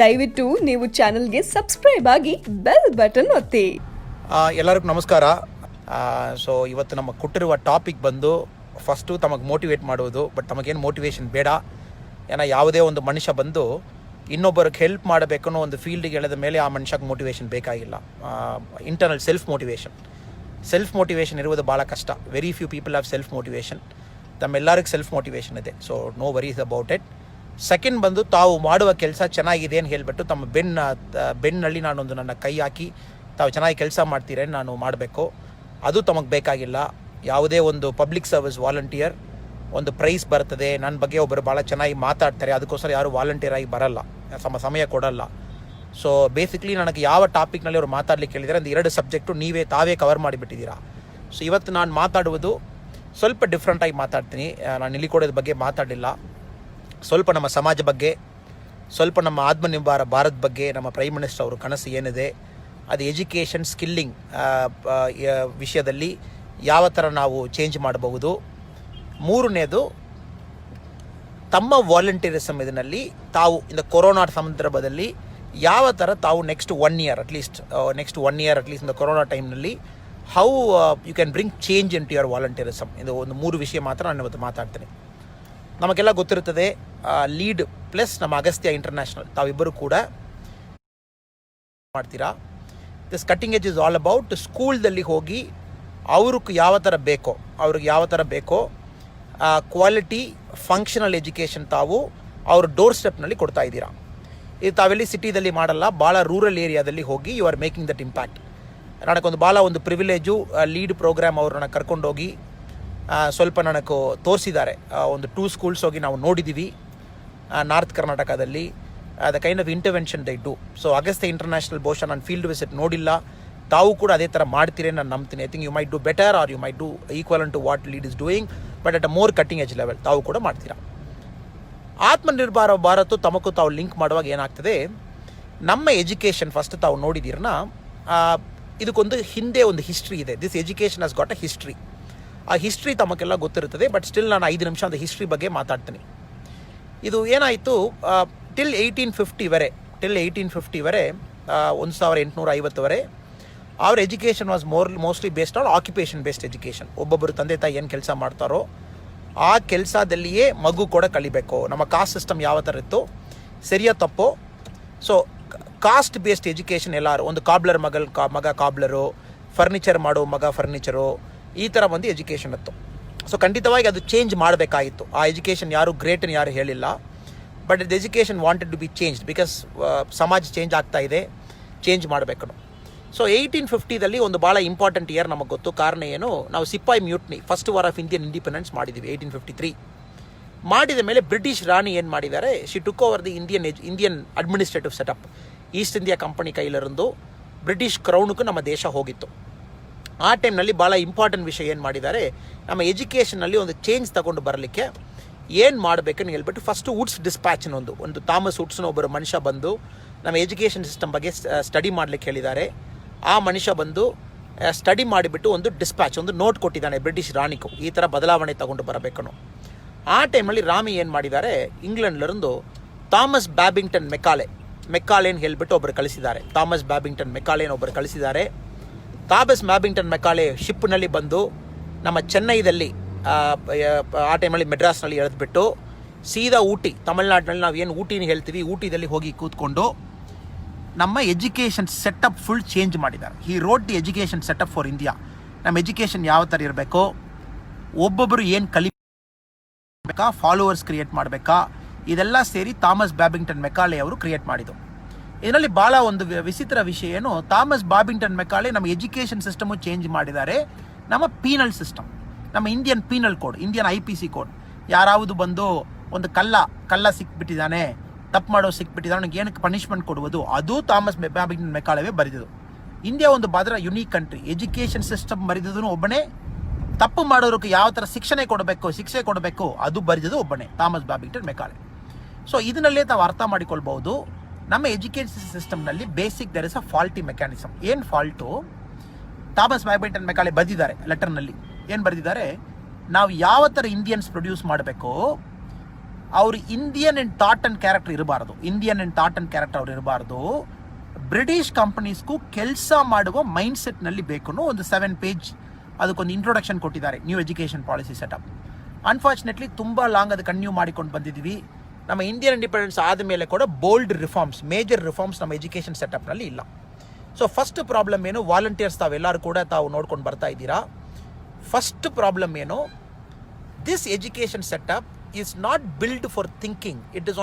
ದಯವಿಟ್ಟು ನೀವು ಚಾನೆಲ್ಗೆ ಸಬ್ಸ್ಕ್ರೈಬ್ ಆಗಿ ಬೆಲ್ ಬಟನ್ ಒತ್ತಿ. ಎಲ್ಲರಿಗೂ ನಮಸ್ಕಾರ. ಸೊ ಇವತ್ತು ನಮ್ಮ ಕೊಟ್ಟಿರುವ ಟಾಪಿಕ್ ಬಂದು ಫಸ್ಟು ತಮಗೆ ಮೋಟಿವೇಟ್ ಮಾಡುವುದು. ಬಟ್ ತಮಗೇನು ಮೋಟಿವೇಶನ್ ಬೇಡ. ಏನೋ ಯಾವುದೇ ಒಂದು ಮನುಷ್ಯ ಬಂದು ಇನ್ನೊಬ್ಬರಿಗೆ ಹೆಲ್ಪ್ ಮಾಡಬೇಕು ಅನ್ನೋ ಒಂದು ಫೀಲ್ಡಿಗೆ ಎಳೆದ ಮೇಲೆ ಆ ಮನುಷ್ಯಗೆ ಮೋಟಿವೇಶನ್ ಬೇಕಾಗಿಲ್ಲ. ಇಂಟರ್ನಲ್ ಸೆಲ್ಫ್ ಮೋಟಿವೇಶನ್ ಇರುವುದು ಭಾಳ ಕಷ್ಟ. Very few people have self motivation. ತಮ್ಮೆಲ್ಲರಿಗೂ ಸೆಲ್ಫ್ ಮೋಟಿವೇಶನ್ ಇದೆ. So no worries about it. Second ಬಂದು ತಾವು ಮಾಡುವ ಕೆಲಸ ಚೆನ್ನಾಗಿದೆ ಅಂತ ಹೇಳಿಬಿಟ್ಟು ತಮ್ಮ ಬೆನ್ನಲ್ಲಿ ನಾನೊಂದು ನನ್ನ ಕೈ ಹಾಕಿ ತಾವು ಚೆನ್ನಾಗಿ ಕೆಲಸ ಮಾಡ್ತೀರೇನು ನಾನು ಮಾಡಬೇಕು, ಅದು ತಮಗೆ ಬೇಕಾಗಿಲ್ಲ. ಯಾವುದೇ ಒಂದು ಪಬ್ಲಿಕ್ ಸರ್ವಿಸ್ ವಾಲಂಟಿಯರ್ ಒಂದು ಪ್ರೈಸ್ ಬರ್ತದೆ, ನನ್ನ ಬಗ್ಗೆ ಒಬ್ಬರು ಭಾಳ ಚೆನ್ನಾಗಿ ಮಾತಾಡ್ತಾರೆ, ಅದಕ್ಕೋಸ್ಕರ ಯಾರು ವಾಲಂಟಿಯರ್ ಆಗಿ ಬರಲ್ಲ, ಸಮಯ ಕೊಡಲ್ಲ. ಸೊ ಬೇಸಿಕ್ಲಿ ನನಗೆ ಯಾವ ಟಾಪಿಕ್ನಲ್ಲಿ ಅವರು ಮಾತಾಡ್ಲಿಕ್ಕೆ ಹೇಳಿದರೆ ಒಂದು 2 ಸಬ್ಜೆಕ್ಟು ತಾವೇ ಕವರ್ ಮಾಡಿಬಿಟ್ಟಿದ್ದೀರಾ. ಸೊ ಇವತ್ತು ನಾನು ಮಾತಾಡುವುದು ಸ್ವಲ್ಪ ಡಿಫ್ರೆಂಟಾಗಿ ಮಾತಾಡ್ತೀನಿ. ನಾನು ನಿಲಿಕೊಡೋದ ಬಗ್ಗೆ ಮಾತಾಡಲಿಲ್ಲ. ಸ್ವಲ್ಪ ನಮ್ಮ ಸಮಾಜ ಬಗ್ಗೆ, ಸ್ವಲ್ಪ ನಮ್ಮ ಆತ್ಮನಿರ್ಭರ ಭಾರತ್ ಬಗ್ಗೆ, ನಮ್ಮ ಪ್ರೈಮ್ ಮಿನಿಸ್ಟರ್ ಅವರು ಕನಸು ಏನಿದೆ, ಅದು ಎಜುಕೇಷನ್ ಸ್ಕಿಲ್ಲಿಂಗ್ ವಿಷಯದಲ್ಲಿ ಯಾವ ಥರ ನಾವು ಚೇಂಜ್ ಮಾಡಬಹುದು. ಮೂರನೇದು, ತಮ್ಮ ವಾಲಂಟಿಯರಿಸಮ್ ಇದರಲ್ಲಿ ತಾವು ಇಂದ ಕೊರೋನಾ ಸಂದರ್ಭದಲ್ಲಿ ಯಾವ ಥರ ತಾವು next 1 year at least in the corona ಟೈಮ್ನಲ್ಲಿ how you can bring change into your volunteerism. ಇದು ಒಂದು 3 ವಿಷಯ ಮಾತ್ರ ನಾನು ಇವತ್ತು ಮಾತಾಡ್ತೀನಿ. ನಮಗೆಲ್ಲ ಗೊತ್ತಿರುತ್ತದೆ, ಲೀಡ್ ಪ್ಲಸ್ ನಮ್ಮ ಅಗಸ್ತ್ಯ ಇಂಟರ್ನ್ಯಾಷನಲ್ ತಾವಿಬ್ಬರು ಕೂಡ ಮಾಡ್ತೀರಾ. This cutting edge is all about ಸ್ಕೂಲ್ದಲ್ಲಿ ಹೋಗಿ ಅವ್ರಿಗೆ ಯಾವ ಥರ ಬೇಕೋ ಕ್ವಾಲಿಟಿ ಫಂಕ್ಷನಲ್ ಎಜುಕೇಷನ್ ತಾವು ಅವ್ರ ಡೋರ್ ಸ್ಟೆಪ್ನಲ್ಲಿ ಕೊಡ್ತಾ ಇದ್ದೀರಾ. ಇದು ತಾವೆಲ್ಲಿ ಸಿಟಿದಲ್ಲಿ ಮಾಡಲ್ಲ, ಭಾಳ ರೂರಲ್ ಏರಿಯಾದಲ್ಲಿ ಹೋಗಿ you are making that impact. ನನಗೊಂದು ಭಾಳ ಒಂದು ಪ್ರಿವಿಲೇಜು. ಲೀಡ್ ಪ್ರೋಗ್ರಾಮ್ ಅವ್ರನ್ನ ಕರ್ಕೊಂಡೋಗಿ ಸ್ವಲ್ಪ ನನಗೆ ತೋರಿಸಿದ್ದಾರೆ. ಒಂದು 2 schools ಹೋಗಿ ನಾವು ನೋಡಿದ್ದೀವಿ ನಾರ್ತ್ ಕರ್ನಾಟಕದಲ್ಲಿ. The kind of intervention they do. So Agastya international ಬಹುಶಃ ನಾನು ಫೀಲ್ಡ್ ವಿಸಿಟ್ ನೋಡಿಲ್ಲ, ತಾವು ಕೂಡ ಅದೇ ಥರ ಮಾಡ್ತೀರಿ ನಾನು ನಂಬ್ತೀನಿ. I think you might do better or you might do equal to what lead is doing, but at a more cutting edge level ತಾವು ಕೂಡ ಮಾಡ್ತೀರಾ. ಆತ್ಮನಿರ್ಭರ ಭಾರತ ತಮಗೂ ತಾವು ಲಿಂಕ್ ಮಾಡುವಾಗ ಏನಾಗ್ತದೆ, ನಮ್ಮ ಎಜುಕೇಷನ್ ಫಸ್ಟ್ ತಾವು ನೋಡಿದ್ದೀರನ್ನ, ಇದಕ್ಕೊಂದು ಹಿಂದೆ ಒಂದು ಹಿಸ್ಟ್ರಿ ಇದೆ. This education has got a history. ಆ ಹಿಸ್ಟ್ರಿ ತಮಗೆಲ್ಲ ಗೊತ್ತಿರುತ್ತದೆ. ಬಟ್ ಸ್ಟಿಲ್ ನಾನು 5 ನಿಮಿಷ ಒಂದು ಹಿಸ್ಟ್ರಿ ಬಗ್ಗೆ ಮಾತಾಡ್ತೀನಿ. ಇದು ಏನಾಯಿತು, ಟಿಲ್ 1850 ವರೆ 1850 ವರೆ ಅವ್ರ education was mostly based on occupation based education. ಒಬ್ಬೊಬ್ಬರು ತಂದೆ ತಾಯಿ ಏನು ಕೆಲಸ ಮಾಡ್ತಾರೋ ಆ ಕೆಲಸದಲ್ಲಿಯೇ ಮಗು ಕೂಡ ಕಲಿಬೇಕು. ನಮ್ಮ ಕಾಸ್ಟ್ ಸಿಸ್ಟಮ್ ಯಾವ ಥರ ಇತ್ತು, ಸರಿಯಾ ತಪ್ಪೋ. ಸೊ ಕಾಸ್ಟ್ ಬೇಸ್ಡ್ ಎಜುಕೇಷನ್ ಎಲ್ಲರೂ, ಒಂದು ಕಾಬ್ಲರ್ ಮಗ ಕಾಬ್ಲರು, ಫರ್ನಿಚರ್ ಮಾಡೋ ಮಗ ಫರ್ನಿಚರು, ಈ ಥರ ಒಂದು ಎಜುಕೇಷನ್ ಇತ್ತು. ಸೊ ಖಂಡಿತವಾಗಿ ಅದು ಚೇಂಜ್ ಮಾಡಬೇಕಾಗಿತ್ತು. ಆ ಎಜುಕೇಷನ್ ಯಾರು ಗ್ರೇಟ್ ಯಾರು ಹೇಳಿಲ್ಲ, but the education wanted to be changed because ಸಮಾಜ ಚೇಂಜ್ ಆಗ್ತಾ ಇದೆ, ಚೇಂಜ್ ಮಾಡಬೇಕು. ಸೊ 1850ದಲ್ಲಿ ಒಂದು ಭಾಳ ಇಂಪಾರ್ಟೆಂಟ್ ಇಯರ್ ನಮಗೆ ಗೊತ್ತು. ಕಾರಣ ಏನು, ನಾವು ಸಿಪಾಯಿ mutiny, first war of Indian independence ಮಾಡಿದ್ದೀವಿ 1853. ಮಾಡಿದ ಮೇಲೆ ಬ್ರಿಟಿಷ್ ರಾಣಿ ಏನು ಮಾಡಿದ್ದಾರೆ, she took over the Indian administrative setup. East India Company ಕೈಲಿருந்து ಬ್ರಿಟಿಷ್ ಕ್ರೌನ್ಗೂ ನಮ್ಮ ದೇಶ ಹೋಗಿತ್ತು. ಆ ಟೈಮ್ನಲ್ಲಿ ಭಾಳ ಇಂಪಾರ್ಟೆಂಟ್ ವಿಷಯ ಏನು ಮಾಡಿದ್ದಾರೆ, ನಮ್ಮ ಎಜುಕೇಷನಲ್ಲಿ ಒಂದು ಚೇಂಜ್ ತಗೊಂಡು ಬರಲಿಕ್ಕೆ ಏನು ಮಾಡಬೇಕನ್ನು ಹೇಳ್ಬಿಟ್ಟು ಫಸ್ಟು ವುಡ್ಸ್ ಡಿಸ್ಪ್ಯಾಚ್ ಒಂದು ಥಾಮಸ್ ವುಡ್ಸ್ನ ಒಬ್ಬರು ಮನುಷ್ಯ ಬಂದು ನಮ್ಮ ಎಜುಕೇಷನ್ ಸಿಸ್ಟಮ್ ಬಗ್ಗೆ ಸ್ಟಡಿ ಮಾಡಲಿಕ್ಕೆ ಹೇಳಿದ್ದಾರೆ. ಆ ಮನುಷ್ಯ ಬಂದು ಸ್ಟಡಿ ಮಾಡಿಬಿಟ್ಟು ಒಂದು ಡಿಸ್ಪ್ಯಾಚ್, ಒಂದು ನೋಟ್ ಕೊಟ್ಟಿದ್ದಾನೆ ಬ್ರಿಟಿಷ್ ರಾಣಿಗೂ, ಈ ಥರ ಬದಲಾವಣೆ ತಗೊಂಡು ಬರಬೇಕನ್ನು. ಆ ಟೈಮಲ್ಲಿ ರಾಮಿ ಏನು ಮಾಡಿದ್ದಾರೆ, ಇಂಗ್ಲೆಂಡ್ಲಿருந்து ಥಾಮಸ್ ಬ್ಯಾಬಿಂಗ್ಟನ್ ಮೆಕಾಲೇನ್ ಹೇಳ್ಬಿಟ್ಟು ಒಬ್ಬರು ಕಳಿಸಿದ್ದಾರೆ. ಥಾಮಸ್ ಬ್ಯಾಬಿಂಗ್ಟನ್ ಮೆಕಾಲೆ ಶಿಪ್ನಲ್ಲಿ ಬಂದು ನಮ್ಮ ಚೆನ್ನೈದಲ್ಲಿ, ಆ ಟೈಮಲ್ಲಿ ಮೆಡ್ರಾಸ್ನಲ್ಲಿ ಎಳೆದ್ಬಿಟ್ಟು ಸೀದಾ ಊಟಿ, ತಮಿಳ್ನಾಡಿನಲ್ಲಿ ನಾವು ಏನು ಊಟಿನ ಹೇಳ್ತೀವಿ, ಊಟಿದಲ್ಲಿ ಹೋಗಿ ಕೂತ್ಕೊಂಡು ನಮ್ಮ ಎಜುಕೇಷನ್ ಸೆಟಪ್ ಫುಲ್ ಚೇಂಜ್ ಮಾಡಿದ್ದಾರೆ. ಹಿ wrote the education setup for India. ನಮ್ಮ ಎಜುಕೇಷನ್ ಯಾವ ಥರ ಇರಬೇಕು, ಒಬ್ಬೊಬ್ಬರು ಏನು ಕಲಿಬೇಕಾ, ಫಾಲೋವರ್ಸ್ ಕ್ರಿಯೇಟ್ ಮಾಡಬೇಕಾ, ಇದೆಲ್ಲ ಸೇರಿ ಥಾಮಸ್ ಬ್ಯಾಬಿಂಗ್ಟನ್ ಮೆಕಾಲೆ ಅವರು ಕ್ರಿಯೇಟ್ ಮಾಡಿದ್ದು. ಇದರಲ್ಲಿ ಭಾಳ ಒಂದು ವಿಚಿತ್ರ ವಿಷಯ ಏನು, ಥಾಮಸ್ ಬ್ಯಾಬಿಂಗ್ಟನ್ ಮೆಕಾಲೆ ನಮ್ಮ ಎಜುಕೇಷನ್ ಸಿಸ್ಟಮು ಚೇಂಜ್ ಮಾಡಿದ್ದಾರೆ. ನಮ್ಮ ಪೀನಲ್ ಸಿಸ್ಟಮ್, ನಮ್ಮ Indian penal code, Indian IPC code, ಯಾರಾವುದು ಬಂದು ಒಂದು ಕಳ್ಳ ಸಿಕ್ಬಿಟ್ಟಿದ್ದಾನೆ, ತಪ್ಪು ಮಾಡೋ ಸಿಕ್ಬಿಟ್ಟಿದ್ದಾನೆ, ನನಗೆ ಏನಕ್ಕೆ ಪನಿಷ್ಮೆಂಟ್ ಕೊಡುವುದು, ಅದು ಥಾಮಸ್ ಬ್ಯಾಬಿಂಗ್ಟನ್ ಮೆಕಾಲೆವೇ ಬರೆದಿದ್ದು. ಇಂಡಿಯಾ ಒಂದು ಭದ್ರ ಯುನೀಕ್ ಕಂಟ್ರಿ. ಎಜುಕೇಷನ್ ಸಿಸ್ಟಮ್ ಬರೆದಿದ್ದು ಒಬ್ಬನೇ, ತಪ್ಪು ಮಾಡೋರಿಗೆ ಯಾವ ಥರ ಶಿಕ್ಷೆ ಕೊಡಬೇಕು ಅದು ಬರೆದಿದ್ದು ಒಬ್ಬನೇ, ಥಾಮಸ್ ಬ್ಯಾಬಿಂಗ್ಟನ್ ಮೆಕಾಲೆ. ಸೊ ಇದನ್ನಲ್ಲೇ ತಾವು ಅರ್ಥ ಮಾಡಿಕೊಳ್ಬಹುದು, ನಮ್ಮ ಎಜುಕೇಷನ್ ಸಿಸ್ಟಮ್ನಲ್ಲಿ basic there is a faulty mechanism. ಏನು ಫಾಲ್ಟು, ಥಾಮಸ್ ಬ್ಯಾಬಿಂಗ್ಟನ್ ಮೆಕಾಲೆ ಬರೆದಿದ್ದಾರೆ ಲೆಟರ್ನಲ್ಲಿ. ಏನು ಬರೆದಿದ್ದಾರೆ, ನಾವು ಯಾವ ಥರ ಇಂಡಿಯನ್ಸ್ ಪ್ರೊಡ್ಯೂಸ್ ಮಾಡಬೇಕು ಅವರು Indian and thought and character ಇರಬಾರ್ದು. Indian and thought and character ಅವ್ರು ಇರಬಾರ್ದು. ಬ್ರಿಟಿಷ್ ಕಂಪನೀಸ್ಗೂ ಕೆಲಸ ಮಾಡುವ ಮೈಂಡ್ ಸೆಟ್ನಲ್ಲಿ ಬೇಕು. ಒಂದು 7 ಪೇಜ್ ಅದಕ್ಕೊಂದು ಇಂಟ್ರೊಡಕ್ಷನ್ ಕೊಟ್ಟಿದ್ದಾರೆ, new education policy setup. Unfortunately ತುಂಬ ಲಾಂಗ್ ಅದು ಕಂಟಿನ್ಯೂ ಮಾಡಿಕೊಂಡು ಬಂದಿದ್ದೀವಿ. ನಮ್ಮ ಇಂಡಿಯನ್ ಇಂಡಿಪೆಂಡೆನ್ಸ್ ಆದಮೇಲೆ ಕೂಡ ಬೋಲ್ಡ್ ರಿಫಾರ್ಮ್ಸ್, ಮೇಜರ್ ರಿಫಾರ್ಮ್ಸ್ ನಮ್ಮ ಎಜುಕೇಷನ್ ಸೆಟಪ್ನಲ್ಲಿ ಇಲ್ಲ. ಸೊ ಫಸ್ಟ್ ಪ್ರಾಬ್ಲಮ್ ಏನು, ವಾಲಂಟಿಯರ್ಸ್ ತಾವೆಲ್ಲರೂ ಕೂಡ ತಾವು ನೋಡ್ಕೊಂಡು ಬರ್ತಾ ಇದ್ದೀರಾ. ಫಸ್ಟ್ ಪ್ರಾಬ್ಲಮ್ ಏನು, this education setup is not build for thinking. It is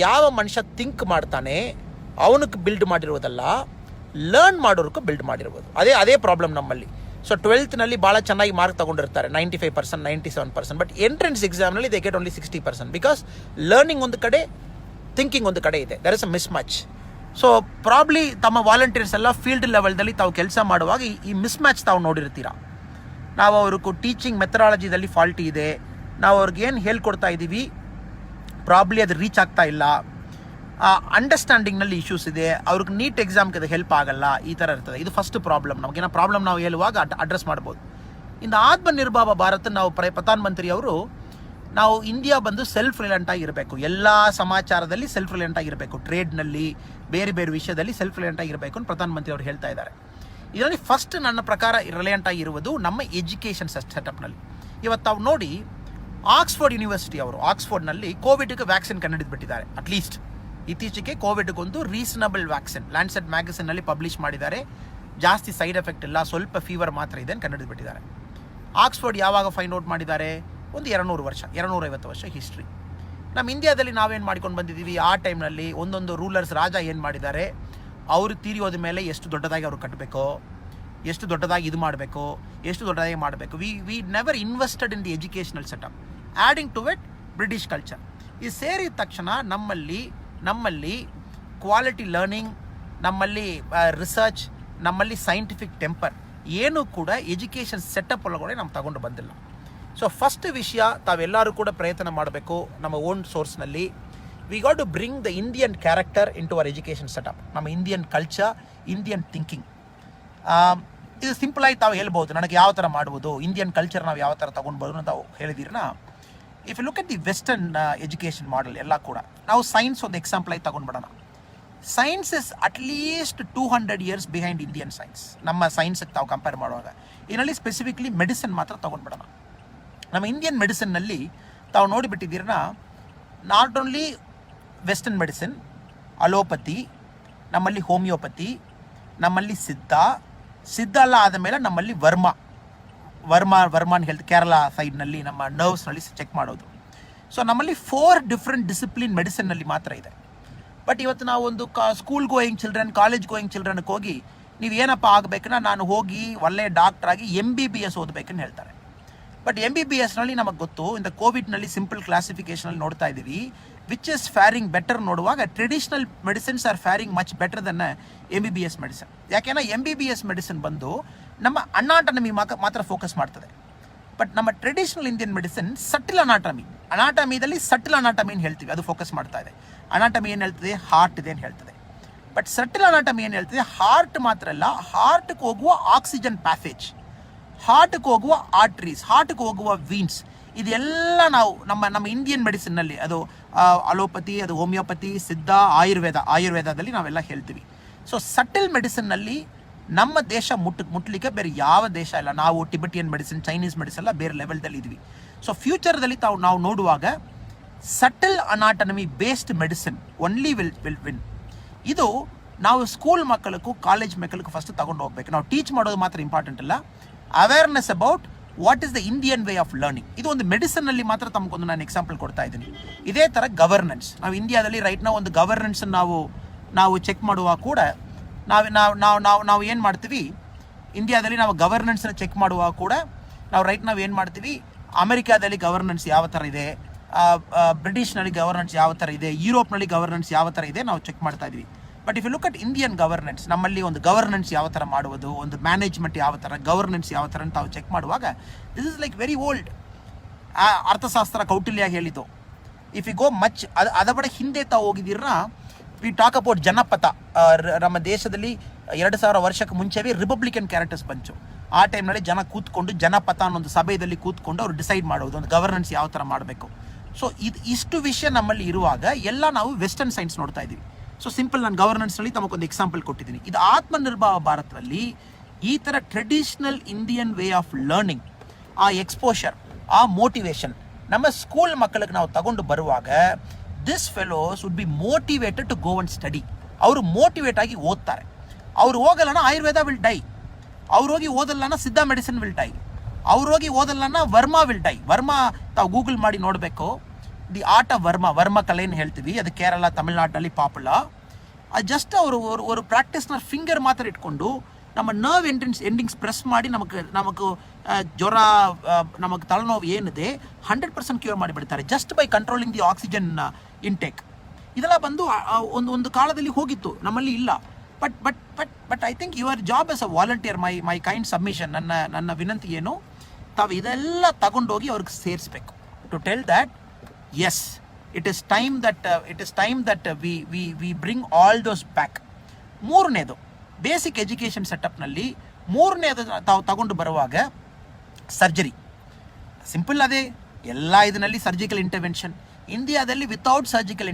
ಯಾವ ಮನುಷ್ಯ ಥಿಂಕ್ ಮಾಡ್ತಾನೆ ಅವನಿಗೆ ಬಿಲ್ಡ್ ಮಾಡಿರೋದಲ್ಲ, ಲರ್ನ್ ಮಾಡೋರ್ಗೂ ಬಿಲ್ಡ್ ಮಾಡಿರ್ಬೋದು. ಅದೇ ಪ್ರಾಬ್ಲಮ್ ನಮ್ಮಲ್ಲಿ. ಸೊ 12th ಭಾಳ ಚೆನ್ನಾಗಿ ಮಾರ್ಕ್ ತೊಗೊಂಡಿರ್ತಾರೆ, 95%, 97%. ಬಟ್ ಎಂಟ್ರೆನ್ಸ್ ಎಕ್ಸಾಮ್ನಲ್ಲಿ they get only 60%. Because learning ಒಂದು ಕಡೆ, ಥಿಂಕಿಂಗ್ ಒಂದು ಕಡೆ ಇದೆ. There is a mismatch. So probably ತಮ್ಮ ವಾಲಂಟಿಯರ್ಸ್ ಎಲ್ಲ ಫೀಲ್ಡ್ ಲೆವೆಲ್ದಲ್ಲಿ ತಾವು ಕೆಲಸ ಮಾಡುವಾಗ ಈ ಮಿಸ್ ಮ್ಯಾಚ್ ತಾವು ನೋಡಿರ್ತೀರ. ನಾವು ಅವ್ರಿಗೂ ಟೀಚಿಂಗ್ ಮೆಥಡಾಲಜಿದಲ್ಲಿ ಫಾಲ್ಟಿ ಇದೆ, ನಾವು ಅವ್ರಿಗೆ ಏನು ಹೇಳ್ಕೊಡ್ತಾ ಇದ್ದೀವಿ ಪ್ರಾಬ್ಲಿ ಅದು ರೀಚ್ ಆಗ್ತಾ ಇಲ್ಲ, ಅಂಡರ್ಸ್ಟ್ಯಾಂಡಿಂಗ್ನಲ್ಲಿ ಇಶ್ಯೂಸ್ ಇದೆ, ಅವ್ರಿಗೆ ನೀಟ್ ಎಕ್ಸಾಮ್ಗೆ ಅದು ಹೆಲ್ಪ್ ಆಗಲ್ಲ, ಈ ಥರ ಇರ್ತದೆ. ಇದು ಫಸ್ಟ್ ಪ್ರಾಬ್ಲಮ್. ನಮಗೇನೋ ಪ್ರಾಬ್ಲಮ್ ನಾವು ಹೇಳುವಾಗ ಅಡ್ರೆಸ್ ಮಾಡ್ಬೋದು. ಇನ್ನು ಆತ್ಮನಿರ್ಭರ ಭಾರತ ನಾವು ಪ್ರಧಾನಮಂತ್ರಿ ಅವರು ನಾವು ಇಂಡಿಯಾ ಬಂದು ಸೆಲ್ಫ್ ರಿಲಯಂಟ್ ಆಗಿರಬೇಕು, ಎಲ್ಲ ಸಮಾಚಾರದಲ್ಲಿ ಸೆಲ್ಫ್ ರಿಲಯಂಟ್ ಆಗಿರಬೇಕು, ಟ್ರೇಡ್ನಲ್ಲಿ ಬೇರೆ ಬೇರೆ ವಿಷಯದಲ್ಲಿ ಸೆಲ್ಫ್ ರಿಲಯಂಟ್ ಆಗಿರಬೇಕು ಅಂತ ಪ್ರಧಾನಮಂತ್ರಿ ಅವರು ಹೇಳ್ತಾ ಇದ್ದಾರೆ. ಇದರಲ್ಲಿ ಫಸ್ಟ್ ನನ್ನ ಪ್ರಕಾರ ರಿಲಯಂಟ್ ಆಗಿರುವುದು ನಮ್ಮ ಎಜುಕೇಷನ್ ಸೆಟಪ್ನಲ್ಲಿ. ಇವತ್ತು ತಾವು ನೋಡಿ, ಆಕ್ಸ್ಫರ್ಡ್ ಯೂನಿವರ್ಸಿಟಿ ಅವರು ಆಕ್ಸ್ಫರ್ಡ್ನಲ್ಲಿ ಕೋವಿಡ್ಗೆ ವ್ಯಾಕ್ಸಿನ್ ಕಂಡುಹಿಡಿದ್ಬಿಟ್ಟಿದ್ದಾರೆ. ಅಟ್ಲೀಸ್ಟ್ ಇತ್ತೀಚೆಗೆ ಕೋವಿಡ್ಗೊಂದು ರೀಸನಬಲ್ ವ್ಯಾಕ್ಸಿನ್ ಲ್ಯಾಂಡ್ಸೆಟ್ ಮ್ಯಾಗಝಿನ್ನಲ್ಲಿ ಪಬ್ಲಿಷ್ ಮಾಡಿದ್ದಾರೆ. ಜಾಸ್ತಿ ಸೈಡ್ ಎಫೆಕ್ಟ್ ಇಲ್ಲ, ಸ್ವಲ್ಪ ಫೀವರ್ ಮಾತ್ರ ಇದೆ ಅಂತ ಕಂಡುಹಿಡಿದ್ಬಿಟ್ಟಿದ್ದಾರೆ. ಆಕ್ಸ್ಫರ್ಡ್ ಯಾವಾಗ ಫೈಂಡ್ ಔಟ್ ಮಾಡಿದ್ದಾರೆ? ಒಂದು 200 ವರ್ಷ, 250 ವರ್ಷ ಹಿಸ್ಟ್ರಿ. ನಮ್ಮ ಇಂಡಿಯಾದಲ್ಲಿ ನಾವೇನು ಮಾಡ್ಕೊಂಡು ಬಂದಿದ್ದೀವಿ, ಆ ಟೈಮ್ನಲ್ಲಿ ಒಂದೊಂದು ರೂಲರ್ಸ್ ರಾಜ ಏನು ಮಾಡಿದ್ದಾರೆ, ಅವರು ತೀರಿ ಹೋದ ಮೇಲೆ ಎಷ್ಟು ದೊಡ್ಡದಾಗಿ ಅವರು ಕಟ್ಟಬೇಕು, ಎಷ್ಟು ದೊಡ್ಡದಾಗಿ ಇದು ಮಾಡಬೇಕು, ಎಷ್ಟು ದೊಡ್ಡದಾಗಿ ಮಾಡಬೇಕು. We never invested in the educational setup. Adding to it British culture. ಇದು ಸೇರಿದ ತಕ್ಷಣ ನಮ್ಮಲ್ಲಿ ಕ್ವಾಲಿಟಿ ಲರ್ನಿಂಗ್, ನಮ್ಮಲ್ಲಿ ರಿಸರ್ಚ್, ನಮ್ಮಲ್ಲಿ ಸೈಂಟಿಫಿಕ್ ಟೆಂಪರ್ ಏನೂ ಕೂಡ ಎಜುಕೇಷನ್ ಸೆಟಪ್ ಒಳಗಡೆ ನಾವು ತಗೊಂಡು ಬಂದಿಲ್ಲ. ಸೊ ಫಸ್ಟ್ ವಿಷಯ ತಾವೆಲ್ಲರೂ ಕೂಡ ಪ್ರಯತ್ನ ಮಾಡಬೇಕು ನಮ್ಮ ಓನ್ ಸೋರ್ಸ್ನಲ್ಲಿ. We got to bring the Indian character into our education setup. ನಮ್ಮ ಇಂಡಿಯನ್ ಕಲ್ಚರ್, ಇಂಡಿಯನ್ ಥಿಂಕಿಂಗ್. ಇದು ಸಿಂಪಲಾಗಿ ತಾವು ಹೇಳ್ಬೋದು, ನನಗೆ ಯಾವ ಥರ ಮಾಡ್ಬೋದು, ಇಂಡಿಯನ್ ಕಲ್ಚರ್ ನಾವು ಯಾವ ಥರ ತೊಗೊಂಡ್ಬೋದು ಅಂತ ತಾವು ಹೇಳಿದಿರನ್ನ. If you look at the western education model ಎಲ್ಲ ಕೂಡ, ನಾವು ಸೈನ್ಸ್ ಒಂದು ಎಕ್ಸಾಂಪಲ್ ಆಗಿ ತೊಗೊಂಡ್ಬಿಡೋಣ. Science is at least 200 years behind Indian science. ನಮ್ಮ ಸೈನ್ಸ್ಗೆ ತಾವು ಕಂಪೇರ್ ಮಾಡುವಾಗ ಇದರಲ್ಲಿ ಸ್ಪೆಸಿಫಿಕ್ಲಿ ಮೆಡಿಸಿನ್ ಮಾತ್ರ ತೊಗೊಂಡ್ಬಿಡೋಣ. ನಮ್ಮ ಇಂಡಿಯನ್ ಮೆಡಿಸಿನ್ನಲ್ಲಿ ತಾವು ನೋಡಿಬಿಟ್ಟಿದ್ದೀರನ್ನ, not only western medicine, allopathy, ನಮ್ಮಲ್ಲಿ ಹೋಮಿಯೋಪತಿ, ನಮ್ಮಲ್ಲಿ ಸಿದ್ಧ ಎಲ್ಲ ಆದಮೇಲೆ ನಮ್ಮಲ್ಲಿ ವರ್ಮಾನ್ ಹೆಲ್ತ್, ಕೇರಳ ಸೈಡ್ನಲ್ಲಿ ನಮ್ಮ ನರ್ವ್ಸ್ನಲ್ಲಿ ಚೆಕ್ ಮಾಡೋದು. ಸೊ ನಮ್ಮಲ್ಲಿ 4 ಡಿಫ್ರೆಂಟ್ ಡಿಸಿಪ್ಲಿನ್ ಮೆಡಿಸಿನ್ನಲ್ಲಿ ಮಾತ್ರ ಇದೆ. ಬಟ್ ಇವತ್ತು ನಾವು ಒಂದು school going children, college going ಚಿಲ್ಡ್ರನ್ಗೆ ಹೋಗಿ ನೀವು ಏನಪ್ಪ ಆಗಬೇಕನ್ನ, ನಾನು ಹೋಗಿ ಒಳ್ಳೆ ಡಾಕ್ಟ್ರಾಗಿ MBBS ಓದಬೇಕಂತ ಹೇಳ್ತಾರೆ. ಬಟ್ MBBSನಲ್ಲಿ ನಮಗೆ ಗೊತ್ತು, ಇಂದ ಕೋವಿಡ್ನಲ್ಲಿ ಸಿಂಪಲ್ ಕ್ಲಾಸಿಫಿಕೇಷನಲ್ಲಿ ನೋಡ್ತಾ ಇದ್ದೀವಿ, ವಿಚ್ ಇಸ್ ಫ್ಯಾರಿಂಗ್ ಬೆಟರ್ ನೋಡುವಾಗ traditional medicines are faring much better than MBBS medicine. ಯಾಕೆಂದರೆ MBBS ಮೆಡಿಸಿನ್ ಬಂದು ನಮ್ಮ ಅನಾಟಮಿ ಮಾತ್ರ ಫೋಕಸ್ ಮಾಡ್ತದೆ. ಬಟ್ ನಮ್ಮ ಟ್ರೆಡಿಷನಲ್ ಇಂಡಿಯನ್ ಮೆಡಿಸಿನ್ ಸಟ್ಟಿಲ್ ಅನಾಟಮಿದಲ್ಲಿ ಸಟ್ಟಿಲ್ ಅನಾಟಮಿ ಏನು ಹೇಳ್ತೀವಿ ಅದು ಫೋಕಸ್ ಮಾಡ್ತಾ ಇದೆ. ಅನಾಟಮಿ ಏನು ಹೇಳ್ತದೆ, ಹಾರ್ಟ್ ಇದೆ ಅಂತ ಹೇಳ್ತದೆ. ಬಟ್ ಸಟ್ಟಿಲ್ ಅನಾಟಮಿ ಏನು ಹೇಳ್ತದೆ, ಹಾರ್ಟ್ ಮಾತ್ರ ಅಲ್ಲ, ಹಾರ್ಟ್ಗೆ ಹೋಗುವ ಆಕ್ಸಿಜನ್ ಪ್ಯಾಸೇಜ್, ಹಾರ್ಟ್ಗೆ ಹೋಗುವ ಆರ್ಟ್ರೀಸ್, ಹಾರ್ಟ್ಗೆ ಹೋಗುವ ವೀನ್ಸ್, ಇದೆಲ್ಲ ನಾವು ನಮ್ಮ ಇಂಡಿಯನ್ ಮೆಡಿಸಿನ್ನಲ್ಲಿ, ಅದು ಅಲೋಪತಿ, ಅದು ಹೋಮಿಯೋಪತಿ, ಸಿದ್ಧ, ಆಯುರ್ವೇದದಲ್ಲಿ ನಾವೆಲ್ಲ ಹೇಳ್ತೀವಿ. ಸೊ ಸಟ್ಟಿಲ್ ಮೆಡಿಸಿನ್ನಲ್ಲಿ ನಮ್ಮ ದೇಶ ಮುಟ್ಲಿಕ್ಕೆ ಬೇರೆ ಯಾವ ದೇಶ ಇಲ್ಲ. ನಾವು ಟಿಬೆಟಿಯನ್ ಮೆಡಿಸಿನ್, ಚೈನೀಸ್ ಮೆಡಿಸಿನ್ ಎಲ್ಲ ಬೇರೆ ಲೆವೆಲ್ದಲ್ಲಿ ಇದ್ವಿ. ಸೊ ಫ್ಯೂಚರ್ದಲ್ಲಿ ನಾವು ನೋಡುವಾಗ subtle anatomy based medicine only will win. ಇದು ನಾವು ಸ್ಕೂಲ್ ಮಕ್ಕಳಿಗೂ ಕಾಲೇಜ್ ಮಕ್ಕಳಿಗೂ ಫಸ್ಟ್ ತಗೊಂಡು ಹೋಗ್ಬೇಕು. ನಾವು ಟೀಚ್ ಮಾಡೋದು ಮಾತ್ರ ಇಂಪಾರ್ಟೆಂಟ್ ಅಲ್ಲ, awareness about what is the Indian way of learning. ಇದು ಒಂದು ಮೆಡಿಸಿನ್ನಲ್ಲಿ ಮಾತ್ರ ತಮಗೊಂದು ನಾನು ಎಕ್ಸಾಂಪಲ್ ಕೊಡ್ತಾ ಇದ್ದೀನಿ. ಇದೇ ಥರ ಗವರ್ನೆನ್ಸ್, ನಾವು ಇಂಡಿಯಾದಲ್ಲಿ ರೈಟ್ ನಾವು ಒಂದು ಗವರ್ನೆನ್ಸ್ ನಾವು ಚೆಕ್ ಮಾಡುವಾಗ ಕೂಡ ನಾವು ಏನು ಮಾಡ್ತೀವಿ, ಇಂಡಿಯಾದಲ್ಲಿ ನಾವು ಗವರ್ನೆನ್ಸ್ನ ಚೆಕ್ ಮಾಡುವಾಗ ಕೂಡ ನಾವು ಏನು ಮಾಡ್ತೀವಿ, ಅಮೆರಿಕಾದಲ್ಲಿ ಗವರ್ನೆನ್ಸ್ ಯಾವ ಥರ ಇದೆ, ಬ್ರಿಟಿಷ್ನಲ್ಲಿ ಗವರ್ನೆನ್ಸ್ ಯಾವ ಥರ ಇದೆ, ಯುರೋಪ್ನಲ್ಲಿ ಗವರ್ನೆನ್ಸ್ ಯಾವ ಥರ ಇದೆ ನಾವು ಚೆಕ್ ಮಾಡ್ತಾ ಇದ್ವಿ. But if you look at Indian governance, ನಮ್ಮಲ್ಲಿ ಒಂದು ಗವರ್ನೆನ್ಸ್ ಯಾವ ಥರ ಮಾಡುವುದು, ಒಂದು ಮ್ಯಾನೇಜ್ಮೆಂಟ್ ಯಾವ ಥರ, ಗವರ್ನೆನ್ಸ್ ಯಾವ ಥರ ಅಂತ ನಾವು ಚೆಕ್ ಮಾಡುವಾಗ this is like very old. ಅರ್ಥಶಾಸ್ತ್ರ ಕೌಟಿಲ್ಯ ಹೇಳಿದ್ದು. ಇಫ್ ಯು ಗೋ ಮಚ್ ಅದರ ಹಿಂದೆ ತಾವು ಹೋಗಿದ್ದೀರ, ವಿ ಟಾಕ್ ಅಬೌಟ್ ಜನಪಥ. ನಮ್ಮ ದೇಶದಲ್ಲಿ 2000 ವರ್ಷಕ್ಕೆ ಮುಂಚೆವೇ ರಿಪಬ್ಲಿಕನ್ ಕ್ಯಾರೆಕ್ಟರ್ಸ್ ಬಂತು. ಆ ಟೈಮ್ನಲ್ಲಿ ಜನ ಕೂತ್ಕೊಂಡು ಜನಪಥ ಅನ್ನೊಂದು ಸಭೆಯಲ್ಲಿ ಕೂತ್ಕೊಂಡು ಅವ್ರು ಡಿಸೈಡ್ ಮಾಡೋದು ಒಂದು ಗವರ್ನೆನ್ಸ್ ಯಾವ ಥರ ಮಾಡಬೇಕು. ಸೊ ಇಷ್ಟು ವಿಷಯ ನಮ್ಮಲ್ಲಿ ಇರುವಾಗ ಎಲ್ಲ ನಾವು ವೆಸ್ಟರ್ನ್ ಸೈನ್ಸ್ ನೋಡ್ತಾ ಇದ್ದೀವಿ. ಸೊ ಸಿಂಪಲ್, ನಾನು ಗವರ್ನೆನ್ಸ್ನಲ್ಲಿ ತಮಗೊಂದು ಎಕ್ಸಾಂಪಲ್ ಕೊಟ್ಟಿದ್ದೀನಿ. ಇದು ಆತ್ಮನಿರ್ಭರ ಭಾರತದಲ್ಲಿ ಈ ಥರ traditional Indian way of learning, ಆ ಎಕ್ಸ್ಪೋಷರ್, ಆ ಮೋಟಿವೇಶನ್ ನಮ್ಮ ಸ್ಕೂಲ್ ಮಕ್ಕಳಿಗೆ ನಾವು ತಗೊಂಡು ಬರುವಾಗ this fellows would be motivated to go and study. ಅವರು ಮೋಟಿವೇಟ್ ಆಗಿ ಓದ್ತಾರೆ. ಅವ್ರು ಹೋಗಲ್ಲನ ಆಯುರ್ವೇದ ವಿಲ್ ಡೈ, ಅವ್ರು ಹೋಗಿ ಓದಲ್ಲನ ಸಿದ್ಧ ಮೆಡಿಸಿನ್ ವಿಲ್ ಡೈ, ಅವ್ರು ಹೋಗಿ ಓದಲ್ಲನ ವರ್ಮಾ ವಿಲ್ ಡೈ. ವರ್ಮಾ ತಾವು ಗೂಗಲ್ ಮಾಡಿ ನೋಡಬೇಕು, ದಿ ಆರ್ಟ್ ಆಫ್ ವರ್ಮ ಕಲೆಯನ್ನು ಹೇಳ್ತೀವಿ, ಅದು ಕೇರಳ ತಮಿಳ್ನಾಡಿನಲ್ಲಿ ಪಾಪ್ಯುಲರ್. ಅದು ಜಸ್ಟ್ ಅವರು ಪ್ರಾಕ್ಟೀಸ್ನ ಫಿಂಗರ್ ಮಾತ್ರ ಇಟ್ಕೊಂಡು ನಮ್ಮ ನರ್ವ್ ಎಂಡಿಂಗ್ಸ್ ಪ್ರೆಸ್ ಮಾಡಿ ನಮಗೆ ಜ್ವರ, ನಮಗೆ ತಲೆನೋವು ಏನಿದೆ 100% ಕ್ಯೂರ್ ಮಾಡಿಬಿಡ್ತಾರೆ just by controlling the oxygen intake. ಇದೆಲ್ಲ ಬಂದು ಒಂದು ಕಾಲದಲ್ಲಿ ಹೋಗಿತ್ತು, ನಮ್ಮಲ್ಲಿ ಇಲ್ಲ. But I think your job as a volunteer, my kind submission, ನನ್ನ ವಿನಂತಿ ಏನು, ತಾವು ಇದೆಲ್ಲ ತಗೊಂಡೋಗಿ ಅವ್ರಿಗೆ ಸೇರಿಸ್ಬೇಕು. To tell that as, it is time that we bring all those back. ಮೂರನೇದು ಬೇಸಿಕ್ ಎಜುಕೇಷನ್ ಸೆಟಪ್ನಲ್ಲಿ ಮೂರನೇದು ತಾವು ತಗೊಂಡು ಬರುವಾಗ ಸರ್ಜರಿ. ಸಿಂಪಲ್ ಅದೇ, ಎಲ್ಲ ಇದರಲ್ಲಿ ಸರ್ಜಿಕಲ್ ಇಂಟರ್ವೆನ್ಷನ್. ಇಂಡಿಯಾದಲ್ಲಿ ವಿತೌಟ್ ಸರ್ಜಿಕಲ್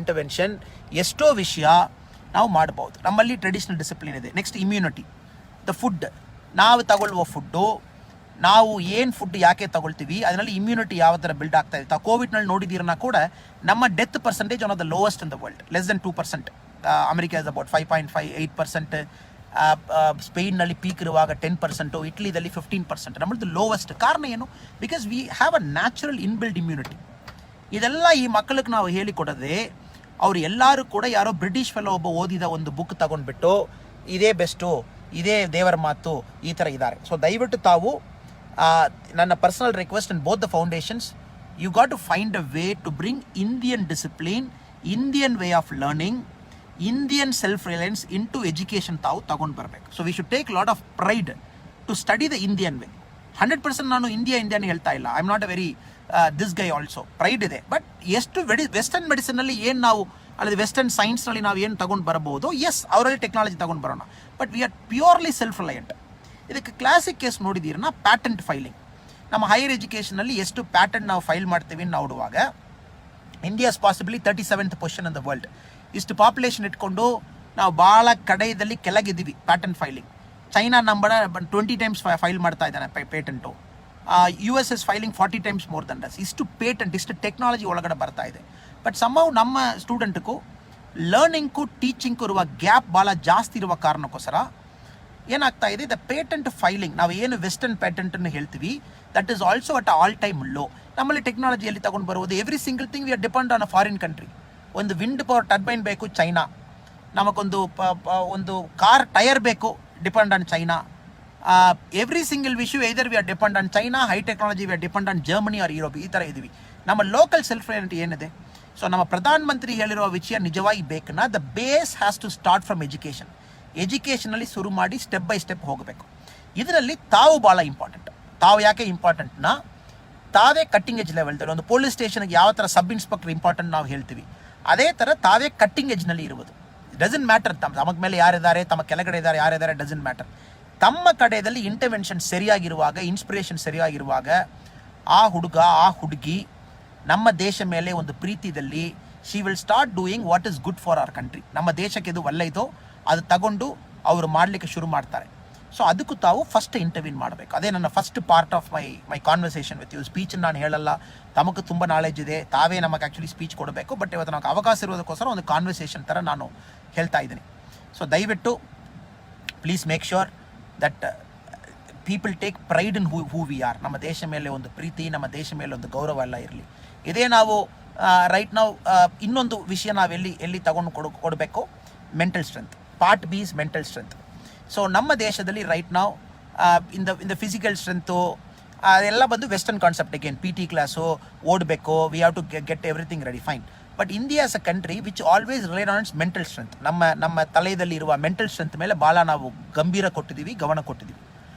ಇಂಟರ್ವೆನ್ಷನ್ ಎಷ್ಟೋ ವಿಷಯ ನಾವು ಮಾಡ್ಬೋದು. ನಮ್ಮಲ್ಲಿ ಟ್ರೆಡಿಷನಲ್ ಡಿಸಿಪ್ಲಿನ್ ಇದೆ. ನೆಕ್ಸ್ಟ್ ಇಮ್ಯುನಿಟಿ, ದ ಫುಡ್, ನಾವು ತಗೊಳ್ಳುವ ಫುಡ್ಡು, ನಾವು ಏನು ಫುಡ್ ಯಾಕೆ ತಗೊಳ್ತೀವಿ, ಅದರಲ್ಲಿ ಇಮ್ಯುನಿಟಿ ಯಾವ ಥರ ಬಿಲ್ಡ್ ಆಗ್ತಾ ಇದೆ. ತಾವು ಕೋವಿಡ್ನಲ್ಲಿ ನೋಡಿದ್ದೀರನ್ನ ಕೂಡ ನಮ್ಮ death percentage one of the lowest in the world, less than 2%. America is about 5.58%, ಸ್ಪೇನ್ನಲ್ಲಿ ಪೀಕ್ ಇರುವಾಗ 10%, ಇಟ್ಲಿದಲ್ಲಿ 15%, ನಮ್ಮದು ಲೋವೆಸ್ಟ್. ಕಾರಣ ಏನು? Because we have a natural inbuilt immunity. ಇದೆಲ್ಲ ಈ ಮಕ್ಕಳಿಗೆ ನಾವು ಹೇಳಿಕೊಡದೆ, ಅವರು ಎಲ್ಲರೂ ಕೂಡ ಯಾರೋ ಬ್ರಿಟಿಷ್ ಫೆಲೋ ಒಬ್ಬ ಓದಿದ ಒಂದು ಬುಕ್ ತಗೊಂಡ್ಬಿಟ್ಟು ಇದೇ ಬೆಸ್ಟು, ಇದೇ ದೇವರ ಮಾತು, ಈ ಥರ ಇದ್ದಾರೆ. ಸೊ ದಯವಿಟ್ಟು ತಾವು, ನನ್ನ personal request in both the foundations, you got to find a way to bring Indian discipline, Indian way of learning, Indian self reliance into education ತಾವು ತಗೊಂಡು ಬರಬೇಕು. So we should take lot of pride to study the Indian way. 100% ನಾನು Indian ಹೇಳ್ತಾ ಇಲ್ಲ, I am not a very this guy also, pride ಇದೆ. But ಎಷ್ಟು western ಮೆಡಿಸಿನಲ್ಲಿ ಏನು ನಾವು, ಅಲ್ಲದೆ ವೆಸ್ಟರ್ನ್ ಸೈನ್ಸ್ನಲ್ಲಿ ನಾವು ಏನು ತಗೊಂಡು ಬರಬಹುದು, ಎಸ್ ಅವರಲ್ಲಿ ಟೆಕ್ನಾಲಜಿ ತಗೊಂಡು ಬರೋಣ, but we are purely self reliant. ಇದಕ್ಕೆ ಕ್ಲಾಸಿಕ್ ಕೇಸ್ ನೋಡಿದ್ದೀರನ್ನ ಪ್ಯಾಟೆಂಟ್ ಫೈಲಿಂಗ್. ನಮ್ಮ ಹೈಯರ್ ಎಜುಕೇಷನಲ್ಲಿ ಎಷ್ಟು ಪ್ಯಾಟೆಂಟ್ ನಾವು ಫೈಲ್ ಮಾಡ್ತೀವಿ ನೋಡುವಾಗ India's possibly 37th position in the world. ಇಷ್ಟು ಪಾಪ್ಯುಲೇಷನ್ ಇಟ್ಕೊಂಡು ನಾವು ಭಾಳ ಕಡೆಯಲ್ಲಿ ಕೆಳಗಿದ್ದೀವಿ patent filing. China number 20 times file ಮಾಡ್ತಾ ಇದ್ದಾನೆ patent. US is filing 40 times more than does. ಇಷ್ಟು ಪೇಟೆಂಟ್, ಇಷ್ಟು ಟೆಕ್ನಾಲಜಿ ಒಳಗಡೆ ಬರ್ತಾ ಇದೆ. ಬಟ್ ಸಮ್ಹೌ ನಮ್ಮ ಸ್ಟೂಡೆಂಟ್ಗೂ ಲರ್ನಿಂಗ್ಗೂ ಟೀಚಿಂಗ್ಗೂ ಇರುವ ಗ್ಯಾಪ್ ಭಾಳ ಜಾಸ್ತಿ ಇರುವ ಕಾರಣಕ್ಕೋಸ್ಕರ ಏನಾಗ್ತಾ ಇದೆ, ದ ಪೇಟೆಂಟ್ ಫೈಲಿಂಗ್, ನಾವು ಏನು ವೆಸ್ಟರ್ನ್ ಪೇಟೆಂಟನ್ನು ಹೇಳ್ತೀವಿ, that is also at all time low. ನಮ್ಮಲ್ಲಿ ಟೆಕ್ನಾಲಜಿಯಲ್ಲಿ ತಗೊಂಡು ಬರುವುದು every single thing we are depend on a foreign country. ಒಂದು ವಿಂಡ್ ಪವರ್ ಟರ್ಬೈನ್ ಬೇಕು ಚೈನಾ, ನಮಗೊಂದು ಒಂದು ಕಾರ್ ಟೈರ್ ಬೇಕು, depend on China. Every single issue either we are depend on China, high technology we are depend on Germany or Europe, ಈ ಥರ ಇದ್ದೀವಿ. ನಮ್ಮ local self ರಿಲಯಂಟ್ ಏನಿದೆ, ಸೊ ನಮ್ಮ ಪ್ರಧಾನ ಮಂತ್ರಿ ಹೇಳಿರೋ ವಿಷಯ ನಿಜವಾಗಿ ಬೇಕನ್ನ, the base has to start from education. ಎಜುಕೇಷನಲ್ಲಿ ಶುರು ಮಾಡಿ ಸ್ಟೆಪ್ ಬೈ ಸ್ಟೆಪ್ ಹೋಗಬೇಕು. ಇದರಲ್ಲಿ ತಾವು ಭಾಳ ಇಂಪಾರ್ಟೆಂಟ್. ತಾವು ಯಾಕೆ ಇಂಪಾರ್ಟೆಂಟ್ನ, ತಾವೇ ಕಟ್ಟಿಂಗ್ ಎಜ್ ಲೆವೆಲ್ದಲ್ಲಿ ಒಂದು ಪೊಲೀಸ್ ಸ್ಟೇಷನ್ಗೆ ಯಾವ ಥರ ಸಬ್ ಇನ್ಸ್ಪೆಕ್ಟರ್ ಇಂಪಾರ್ಟೆಂಟ್ ನಾವು ಹೇಳ್ತೀವಿ, ಅದೇ ಥರ ತಾವೇ ಕಟ್ಟಿಂಗ್ ಎಜ್ನಲ್ಲಿ ಇರುವುದು. ಡಸಂಟ್ ಮ್ಯಾಟರ್ ತಮ್ಮ ಮೇಲೆ ಯಾರಿದ್ದಾರೆ, ತಮ್ಮ ಕೆಳಗಡೆ ಇದ್ದಾರೆ ಯಾರಿದ್ದಾರೆ, ಡಸಂಟ್ ಮ್ಯಾಟರ್. ತಮ್ಮ ಕಡೆಯಲ್ಲಿ ಇಂಟರ್ವೆನ್ಷನ್ ಸರಿಯಾಗಿರುವಾಗ, ಇನ್ಸ್ಪಿರೇಷನ್ ಸರಿಯಾಗಿರುವಾಗ, ಆ ಹುಡುಗ ಆ ಹುಡುಗಿ ನಮ್ಮ ದೇಶ ಮೇಲೆ ಒಂದು ಪ್ರೀತಿಯಲ್ಲಿ she will start doing what is good for our country. ನಮ್ಮ ದೇಶಕ್ಕೆ ಇದು ಒಳ್ಳೆಯದು, ಅದು ತಗೊಂಡು ಅವರು ಮಾಡಲಿಕ್ಕೆ ಶುರು ಮಾಡ್ತಾರೆ. ಸೊ ಅದಕ್ಕೂ ತಾವು ಫಸ್ಟ್ ಇಂಟರ್ವ್ಯೂನ್ ಮಾಡಬೇಕು. ಅದೇ ನನ್ನ first part of my conversation with you. ಸ್ಪೀಚನ್ನು ನಾನು ಹೇಳಲ್ಲ, ತಮಗೆ ತುಂಬ ನಾಲೆಜ್ ಇದೆ, ತಾವೇ ನಮಗೆ ಆ್ಯಕ್ಚುಲಿ ಸ್ಪೀಚ್ ಕೊಡಬೇಕು. ಬಟ್ ಇವತ್ತು ನಮಗೆ ಅವಕಾಶ ಇರೋದಕ್ಕೋಸ್ಕರ ಒಂದು ಕಾನ್ವರ್ಸೇಷನ್ ಥರ ನಾನು ಹೇಳ್ತಾ ಇದ್ದೀನಿ. ಸೊ ದಯವಿಟ್ಟು please make sure that people take pride in who we are. ನಮ್ಮ ದೇಶ ಮೇಲೆ ಒಂದು ಪ್ರೀತಿ, ನಮ್ಮ ದೇಶ ಮೇಲೆ ಒಂದು ಗೌರವ ಎಲ್ಲ ಇರಲಿ. ಇದೇ ನಾವು ರೈಟ್ ನಾವು ಇನ್ನೊಂದು ವಿಷಯ ನಾವು ಎಲ್ಲಿ ತಗೊಂಡು ಕೊಡಬೇಕು, mental strength. Part B is mental strength. So ನಮ್ಮ ದೇಶದಲ್ಲಿ ರೈಟ್ ನಾವು ಇನ್ ದ ಫಿಸಿಕಲ್ ಸ್ಟ್ರೆಂತು ಅದೆಲ್ಲ ಬಂದು western concept. Again PT class ಓಡಬೇಕು, we have to get everything ready, fine. But India as a country which always relied on its mental strength. ನಮ್ಮ ತಲೆಯಲ್ಲಿ ಇರುವ mental strength ಮೇಲೆ ಭಾಳ ನಾವು ಗಂಭೀರ ಕೊಟ್ಟಿದ್ದೀವಿ, ಗಮನ ಕೊಟ್ಟಿದ್ದೀವಿ.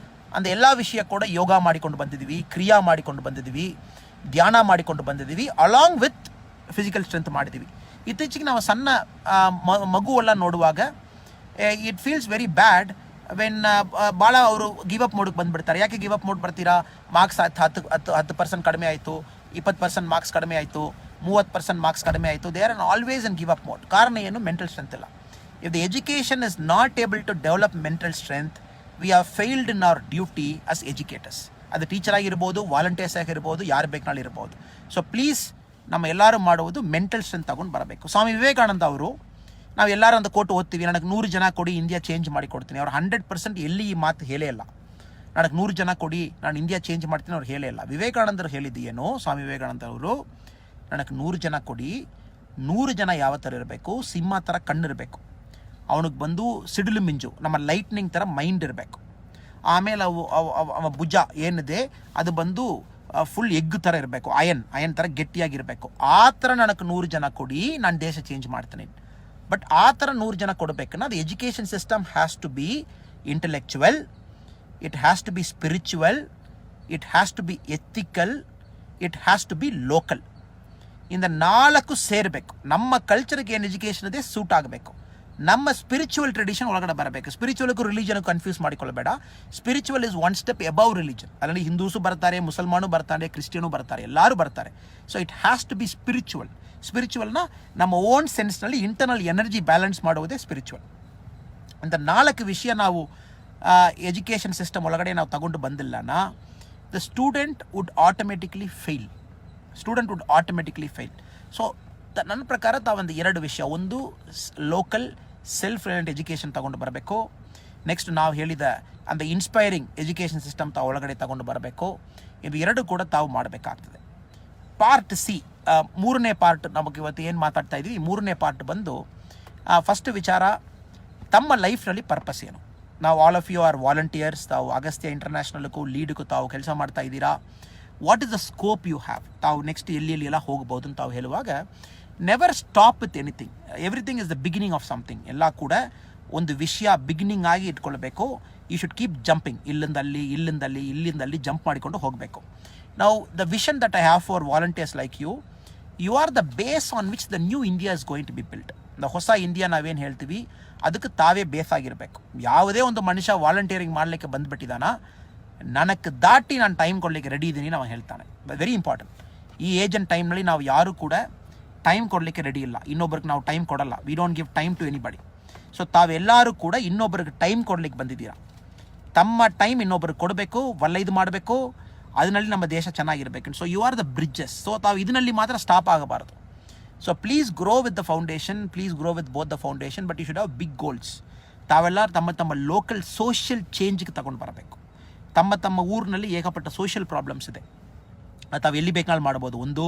ಅಂದರೆ ಎಲ್ಲ ವಿಷಯ ಕೂಡ ಯೋಗ ಮಾಡಿಕೊಂಡು ಬಂದಿದ್ದೀವಿ, ಕ್ರಿಯಾ ಮಾಡಿಕೊಂಡು ಬಂದಿದ್ದೀವಿ, ಧ್ಯಾನ ಮಾಡಿಕೊಂಡು ಬಂದಿದ್ದೀವಿ, ಅಲಾಂಗ್ ವಿತ್ ಫಿಸಿಕಲ್ ಸ್ಟ್ರೆಂತ್ ಮಾಡಿದ್ದೀವಿ. ಇತ್ತೀಚೆಗೆ ನಾವು ಸಣ್ಣ ಮಗುವೆಲ್ಲ ನೋಡುವಾಗ it feels very bad when ಭಾಳ ಅವರು ಗಿವ್ ಅಪ್ ಮೋಡಕ್ಕೆ ಬಂದುಬಿಡ್ತಾರೆ. ಯಾಕೆ ಗಿವ್ ಅಪ್ ಮೋಡ್ ಬರ್ತೀರಾ, ಮಾರ್ಕ್ಸ್ 10% ಕಡಿಮೆ ಆಯಿತು, 20% ಮಾರ್ಕ್ಸ್ ಕಡಿಮೆ ಆಯಿತು, 30% ಮಾರ್ಕ್ಸ್ ಕಡಿಮೆ ಆಯಿತು, they are always and give up mode. ಕಾರಣ ಏನು? ಮೆಂಟಲ್ ಸ್ಟ್ರೆಂತ್ ಇಲ್ಲ. If the education is not able to develop mental strength, we are failed in our duty as educators. ಅದು ಟೀಚರ್ ಆಗಿರ್ಬೋದು, ವಾಲಂಟಿಯರ್ಸ್ ಆಗಿರ್ಬೋದು, ಯಾರು ಬೇಕಾಳು ಇರ್ಬೋದು. ಸೊ ಪ್ಲೀಸ್ ನಮ್ಮ ಎಲ್ಲರೂ ಮಾಡುವುದು ಮೆಂಟಲ್ ಸ್ಟ್ರೆಂತ್ ತಗೊಂಡು ಬರಬೇಕು. ಸ್ವಾಮಿ ವಿವೇಕಾನಂದ ಅವರು, ನಾವು ಎಲ್ಲರೂ ಒಂದು ಕೋಟ್ ಓದ್ತೀವಿ, ನನಗೆ 100 ಜನ ಕೊಡಿ, ಇಂಡಿಯಾ ಚೇಂಜ್ ಮಾಡಿ ಕೊಡ್ತೀನಿ. ಅವ್ರು 100% ಎಲ್ಲಿ ಈ ಮಾತು ಹೇಳೇ ಇಲ್ಲ. ನನಗೆ 100 ಜನ ಕೊಡಿ, ನಾನು ಇಂಡಿಯಾ ಚೇಂಜ್ ಮಾಡ್ತೀನಿ ಅವ್ರು ಹೇಳೇ ಇಲ್ಲ. ವಿವೇಕಾನಂದರು ಹೇಳಿದ್ದು ಏನು? ಸ್ವಾಮಿ ವಿವೇಕಾನಂದ ಅವರು, ನನಗೆ 100 ಜನ ಕೊಡಿ, 100 ಜನ ಯಾವ ಥರ ಇರಬೇಕು? ಸಿಂಹ ಥರ ಕಣ್ಣಿರಬೇಕು, ಅವನಿಗೆ ಬಂದು ಸಿಡಿಲು ಮಿಂಜು ನಮ್ಮ ಲೈಟ್ನಿಂಗ್ ಥರ ಮೈಂಡ್ ಇರಬೇಕು. ಆಮೇಲೆ ಅವ ಭುಜ ಏನಿದೆ ಅದು ಬಂದು ಫುಲ್ ಎಗ್ ಥರ ಇರಬೇಕು, ಅಯನ್ ಥರ ಗಟ್ಟಿಯಾಗಿರಬೇಕು. ಆ ಥರ ನನಗೆ 100 ಜನ ಕೊಡಿ, ನಾನು ದೇಶ ಚೇಂಜ್ ಮಾಡ್ತೀನಿ. ಬಟ್ ಆ ಥರ 100 ಜನ ಕೊಡಬೇಕನ್ನ ಅದು education system has to be intellectual, it has to be spiritual, it has to be ethical, it has to be local. ಇಂದ 4 ಸೇರಬೇಕು. ನಮ್ಮ ಕಲ್ಚರ್ಗೆ ಏನು ಎಜುಕೇಷನ್ ಇದೆ ಸೂಟ್ ಆಗಬೇಕು. ನಮ್ಮ ಸ್ಪಿರಿಚುವಲ್ ಟ್ರೆಡಿಷನ್ ಒಳಗಡೆ ಬರಬೇಕು. ಸ್ಪಿರಿಚುವಲ್ಗೂ ರಿಲಿಜನ್ಗೂ ಕನ್ಫ್ಯೂಸ್ ಮಾಡಿಕೊಳ್ಳಬೇಡ. Spiritual is one step above religion. ಅದರಲ್ಲಿ ಹಿಂದೂಸು ಬರ್ತಾರೆ, ಮುಸಲ್ಮಾನು ಬರ್ತಾರೆ, ಕ್ರಿಶ್ಚಿಯನು ಬರ್ತಾರೆ, ಎಲ್ಲರೂ ಬರ್ತಾರೆ. So it has to be spiritual. ಸ್ಪಿರಿಚುವಲ್ನ ನಮ್ಮ ಓನ್ ಸೆನ್ಸ್ನಲ್ಲಿ ಇಂಟರ್ನಲ್ ಎನರ್ಜಿ ಬ್ಯಾಲೆನ್ಸ್ ಮಾಡುವುದೇ ಸ್ಪಿರಿಚುವಲ್. ಅಂತ 4 ವಿಷಯ ನಾವು ಎಜುಕೇಷನ್ ಸಿಸ್ಟಮ್ ಒಳಗಡೆ ನಾವು ತಗೊಂಡು ಬಂದಿಲ್ಲನಾ, the student would automatically fail. So ನನ್ನ ಪ್ರಕಾರ ತಾವೊಂದು 2 ವಿಷಯ, ಒಂದು ಲೋಕಲ್ ಸೆಲ್ಫ್ ರಿಲೆಂಟ್ ಎಜುಕೇಷನ್ ತಗೊಂಡು ಬರಬೇಕು. ನೆಕ್ಸ್ಟ್ ನಾವು ಹೇಳಿದ அந்த ಇನ್ಸ್ಪೈರಿಂಗ್ ಎಜುಕೇಷನ್ ಸಿಸ್ಟಮ್ ತಾವು ಒಳಗಡೆ ತಗೊಂಡು ಬರಬೇಕು. ಇದು 2 ಕೂಡ ತಾವು ಮಾಡಬೇಕಾಗ್ತದೆ. ಪಾರ್ಟ್ ಸಿ, 3ನೇ ಪಾರ್ಟ್ ನಮಗೆ ಇವತ್ತು ಏನು ಮಾತಾಡ್ತಾ ಇದ್ದೀವಿ, 3ನೇ ಪಾರ್ಟ್ ಬಂದು ಫಸ್ಟ್ ವಿಚಾರ, ತಮ್ಮ ಲೈಫ್ನಲ್ಲಿ ಪರ್ಪಸ್ ಏನು. ನಾವು all of you are volunteers. ತಾವು ಅಗಸ್ತ್ಯ ಇಂಟರ್ನ್ಯಾಷನಲ್ಗೂ ಲೀಡ್ಗೂ ತಾವು ಕೆಲಸ ಮಾಡ್ತಾ ಇದ್ದೀರಾ. What is the scope you have? ತಾವು ನೆಕ್ಸ್ಟ್ ಎಲ್ಲಿ ಎಲ್ಲ ಹೋಗ್ಬೋದು ಅಂತ ತಾವು ಹೇಳುವಾಗ, never stop with anything. Everything is the beginning of something. ಎಲ್ಲ ಕೂಡ ಒಂದು ವಿಷಯ ಬಿಗಿನಿಂಗ್ ಆಗಿ ಇಟ್ಕೊಳ್ಬೇಕು. ಯು ಶುಡ್ ಕೀಪ್ ಜಂಪಿಂಗ್, ಇಲ್ಲಿಂದಲ್ಲಿ ಜಂಪ್ ಮಾಡಿಕೊಂಡು ಹೋಗಬೇಕು. ನಾವು the vision that I have for volunteers like you are the base on which the new India is going to be built. The ಹೊಸ ಇಂಡಿಯಾ ನಾವೇನು ಹೇಳ್ತೀವಿ ಅದಕ್ಕೆ ತಾವೇ ಬೇಸ್ ಆಗಿರಬೇಕು. ಯಾವುದೇ ಒಂದು ಮನುಷ್ಯ ವಾಲಂಟಿಯರಿಂಗ್ ಮಾಡಲಿಕ್ಕೆ ಬಂದುಬಿಟ್ಟಿದ್ದಾನ, ನನಗೆ ದಾಟಿ ನಾನು ಟೈಮ್ ಕೊಡಲಿಕ್ಕೆ ರೆಡಿ ಇದ್ದೀನಿ ನಾವು ಹೇಳ್ತಾನೆ. Very important. ಈ ಏಜ್ ಆ್ಯಂಡ್ ಟೈಮ್ನಲ್ಲಿ ನಾವು ಯಾರೂ ಕೂಡ ಟೈಮ್ ಕೊಡಲಿಕ್ಕೆ ರೆಡಿ ಇಲ್ಲ. ಇನ್ನೊಬ್ರಿಗೆ ನಾವು ಟೈಮ್ ಕೊಡಲ್ಲ. We don't give time to anybody. So ತಾವೆಲ್ಲರೂ ಕೂಡ ಇನ್ನೊಬ್ರಿಗೆ ಟೈಮ್ ಕೊಡ್ಲಿಕ್ಕೆ ಬಂದಿದ್ದೀರಾ. ತಮ್ಮ ಟೈಮ್ ಇನ್ನೊಬ್ರಿಗೆ ಕೊಡಬೇಕು, ಇದು ಮಾಡಬೇಕು, ಅದರಲ್ಲಿ ನಮ್ಮ ದೇಶ ಚೆನ್ನಾಗಿರಬೇಕು. So you are the bridges. So ತಾವು ಇದರಲ್ಲಿ ಮಾತ್ರ ಸ್ಟಾಪ್ ಆಗಬಾರ್ದು. So please grow with the foundation, please grow with both the foundation, but you should have big goals. ತಾವೆಲ್ಲ ತಮ್ಮ ಲೋಕಲ್ ಸೋಷಿಯಲ್ ಚೇಂಜ್ಗೆ ತಗೊಂಡು ಬರಬೇಕು. ತಮ್ಮ ಊರಿನಲ್ಲಿ ಏಕಪಟ್ಟ ಸೋಷಿಯಲ್ ಪ್ರಾಬ್ಲಮ್ಸ್ ಇದೆ, ತಾವು ಎಲ್ಲಿ ಬೇಕಾದ್ರೂ ಮಾಡ್ಬೋದು. ಒಂದು,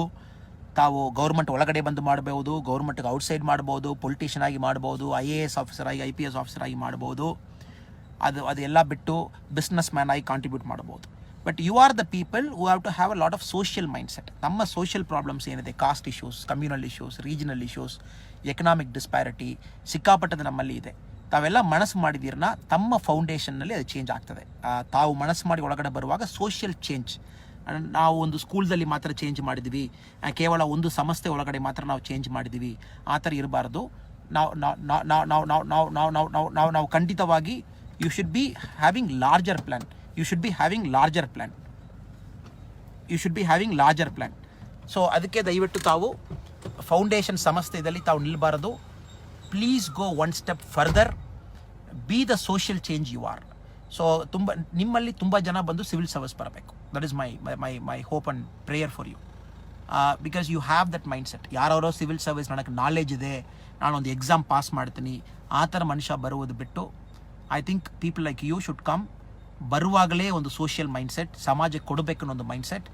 ತಾವು ಗೌರ್ಮೆಂಟ್ ಒಳಗಡೆ ಬಂದು ಮಾಡ್ಬೋದು, ಗೌರ್ಮೆಂಟ್ಗೆ ಔಟ್ಸೈಡ್ ಮಾಡ್ಬೋದು, ಪೊಲಿಟಿಷಿಯನ್ ಆಗಿ ಮಾಡ್ಬೋದು, IAS ಆಫೀಸರ್ ಆಗಿ, IPS ಆಫೀಸರ್ ಆಗಿ ಮಾಡ್ಬೋದು. ಅದೆಲ್ಲ ಬಿಟ್ಟು ಬಿಸ್ನೆಸ್ ಮ್ಯಾನ್ ಆಗಿ ಕಾಂಟ್ರಿಬ್ಯೂಟ್ ಮಾಡ್ಬೋದು. But you are the people who have to have a lot of social mindset. ನಮ್ಮ ಸೋಷಿಯಲ್ ಪ್ರಾಬ್ಲಮ್ಸ್ ಏನಿದೆ, caste issues, communal issues, regional issues, economic disparity ಸಿಕ್ಕಾಪಟ್ಟದ ನಮ್ಮಲ್ಲಿ ಇದೆ. ತಾವೆಲ್ಲ ಮನಸ್ಸು ಮಾಡಿದ್ದೀರನ್ನ ತಮ್ಮ ಫೌಂಡೇಶನ್ನಲ್ಲಿ ಅದು ಚೇಂಜ್ ಆಗ್ತದೆ. ತಾವು ಮನಸ್ಸು ಮಾಡಿ ಒಳಗಡೆ ಬರುವಾಗ ಸೋಷಿಯಲ್ ಚೇಂಜ್, ನಾವು ಒಂದು ಸ್ಕೂಲ್ದಲ್ಲಿ ಮಾತ್ರ ಚೇಂಜ್ ಮಾಡಿದ್ವಿ, ಕೇವಲ ಒಂದು ಸಂಸ್ಥೆ ಒಳಗಡೆ ಮಾತ್ರ ನಾವು ಚೇಂಜ್ ಮಾಡಿದ್ದೀವಿ, ಆ ಥರ ಇರಬಾರ್ದು. ನಾವು ಖಂಡಿತವಾಗಿ you should be having larger plan. You should be having larger plan. So ಅದಕ್ಕೆ ದಯವಿಟ್ಟು ತಾವು ಫೌಂಡೇಶನ್ ಸಂಸ್ಥೆಯಲ್ಲಿ ತಾವು ನಿಲ್ಲಬಾರದು. Please go one step further, be the social change you are. So ನಿಮ್ಮಲ್ಲಿ ತುಂಬ ಜನ ಬಂದು ಸಿವಿಲ್ ಸರ್ವಿಸ್ ಬರಬೇಕು. That is my hope and prayer for you, because you have that mindset. ಯಾರೋ ಸಿವಿಲ್ ಸರ್ವಿಸ್ ನನಗೆ ನಾಲೆಜ್ ಇದೆ, ನಾನೊಂದು exam pass ಮಾಡ್ತೀನಿ, ಆ ಥರ ಮನುಷ್ಯ ಬರುವುದು ಬಿಟ್ಟು, I think people like you should come. ಬರುವಾಗಲೇ ಒಂದು ಸೋಷಿಯಲ್ ಮೈಂಡ್ಸೆಟ್, ಸಮಾಜಕ್ಕೆ ಕೊಡಬೇಕು ಅನ್ನೋ ಒಂದು ಮೈಂಡ್ಸೆಟ್,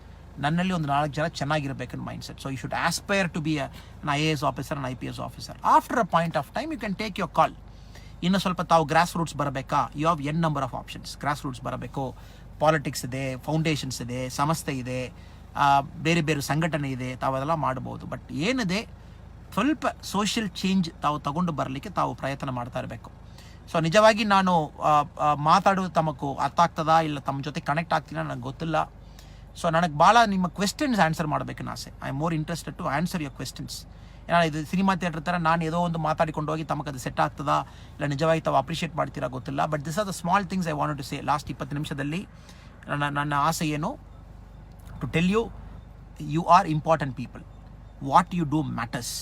ನನ್ನಲ್ಲಿ ಒಂದು 4 ಜನ ಚೆನ್ನಾಗಿರಬೇಕನ್ನೋ mindset. So you should aspire to be an IAS officer, an IPS officer. After a point of time you can take your call. ಇನ್ನು ಸ್ವಲ್ಪ ತಾವು ಗ್ರಾಸ್ ರೂಟ್ಸ್ ಬರಬೇಕಾ, you have n number of options. Grass roots ಬರಬೇಕು, politics ಇದೆ, foundations ಇದೆ, ಸಂಸ್ಥೆ ಇದೆ, ಬೇರೆ ಬೇರೆ ಸಂಘಟನೆ ಇದೆ, ತಾವು ಅದೆಲ್ಲ ಮಾಡ್ಬೋದು. ಬಟ್ ಏನಿದೆ ಸ್ವಲ್ಪ ಸೋಷಿಯಲ್ ಚೇಂಜ್ ತಾವು ತಗೊಂಡು ಬರಲಿಕ್ಕೆ ತಾವು ಪ್ರಯತ್ನ ಮಾಡ್ತಾ ಇರಬೇಕು. ಸೊ ನಿಜವಾಗಿ ನಾನು ಮಾತಾಡೋದು ತಮಗೂ ಅರ್ಥ ಆಗ್ತದಾ ಇಲ್ಲ ತಮ್ಮ ಜೊತೆ ಕನೆಕ್ಟ್ ಆಗ್ತೀನ ನನಗೆ ಗೊತ್ತಿಲ್ಲ. ಸೊ ನನಗೆ ಭಾಳ ನಿಮ್ಮ ಕ್ವೆಶ್ಚನ್ಸ್ ಆನ್ಸರ್ ಮಾಡಬೇಕನ್ನ ಆಸೆ. I am more interested to answer your questions. ಏನೋ ಇದು ಸಿನಿಮಾ ಥಿಯೇಟರ್ ಥರ ನಾನು ಏನೋ ಒಂದು ಮಾತಾಡಿಕೊಂಡು ಹೋಗಿ ತಮಗೆ ಅದು ಸೆಟ್ ಆಗ್ತದಾ ಇಲ್ಲ ನಿಜವಾಗಿ ತಾವು ಅಪ್ರಿಷಿಯೇಟ್ ಮಾಡ್ತೀರಾ ಗೊತ್ತಿಲ್ಲ. But this are the small things I want to say. Last 20 ನಿಮಿಷದಲ್ಲಿ ನನ್ನ ಆಸೆ ಏನು to tell you, you are important people. What you do matters.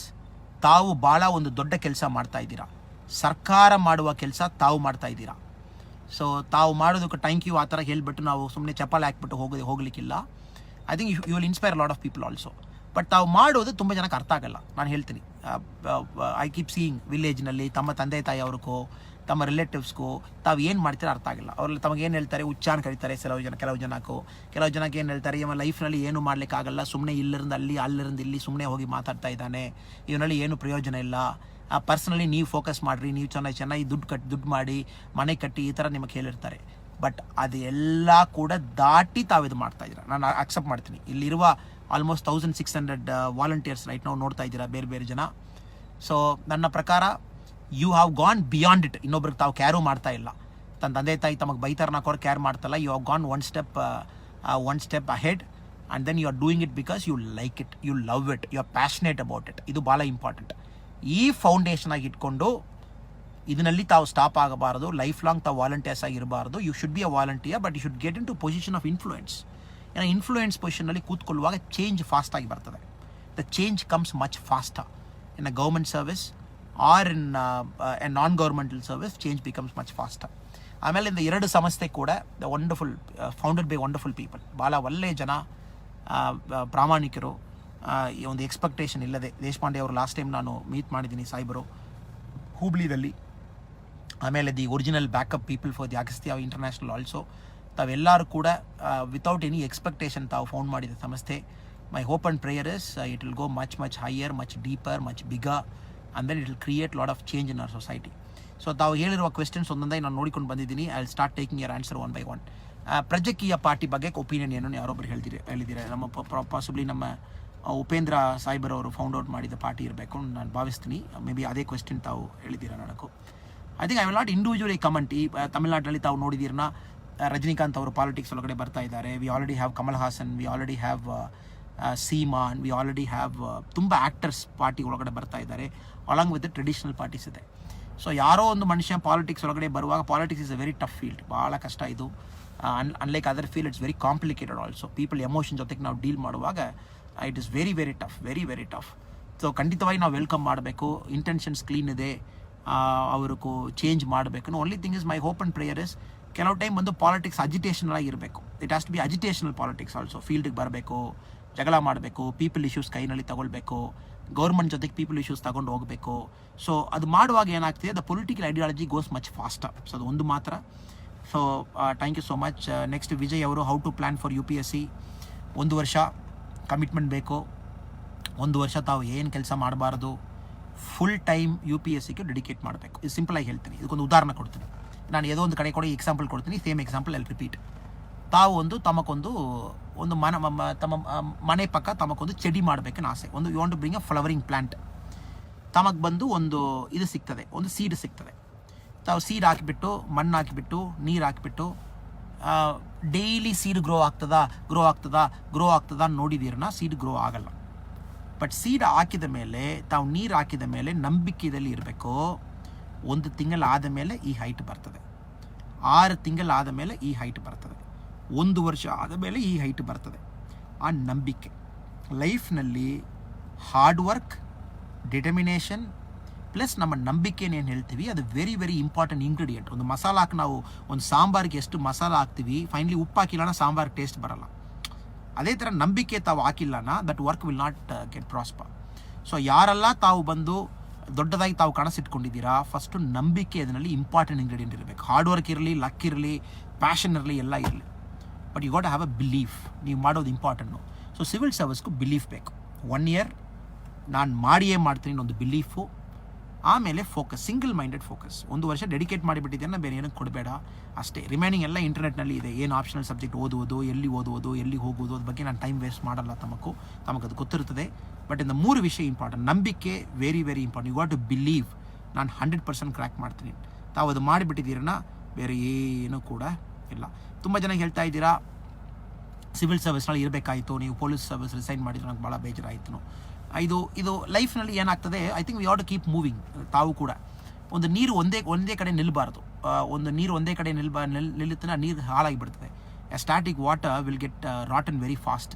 ತಾವು ಭಾಳ ಒಂದು ದೊಡ್ಡ ಕೆಲಸ ಮಾಡ್ತಾ ಇದ್ದೀರಾ. ಸರ್ಕಾರ ಮಾಡುವ ಕೆಲಸ ತಾವು ಮಾಡ್ತಾ ಇದ್ದೀರಾ. ಸೊ ತಾವು ಮಾಡೋದಕ್ಕೆ ಥ್ಯಾಂಕ್ ಯು ಆ ಥರ ಹೇಳಿಬಿಟ್ಟು ನಾವು ಸುಮ್ಮನೆ ಚಪ್ಪಾಳೆ ಹಾಕ್ಬಿಟ್ಟು ಹೋಗಲಿಕ್ಕಿಲ್ಲ. I think you will inspire lot of people also. But ತಾವು ಮಾಡೋದು ತುಂಬ ಜನಕ್ಕೆ ಅರ್ಥ ಆಗಲ್ಲ. ನಾನು ಹೇಳ್ತೀನಿ, ಐ ಕೀಪ್ ಸೀಯಿಂಗ್ ವಿಲೇಜ್ನಲ್ಲಿ ತಮ್ಮ ತಂದೆ ತಾಯಿ ಅವ್ರಿಗೂ ತಮ್ಮ ರಿಲೇಟಿವ್ಸ್ಗೂ ತಾವು ಏನು ಮಾಡ್ತೀರ ಅರ್ಥ ಆಗಿಲ್ಲ. ಅವ್ರಲ್ಲಿ ತಮಗೇನು ಹೇಳ್ತಾರೆ, ಹುಚ್ಚಾನ್ ಕರೀತಾರೆ ಕೆಲವು ಜನಕ್ಕೆ ಏನು ಹೇಳ್ತಾರೆ, ಇವ ಲೈಫ್ನಲ್ಲಿ ಏನು ಮಾಡಲಿಕ್ಕಾಗಲ್ಲ, ಸುಮ್ಮನೆ ಇಲ್ಲಿருந்து ಅಲ್ಲಿருந்து ಇಲ್ಲಿ ಸುಮ್ಮನೆ ಹೋಗಿ ಮಾತಾಡ್ತಾ ಇದ್ದಾನೆ, ಇವನಲ್ಲಿ ಏನು ಪ್ರಯೋಜನ ಇಲ್ಲ, ಪರ್ಸ್ನಲಿ ನೀವು ಫೋಕಸ್ ಮಾಡಿರಿ, ನೀವು ಚೆನ್ನಾಗಿ ದುಡ್ಡು ಮಾಡಿ ಮನೆ ಕಟ್ಟಿ ಈ ಥರ ನಿಮಗೆ ಹೇಳಿರ್ತಾರೆ. ಬಟ್ ಅದೆಲ್ಲ ಕೂಡ ದಾಟಿ ತಾವು ಇದು ಮಾಡ್ತಾ ಇದ್ದೀರಾ. ನಾನು ಅಕ್ಸೆಪ್ಟ್ ಮಾಡ್ತೀನಿ. ಇಲ್ಲಿರುವ ಆಲ್ಮೋಸ್ಟ್ 1600 ವಾಲಂಟಿಯರ್ಸ್ ರೈಟ್ ನಾವು ನೋಡ್ತಾ ಇದ್ದೀರಾ, ಬೇರೆ ಜನ. ಸೊ ನನ್ನ ಪ್ರಕಾರ you have gone beyond it. ಇನ್ನೊಬ್ರಿಗೆ ತಾವು ಕ್ಯಾರು ಮಾಡ್ತಾ ಇಲ್ಲ. ತನ್ನ ತಂದೆ ತಾಯಿ ತಮಗೆ ಬೈತಾರನಾಕೋರು ಕ್ಯಾರ್ ಮಾಡ್ತಲ್ಲ. You have gone one step ahead and then you are doing it because you like it, you love it, you are passionate about it. ಇದು ಭಾಳ ಇಂಪಾರ್ಟೆಂಟ್. ಈ ಫೌಂಡೇಶನ್ ಆಗಿ ಇಟ್ಕೊಂಡು ಇದರಲ್ಲಿ ತಾವು ಸ್ಟಾಪ್ ಆಗಬಾರದು. ಲೈಫ್ ಲಾಂಗ್ ತಾವು ವಾಲಂಟಿಯರ್ಸ್ ಆಗಿರಬಾರ್ದು. You should be a volunteer, but you should get into position of influence. ಏನೋ ಇನ್ಫ್ಲೂಯೆನ್ಸ್ ಪೊಸಿಷನಲ್ಲಿ ಕೂತ್ಕೊಳ್ಳುವಾಗ ಚೇಂಜ್ ಫಾಸ್ಟಾಗಿ ಬರ್ತದೆ. The change comes much faster in a government service or in a non governmental service. Change becomes much faster. ಆಮೇಲೆ ಇಂದ 2 ಸಂಸ್ಥೆ ಕೂಡ the wonderful founded by wonderful people. ಭಾಳ ಒಳ್ಳೆಯ ಜನ, ಪ್ರಾಮಾಣಿಕರು, ಈ ಒಂದು ಎಕ್ಸ್ಪೆಕ್ಟೇಷನ್ ಇಲ್ಲದೆ. ದೇಶಪಾಂಡೆ ಅವರು ಲಾಸ್ಟ್ ಟೈಮ್ ನಾನು ಮೀಟ್ ಮಾಡಿದ್ದೀನಿ ಸಾಯಿಬರು ಹುಬ್ಳಿದಲ್ಲಿ. ಆಮೇಲೆ the original backup people for the Agastya international also. ತಾವೆಲ್ಲರೂ ಕೂಡ ವಿತೌಟ್ ಎನಿ ಎಕ್ಸ್ಪೆಕ್ಟೇಷನ್ ತಾವು ಫೌಂಡ್ ಮಾಡಿದ ಸಂಸ್ಥೆ. My hope and prayer is it will go much higher, much deeper, much bigger, and then it will create lot of change in our society. So ತಾವು ಹೇಳಿರುವ questions ಒಂದೊಂದಾಗಿ ನಾನು ನೋಡಿಕೊಂಡು ಬಂದಿದ್ದೀನಿ. I will start taking your answer one by one. Prajakeeya party ಬಗ್ಗೆ opinion ಏನು ಯಾರೊಬ್ಬರು ಹೇಳಿದ್ದೀರಾ. ನಮ್ಮ ಪಾಸಿಬ್ಲಿ ನಮ್ಮ ಉಪೇಂದ್ರ ಸಾಯಿಬರ್ ಅವರು ಫೌಂಡ್ ಔಟ್ ಮಾಡಿದ ಪಾರ್ಟಿ ಇರಬೇಕು ನಾನು ಭಾವಿಸ್ತೀನಿ. ಮೇ ಬಿ ಅದೇ ಕ್ವೆಶ್ಚನ್ ತಾವು ಹೇಳಿದ್ದೀರಾ ನನಗೂ. I think I will not individually comment. ಈ ತಮಿಳ್ನಾಡಿನಲ್ಲಿ ತಾವು ನೋಡಿದ್ದೀರನ್ನ ರಜನಿಕಾಂತ್ ಅವರು ಪಾಲಿಟಿಕ್ಸ್ ಒಳಗಡೆ ಬರ್ತಾ ಇದ್ದಾರೆ. We already have Kamal Haasan, we already have Seeman, we already have ತುಂಬ ಆ್ಯಕ್ಟರ್ಸ್ ಪಾರ್ಟಿ ಒಳಗಡೆ ಬರ್ತಾ ಇದ್ದಾರೆ. Along with the traditional parties ಇದೆ. ಸೊ ಯಾರೋ ಒಂದು ಮನುಷ್ಯ ಪಾಲಿಟಿಕ್ಸ್ ಒಳಗಡೆ ಬರುವಾಗ, politics is a very tough field, ಭಾಳ ಕಷ್ಟ ಇದು. Unlike other field it's very complicated also. People emotion ಜೊತೆಗೆ ನಾವು ಡೀಲ್ ಮಾಡುವಾಗ it is very tough, very tough. So ಖಂಡಿತವಾಗಿ ನಾವು ವೆಲ್ಕಮ್ ಮಾಡಬೇಕು. ಇಂಟೆನ್ಷನ್ಸ್ ಕ್ಲೀನ್ ಇದೆ, ಅವ್ರಿಗೂ ಚೇಂಜ್ ಮಾಡಬೇಕು. Only thing is my hope and prayer is ಕೆಲವು ಟೈಮ್ ಬಂದು ಪಾಲಿಟಿಕ್ಸ್ ಅಜಿಟೇಷನಲ್ ಆಗಿರಬೇಕು. It has to be agitational politics also. ಫೀಲ್ಡಿಗೆ ಬರಬೇಕು, ಜಗಳ ಮಾಡಬೇಕು, ಪೀಪಲ್ ಇಶ್ಯೂಸ್ ಕೈನಲ್ಲಿ ತಗೊಳ್ಬೇಕು, ಗೌರ್ಮೆಂಟ್ ಜೊತೆಗೆ ಪೀಪಲ್ ಇಶ್ಯೂಸ್ ತಗೊಂಡು ಹೋಗಬೇಕು. ಸೊ ಅದು ಮಾಡುವಾಗ ಏನಾಗ್ತಿದೆ, the political ideology goes much faster. So ಅದು ಒಂದು ಮಾತ್ರ. So thank you so much. Next Vijay ಅವರು, how to plan for UPSC. 1 ವರ್ಷ ಕಮಿಟ್ಮೆಂಟ್ ಬೇಕು. 1 ವರ್ಷ ತಾವು ಏನು ಕೆಲಸ ಮಾಡಬಾರ್ದು, ಫುಲ್ ಟೈಮ್ UPSCಗೆ ಡೆಡಿಕೇಟ್ ಮಾಡಬೇಕು. ಇದು ಸಿಂಪಲಾಗಿ ಹೇಳ್ತೀನಿ. ಇದಕ್ಕೊಂದು ಉದಾಹರಣೆ ಕೊಡ್ತೀನಿ. ನಾನು ಯಾವುದೋ ಒಂದು ಕಡೆ ಕೂಡ ಎಕ್ಸಾಂಪಲ್ ಕೊಡ್ತೀನಿ. Same example I'll repeat. ತಾವು ತಮಗೊಂದು ತಮ್ಮ ಮನೆ ಪಕ್ಕ ತಮಗೊಂದು ಚೆಡಿ ಮಾಡಬೇಕನ್ನ ಆಸೆ. You want to bring a flowering plant. ತಮಗೆ ಬಂದು ಒಂದು ಇದು ಸಿಗ್ತದೆ, ಒಂದು ಸೀಡ್ ಸಿಗ್ತದೆ. ತಾವು ಸೀಡ್ ಹಾಕಿಬಿಟ್ಟು, ಮಣ್ಣು ಹಾಕಿಬಿಟ್ಟು, ನೀರು ಹಾಕಿಬಿಟ್ಟು ಡೈಲಿ ಸೀಡ್ ಗ್ರೋ ಆಗ್ತದಾ ನೋಡಿದೀರನ್ನ, ಸೀಡ್ ಗ್ರೋ ಆಗಲ್ಲ. ಬಟ್ ಸೀಡ್ ಹಾಕಿದ ಮೇಲೆ, ತಾವು ನೀರು ಹಾಕಿದ ಮೇಲೆ ನಂಬಿಕೆಯಲ್ಲಿ ಇರಬೇಕು. 1 ತಿಂಗಳಾದ ಮೇಲೆ ಈ ಹೈಟ್ ಬರ್ತದೆ, 6 ತಿಂಗಳಾದ ಮೇಲೆ ಈ ಹೈಟ್ ಬರ್ತದೆ, 1 ವರ್ಷ ಆದ ಮೇಲೆ ಈ ಹೈಟ್ ಬರ್ತದೆ. ಆ ನಂಬಿಕೆ ಲೈಫ್ನಲ್ಲಿ ಹಾರ್ಡ್ ವರ್ಕ್, ಡಿಟರ್ಮಿನೇಷನ್ ಪ್ಲಸ್ ನಮ್ಮ ನಂಬಿಕೆನೇನು ಹೇಳ್ತೀವಿ, ಅದು ವೆರಿ ಇಂಪಾರ್ಟೆಂಟ್ ಇಂಗ್ರೀಡಿಯೆಂಟ್. ಒಂದು ಮಸಾಲಾಕ್ಕೆ ನಾವು ಒಂದು ಸಾಂಬಾರಿಗೆ ಎಷ್ಟು ಮಸಾಲ ಹಾಕ್ತೀವಿ, ಫೈನಲಿ ಉಪ್ಪು ಹಾಕಿಲ್ಲನ ಸಾಂಬಾರು ಟೇಸ್ಟ್ ಬರಲ್ಲ. ಅದೇ ಥರ ನಂಬಿಕೆ ತಾವು ಹಾಕಿಲ್ಲನ that work will not get prosper. So ಯಾರೆಲ್ಲ ತಾವು ಬಂದು ದೊಡ್ಡದಾಗಿ ತಾವು ಕನಸಿಟ್ಕೊಂಡಿದ್ದೀರಾ, ಫಸ್ಟು ನಂಬಿಕೆ ಅದರಲ್ಲಿ ಇಂಪಾರ್ಟೆಂಟ್ ಇಂಗ್ರೀಡಿಯೆಂಟ್ ಇರಬೇಕು. ಹಾರ್ಡ್ ವರ್ಕ್ ಇರಲಿ, ಲಕ್ ಇರಲಿ, ಪ್ಯಾಷನ್ ಇರಲಿ, ಎಲ್ಲ ಇರಲಿ. But you got have a belief. ನೀವು ಮಾಡೋದು ಇಂಪಾರ್ಟೆಂಟು. ಸೊ ಸಿವಿಲ್ ಸರ್ವಿಸ್ಗೂ ಬಿಲೀಫ್ ಬೇಕು. 1 ಇಯರ್ ನಾನು ಮಾಡಿಯೇ ಮಾಡ್ತೀನಿ ಒಂದು ಬಿಲೀಫು. ಆಮೇಲೆ ಫೋಕಸ್, ಸಿಂಗಲ್ ಮೈಂಡೆಡ್ ಫೋಕಸ್. 1 ವರ್ಷ ಡೆಡಿಕೇಟ್ ಮಾಡಿಬಿಟ್ಟಿದ್ದೇನೆ, ಬೇರೆ ಏನಕ್ಕೆ ಕೊಡಬೇಡ ಅಷ್ಟೇ. ರಿಮೈನಿಂಗ್ ಎಲ್ಲ ಇಂಟರ್ನೆಟ್ನಲ್ಲಿ ಇದೆ. ಏನು ಆಪ್ಷನಲ್ ಸಬ್ಜೆಕ್ಟ್ ಓದುವುದು, ಎಲ್ಲಿ ಹೋಗುವುದು, ಅದ್ರ ಬಗ್ಗೆ ನಾನು ಟೈಮ್ ವೇಸ್ಟ್ ಮಾಡಲ್ಲ. ತಮಗದು ಗೊತ್ತಿರ್ತದೆ. ಬಟ್ ಇಂದ 3 ವಿಷಯ ಇಂಪಾರ್ಟೆಂಟ್. ನಂಬಿಕೆ very important. You got to believe ನಾನು 100% ಕ್ರ್ಯಾಕ್ ಮಾಡ್ತೀನಿ. ತಾವು ಅದು ಮಾಡಿಬಿಟ್ಟಿದ್ದೀರನ್ನ ಬೇರೆ ಏನೂ ಕೂಡ ಇಲ್ಲ. ತುಂಬ ಜನ ಹೇಳ್ತಾ ಇದ್ದೀರಾ ಸಿವಿಲ್ ಸರ್ವಿಸ್ನಲ್ಲಿ ಇರಬೇಕಾಯಿತು, ನೀವು ಪೊಲೀಸ್ ಸರ್ವಿಸ್ ರಿಸೈನ್ ಮಾಡಿದ್ರು, ನನಗೆ ಭಾಳ ಬೇಜಾರಾಯಿತು. ಇದು ಲೈಫ್ನಲ್ಲಿ ಏನಾಗ್ತದೆ, I think we have to keep moving. ತಾವು ಕೂಡ ಒಂದು ನೀರು ಒಂದೇ ಕಡೆ ನಿಲ್ಲಬಾರ್ದು. ಒಂದು ನೀರು ಒಂದೇ ಕಡೆ ನಿಲ್ಲುತ್ತೆ, ನೀರು ಹಾಳಾಗಿಬಿಡ್ತದೆ. Static water will get rotten very fast.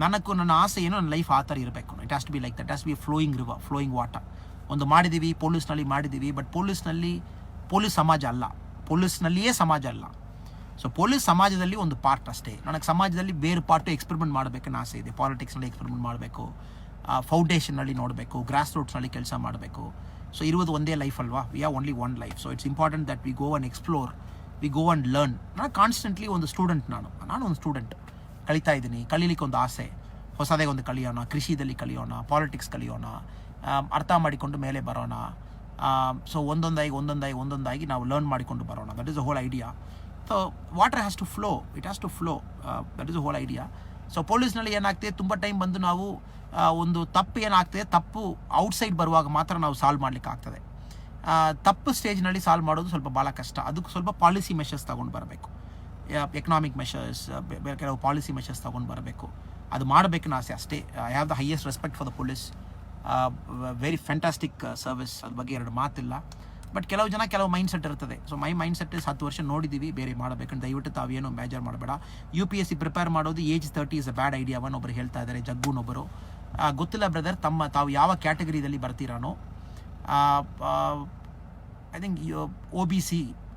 ನನ್ನ ಆಸೆ ಏನೋ ನನ್ನ ಲೈಫ್ ಆ ಥರ ಇರಬೇಕು. It has to be like that, has to be flowing river, flowing water. ಒಂದು ಮಾಡಿದ್ದೀವಿ, ಪೊಲೀಸ್ನಲ್ಲಿ ಮಾಡಿದ್ದೀವಿ, ಬಟ್ ಪೊಲೀಸ್ ಸಮಾಜ ಅಲ್ಲ, ಪೊಲೀಸ್ನಲ್ಲಿಯೇ ಸಮಾಜ ಅಲ್ಲ. ಸೊ ಪೊಲೀಸ್ ಸಮಾಜದಲ್ಲಿ ಒಂದು ಪಾರ್ಟ್ ಅಷ್ಟೇ. ನನಗೆ ಸಮಾಜದಲ್ಲಿ ಬೇರೆ ಪಾರ್ಟು ಎಕ್ಸ್ಪೆರಿಮೆಂಟ್ ಮಾಡಬೇಕನ್ನೋ ಆಸೆ ಇದೆ. ಪಾಲಿಟಿಕ್ಸ್ನಲ್ಲಿ ಎಕ್ಸ್ಪೆರಿಮೆಂಟ್ ಮಾಡಬೇಕು, ಫೌಂಡೇಶನ್ನಲ್ಲಿ ನೋಡಬೇಕು, ಗ್ರಾಸ್ ರೂಟ್ಸ್ನಲ್ಲಿ ಕೆಲಸ ಮಾಡಬೇಕು. ಸೊ ಇರುವುದು ಒಂದೇ ಲೈಫ್ ಅಲ್ವಾ, we have only one life. So it's important that we go and explore, we go and learn. ನಾನು ಕಾನ್ಸ್ಟೆಂಟ್ಲಿ ಒಂದು ಸ್ಟೂಡೆಂಟ್, ನಾನು ಒಂದು ಸ್ಟೂಡೆಂಟ್, ಕಲಿತಾ ಇದ್ದೀನಿ. ಕಲೀಲಿಕ್ಕೆ ಒಂದು ಆಸೆ, ಹೊಸದೇ ಒಂದು ಕಲಿಯೋಣ, ಕೃಷಿದಲ್ಲಿ ಕಲಿಯೋಣ, ಪಾಲಿಟಿಕ್ಸ್ ಕಲಿಯೋಣ, ಅರ್ಥ ಮಾಡಿಕೊಂಡು ಮೇಲೆ ಬರೋಣ. ಸೊ ಒಂದೊಂದಾಗಿ ನಾವು ಲರ್ನ್ ಮಾಡಿಕೊಂಡು ಬರೋಣ. That is the whole idea. So water has to flow, it has to flow, that is the whole idea. So ಪೊಲೀಸ್ನಲ್ಲಿ ಏನಾಗ್ತದೆ, ತುಂಬ ಟೈಮ್ ಬಂದು ನಾವು ಒಂದು ತಪ್ಪು ಏನಾಗ್ತದೆ, ತಪ್ಪು ಔಟ್ಸೈಡ್ ಬರುವಾಗ ಮಾತ್ರ ನಾವು ಸಾಲ್ವ್ ಮಾಡಲಿಕ್ಕೆ ಆಗ್ತದೆ. ತಪ್ಪು ಸ್ಟೇಜ್ನಲ್ಲಿ ಸಾಲ್ವ್ ಮಾಡೋದು ಸ್ವಲ್ಪ ಭಾಳ ಕಷ್ಟ. ಅದಕ್ಕೆ ಸ್ವಲ್ಪ ಪಾಲಿಸಿ ಮೆಷರ್ಸ್ ತೊಗೊಂಡು ಬರಬೇಕು, ಎಕನಾಮಿಕ್ ಮೆಷರ್ಸ್, ಕೆಲವು ಪಾಲಿಸಿ ಮೆಷರ್ಸ್ ತೊಗೊಂಡು ಬರಬೇಕು. ಅದು ಮಾಡಬೇಕನ್ನ ಆಸೆ ಅಷ್ಟೇ. I have the highest respect for the police, very fantastic service, ಅದ್ರ ಬಗ್ಗೆ ಎರಡು ಮಾತಿಲ್ಲ. ಬಟ್ ಕೆಲವು ಮೈಂಡ್ ಸೆಟ್ ಇರ್ತದೆ. ಸೊ ಮೈ ಮೈಂಡ್ ಸೆಟ್ 10 ವರ್ಷ ನೋಡಿದ್ದೀವಿ, ಬೇರೆ ಮಾಡಬೇಕಂತ. ದಯವಿಟ್ಟು ತಾವೇನು ಬೇಜಾರು ಮಾಡಬೇಡ. UPSC ಪ್ರಿಪೇರ್ ಮಾಡೋದು age 30 is a bad idea ಒಬ್ಬರು ಹೇಳ್ತಾ ಇದ್ದಾರೆ, ಜಗ್ಗೂನೊಬ್ಬರು. ಗೊತ್ತಿಲ್ಲ ಬ್ರದರ್, ತಾವು ಯಾವ ಕ್ಯಾಟಗರಿದಲ್ಲಿ ಬರ್ತೀರಾನೋ. I think OBC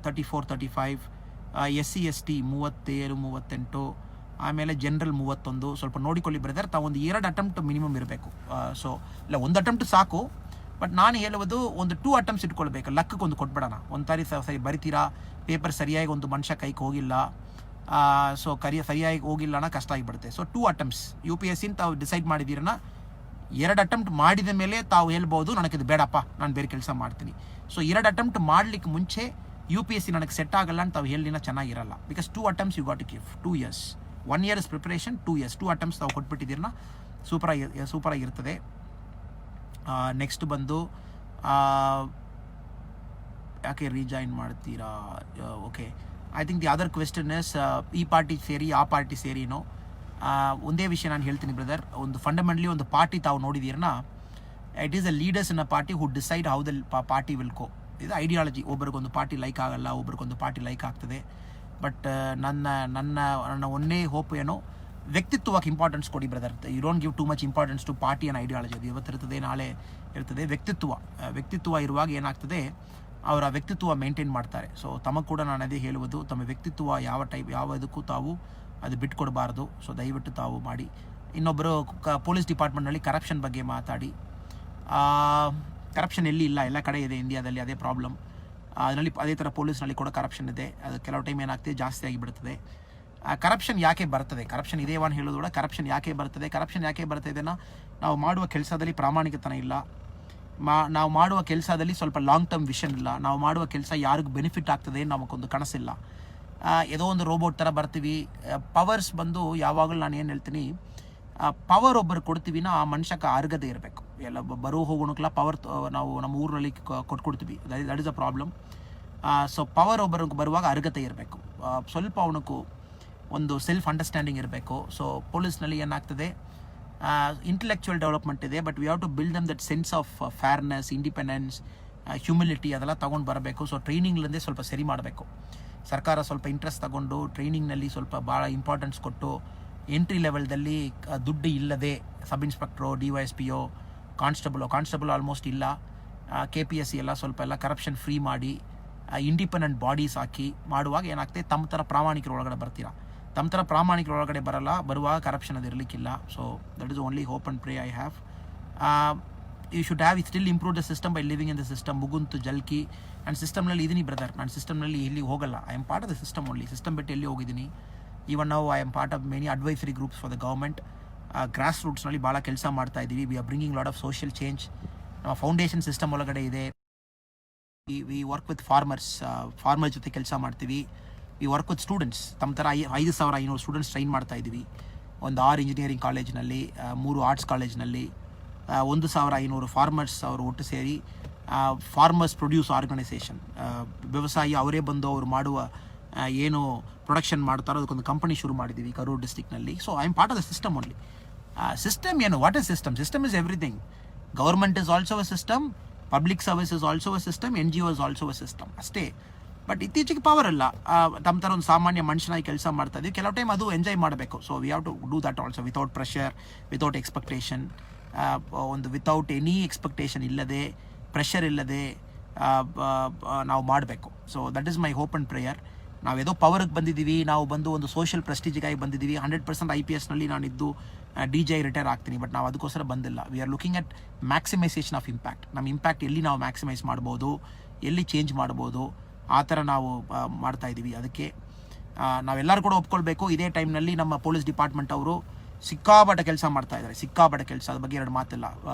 34, 35, SC ST 37, 38, ಆಮೇಲೆ ಜನರಲ್ 31. ಸ್ವಲ್ಪ ನೋಡಿಕೊಳ್ಳಿ ಬ್ರದರ್, ತಾವು ಒಂದು 2 ಅಟೆಂಪ್ಟ್ ಮಿನಿಮಮ್ ಇರಬೇಕು. ಸೊ ಇಲ್ಲ, 1 ಅಟೆಂಪ್ಟ್ ಸಾಕು. ಬಟ್ ನಾನು ಹೇಳುವುದು ಒಂದು 2 ಅಟೆಂಪ್ಟ್ಸ್ ಇಟ್ಕೊಳ್ಬೇಕು. ಲಕ್ಕಕ್ಕೆ ಒಂದು ಕೊಟ್ಬಿಡೋಣ. ಒಂದು ತಾರಿ ಸರಿ ಬರಿತೀರಾ, ಪೇಪರ್ ಸರಿಯಾಗಿ ಒಂದು ಮನುಷ್ಯ ಕೈಗೆ ಹೋಗಿಲ್ಲ, ಸೊ ಸರಿಯಾಗಿ ಹೋಗಿಲ್ಲನ ಕಷ್ಟ ಆಗಿಬಿಡುತ್ತೆ. ಸೊ 2 ಅಟೆಂಪ್ಟ್ಸ್ UPSC ತಾವು ಡಿಸೈಡ್ ಮಾಡಿದ್ದೀರನ್ನ 2 ಅಟೆಂಪ್ಟ್ ಮಾಡಿದ ಮೇಲೆ ತಾವು ಹೇಳ್ಬೋದು, ನನಗಿದು ಬೇಡಪ್ಪ, ನಾನು ಬೇರೆ ಕೆಲಸ ಮಾಡ್ತೀನಿ. ಸೊ 2 ಅಟೆಂಪ್ಟ್ ಮಾಡಲಿಕ್ಕೆ ಮುಂಚೆ UPSC ನನಗೆ ಸೆಟ್ ಆಗಲ್ಲ ಅಂತ ತಾವು ಹೇಳಿನ ಚೆನ್ನಾಗಿರಲ್ಲ. Because 2 attempts you got to give 2 years. 1 year is preparation, 2 years. 2 attempts ತಾವು ಕೊಟ್ಬಿಟ್ಟಿದ್ದೀರನ್ನ ಸೂಪರಾಗಿರ್ತದೆ. ನೆಕ್ಸ್ಟ್ ಬಂದು ಯಾಕೆ ರೀಜಾಯಿನ್ ಮಾಡ್ತೀರಾ? Okay, I think the other question is, ಈ ಪಾರ್ಟಿ ಸೇರಿ ಆ ಪಾರ್ಟಿ ಸೇರಿನೋ. ಒಂದೇ ವಿಷಯ ನಾನು ಹೇಳ್ತೀನಿ ಬ್ರದರ್, ಒಂದು ಫಂಡಮೆಂಟಲಿ ಒಂದು ಪಾರ್ಟಿ ತಾವು ನೋಡಿದ್ದೀರನ್ನ, it is the leaders in a party who decide how the party will go. ಇದು ಐಡಿಯಾಲಜಿ. ಒಬ್ರಿಗೊಂದು ಪಾರ್ಟಿ ಲೈಕ್ ಆಗಲ್ಲ, ಒಬ್ರಿಗೊಂದು ಪಾರ್ಟಿ ಲೈಕ್ ಆಗ್ತದೆ. ಬಟ್ ನನ್ನ ಒಂದೇ ಹೋಪ್ ಏನೋ, ವ್ಯಕ್ತಿತ್ವಕ್ಕೆ ಇಂಪಾರ್ಟೆನ್ಸ್ ಕೊಡಿ brother. You don't give too much importance to party and ideology. ಅದು ಇವತ್ತಿರ್ತದೆ, ನಾಳೆ ಇರ್ತದೆ. ವ್ಯಕ್ತಿತ್ವ ಇರುವಾಗ ಏನಾಗ್ತದೆ, ಅವರ ವ್ಯಕ್ತಿತ್ವ ಮೇಂಟೈನ್ ಮಾಡ್ತಾರೆ. ಸೊ ತಮಗೆ ಕೂಡ ನಾನು ಅದೇ ಹೇಳುವುದು, ತಮ್ಮ ವ್ಯಕ್ತಿತ್ವ ಯಾವ ಇದಕ್ಕೂ ತಾವು ಅದು ಬಿಟ್ಕೊಡಬಾರ್ದು. ಸೊ ದಯವಿಟ್ಟು ತಾವು ಮಾಡಿ. ಇನ್ನೊಬ್ಬರು ಪೊಲೀಸ್ ಡಿಪಾರ್ಟ್ಮೆಂಟ್ನಲ್ಲಿ ಕರಪ್ಷನ್ ಬಗ್ಗೆ ಮಾತಾಡಿ. ಕರಪ್ಷನ್ ಎಲ್ಲಿ ಇಲ್ಲ, ಎಲ್ಲ ಕಡೆ ಇದೆ ಇಂಡಿಯಾದಲ್ಲಿ, ಅದೇ ಪ್ರಾಬ್ಲಮ್. ಅದರಲ್ಲಿ ಅದೇ ಥರ ಪೊಲೀಸ್ನಲ್ಲಿ ಕೂಡ ಕರಪ್ಷನ್ ಇದೆ. ಅದು ಕೆಲವು ಟೈಮ್ ಏನಾಗ್ತದೆ, ಜಾಸ್ತಿ ಆಗಿಬಿಡ್ತದೆ. ಕರಪ್ಷನ್ ಯಾಕೆ ಬರ್ತದೆ, ಕರಪ್ಷನ್ ಇದೇವಾನ್ ಹೇಳೋದು ಕೂಡ, ಕರಪ್ಷನ್ ಯಾಕೆ ಬರ್ತದೆ ನಾವು ಮಾಡುವ ಕೆಲಸದಲ್ಲಿ ಪ್ರಾಮಾಣಿಕತನ ಇಲ್ಲ, ನಾವು ಮಾಡುವ ಕೆಲಸದಲ್ಲಿ ಸ್ವಲ್ಪ ಲಾಂಗ್ ಟರ್ಮ್ ವಿಷನ್ ಇಲ್ಲ, ನಾವು ಮಾಡುವ ಕೆಲಸ ಯಾರಿಗೂ ಬೆನಿಫಿಟ್ ಆಗ್ತದೆ ನಮಗೊಂದು ಕನಸಿಲ್ಲ. ಏನೋ ಒಂದು ರೋಬೋಟ್ ಥರ ಬರ್ತೀವಿ. ಪವರ್ಸ್ ಬಂದು ಯಾವಾಗಲೂ ನಾನು ಏನು ಹೇಳ್ತೀನಿ, ಪವರ್ ಒಬ್ಬರು ಕೊಡ್ತೀವಿ, ಆ ಮನುಷ್ಯಕ್ಕೆ ಅರ್ಹತೆ ಇರಬೇಕು. ಎಲ್ಲ ಬರೋ ಹೋಗೋಣಕ್ಕೆಲ್ಲ ಪವರ್ ನಾವು ನಮ್ಮ ಊರಿನಲ್ಲಿ ಕೊಟ್ಕೊಡ್ತೀವಿ. That is a problem. So power ಒಬ್ಬರಿಗೆ ಬರುವಾಗ ಅರ್ಹತೆ ಇರಬೇಕು, ಸ್ವಲ್ಪ ಅವನಕ್ಕೂ ಒಂದು ಸೆಲ್ಫ್ ಅಂಡರ್ಸ್ಟ್ಯಾಂಡಿಂಗ್ ಇರಬೇಕು. ಸೊ ಪೊಲೀಸ್ನಲ್ಲಿ ಏನಾಗ್ತದೆ, ಇಂಟೆಲೆಕ್ಚುವಲ್ ಡೆವಲಪ್ಮೆಂಟ್ ಇದೆ, but we have to build them that sense of fairness, independence, humility, ಅದೆಲ್ಲ ತೊಗೊಂಡು ಬರಬೇಕು. ಸೊ ಟ್ರೈನಿಂಗ್ಲಿಂದೇ ಸ್ವಲ್ಪ ಸರಿ ಮಾಡಬೇಕು. ಸರ್ಕಾರ ಸ್ವಲ್ಪ ಇಂಟ್ರೆಸ್ಟ್ ತಗೊಂಡು ಟ್ರೈನಿಂಗ್ನಲ್ಲಿ ಸ್ವಲ್ಪ ಭಾಳ ಇಂಪಾರ್ಟೆನ್ಸ್ ಕೊಟ್ಟು, ಎಂಟ್ರಿ ಲೆವೆಲ್ದಲ್ಲಿ ದುಡ್ಡು ಇಲ್ಲದೆ ಸಬ್ ಇನ್ಸ್ಪೆಕ್ಟ್ರೋ, DYSPO, ಕಾನ್ಸ್ಟೇಬಲ್ ಆಲ್ಮೋಸ್ಟ್ ಇಲ್ಲ, KPSC ಎಲ್ಲ ಸ್ವಲ್ಪ ಎಲ್ಲ ಕರಪ್ಷನ್ ಫ್ರೀ ಮಾಡಿ, ಇಂಡಿಪೆಂಡೆಂಟ್ ಬಾಡೀಸ್ ಹಾಕಿ ಮಾಡುವಾಗ ಏನಾಗ್ತದೆ, ತಮ್ಮ ಥರ ಪ್ರಾಮಾಣಿಕರ ಒಳಗಡೆ ಬರ್ತೀರಾ. ತಮ್ಮ ಥರ ಪ್ರಾಮಾಣಿಕರ ಒಳಗಡೆ ಬರುವಾಗ ಕರಪ್ಷನ್ ಅದು ಇರಲಿಕ್ಕಿಲ್ಲ. So that is only hope and pray I have. You should have still improve the system by living in the system. ಮುಗುಂತು ಜಲ್ಕಿ ನಾನು ಸಿಸ್ಟಮ್ನಲ್ಲಿ ಇದ್ದೀನಿ ಬ್ರದರ್, ನಾನು ಸಿಸ್ಟಮ್ನಲ್ಲಿ ಎಲ್ಲಿ ಹೋಗಲ್ಲ. I am part of the system only. System ಬಿಟ್ಟು ಎಲ್ಲಿ ಹೋಗಿದ್ದೀನಿ. ಈವನ್ ನಾವು I am part of many advisory groups for the government. Grass ರೂಟ್ಸ್ನಲ್ಲಿ ಭಾಳ ಕೆಲಸ ಮಾಡ್ತಾ ಇದ್ದೀವಿ. We are bringing lot of social change. ನಮ್ಮ ಫೌಂಡೇಶನ್ ಸಿಸ್ಟಮ್ ಒಳಗಡೆ ಇದೆ. ವಿ ವರ್ಕ್ ವಿತ್ ಫಾರ್ಮರ್ ಜೊತೆ ಕೆಲಸ ಮಾಡ್ತೀವಿ. We work with students. ತಮ್ಮ ಥರ 5,500 ಸ್ಟೂಡೆಂಟ್ಸ್ ಟ್ರೈನ್ ಮಾಡ್ತಾ ಇದ್ದೀವಿ. ಒಂದು 6 ಇಂಜಿನಿಯರಿಂಗ್ ಕಾಲೇಜ್ನಲ್ಲಿ, 3 ಆರ್ಟ್ಸ್ ಕಾಲೇಜ್ನಲ್ಲಿ, 1,500 ಫಾರ್ಮರ್ಸ್ ಅವರು ಒಟ್ಟು ಸೇರಿ ಫಾರ್ಮರ್ಸ್ ಪ್ರೊಡ್ಯೂಸ್ ಆರ್ಗನೈಸೇಷನ್, ವ್ಯವಸಾಯಿ ಅವರೇ ಬಂದು ಅವರು ಮಾಡುವ ಏನು ಪ್ರೊಡಕ್ಷನ್ ಮಾಡ್ತಾರೋ ಅದಕ್ಕೊಂದು ಕಂಪನಿ ಶುರು ಮಾಡಿದ್ದೀವಿ ಕರೂರು ಡಿಸ್ಟಿಕ್ನಲ್ಲಿ. So I am part of the system only. System ಏನು, what is system? System is everything. Government is also a system, public service is also a system, NGO is also a system ಅಷ್ಟೇ. But ಇತ್ತೀಚೆಗೆ power ಇಲ್ಲ, ತಮ್ಮ ಥರ ಒಂದು ಸಾಮಾನ್ಯ ಮನುಷ್ಯನಾಗಿ ಕೆಲಸ ಮಾಡ್ತಾ ಇದ್ದೀವಿ. ಕೆಲವು ಟೈಮ್ ಅದು ಎಂಜಾಯ್ ಮಾಡಬೇಕು. So we have to do that also without pressure, without expectation, ಒಂದು ವಿತೌಟ್ ಎನಿ ಎಕ್ಸ್ಪೆಕ್ಟೇಷನ್ ಇಲ್ಲದೆ, ಪ್ರೆಷರ್ ಇಲ್ಲದೆ ನಾವು ಮಾಡಬೇಕು. So that is my hope and prayer. ನಾವೇದೋ ಪವರ್ಗೆ ಬಂದಿದ್ದೀವಿ, ನಾವು ಬಂದು ಒಂದು ಸೋಷಿಯಲ್ ಪ್ರೆಸ್ಟೀಜಿಗಾಗಿ ಬಂದಿದ್ದೀವಿ. 100% IPSನಲ್ಲಿ ನಾನಿದ್ದು DJ ರಿಟೈರ್ ಆಗ್ತೀನಿ, ಬಟ್ ನಾವು ಅದಕ್ಕೋಸ್ಕರ ಬಂದಿಲ್ಲ. We are looking at maximisation of impact. ನಮ್ಮ ಇಂಪ್ಯಾಕ್ಟ್ ಎಲ್ಲಿ ನಾವು ಮ್ಯಾಕ್ಸಿಮೈಸ್ ಮಾಡ್ಬೋದು, ಎಲ್ಲಿ ಚೇಂಜ್ ಮಾಡ್ಬೋದು, ಆ ಥರ ನಾವು ಮಾಡ್ತಾ ಇದ್ದೀವಿ. ಅದಕ್ಕೆ ನಾವೆಲ್ಲರೂ ಕೂಡ ಒಪ್ಕೊಳ್ಬೇಕು. ಇದೇ ಟೈಮ್ನಲ್ಲಿ ನಮ್ಮ ಪೊಲೀಸ್ ಡಿಪಾರ್ಟ್ಮೆಂಟ್ ಅವರು ಸಿಕ್ಕಾಪಟ್ಟೆ ಕೆಲಸ ಮಾಡ್ತಾ ಇದ್ದಾರೆ, ಸಿಕ್ಕಾಪಟ್ಟೆ ಕೆಲಸ, ಅದ್ರ ಬಗ್ಗೆ ಎರಡು ಮಾತಿಲ್ಲ.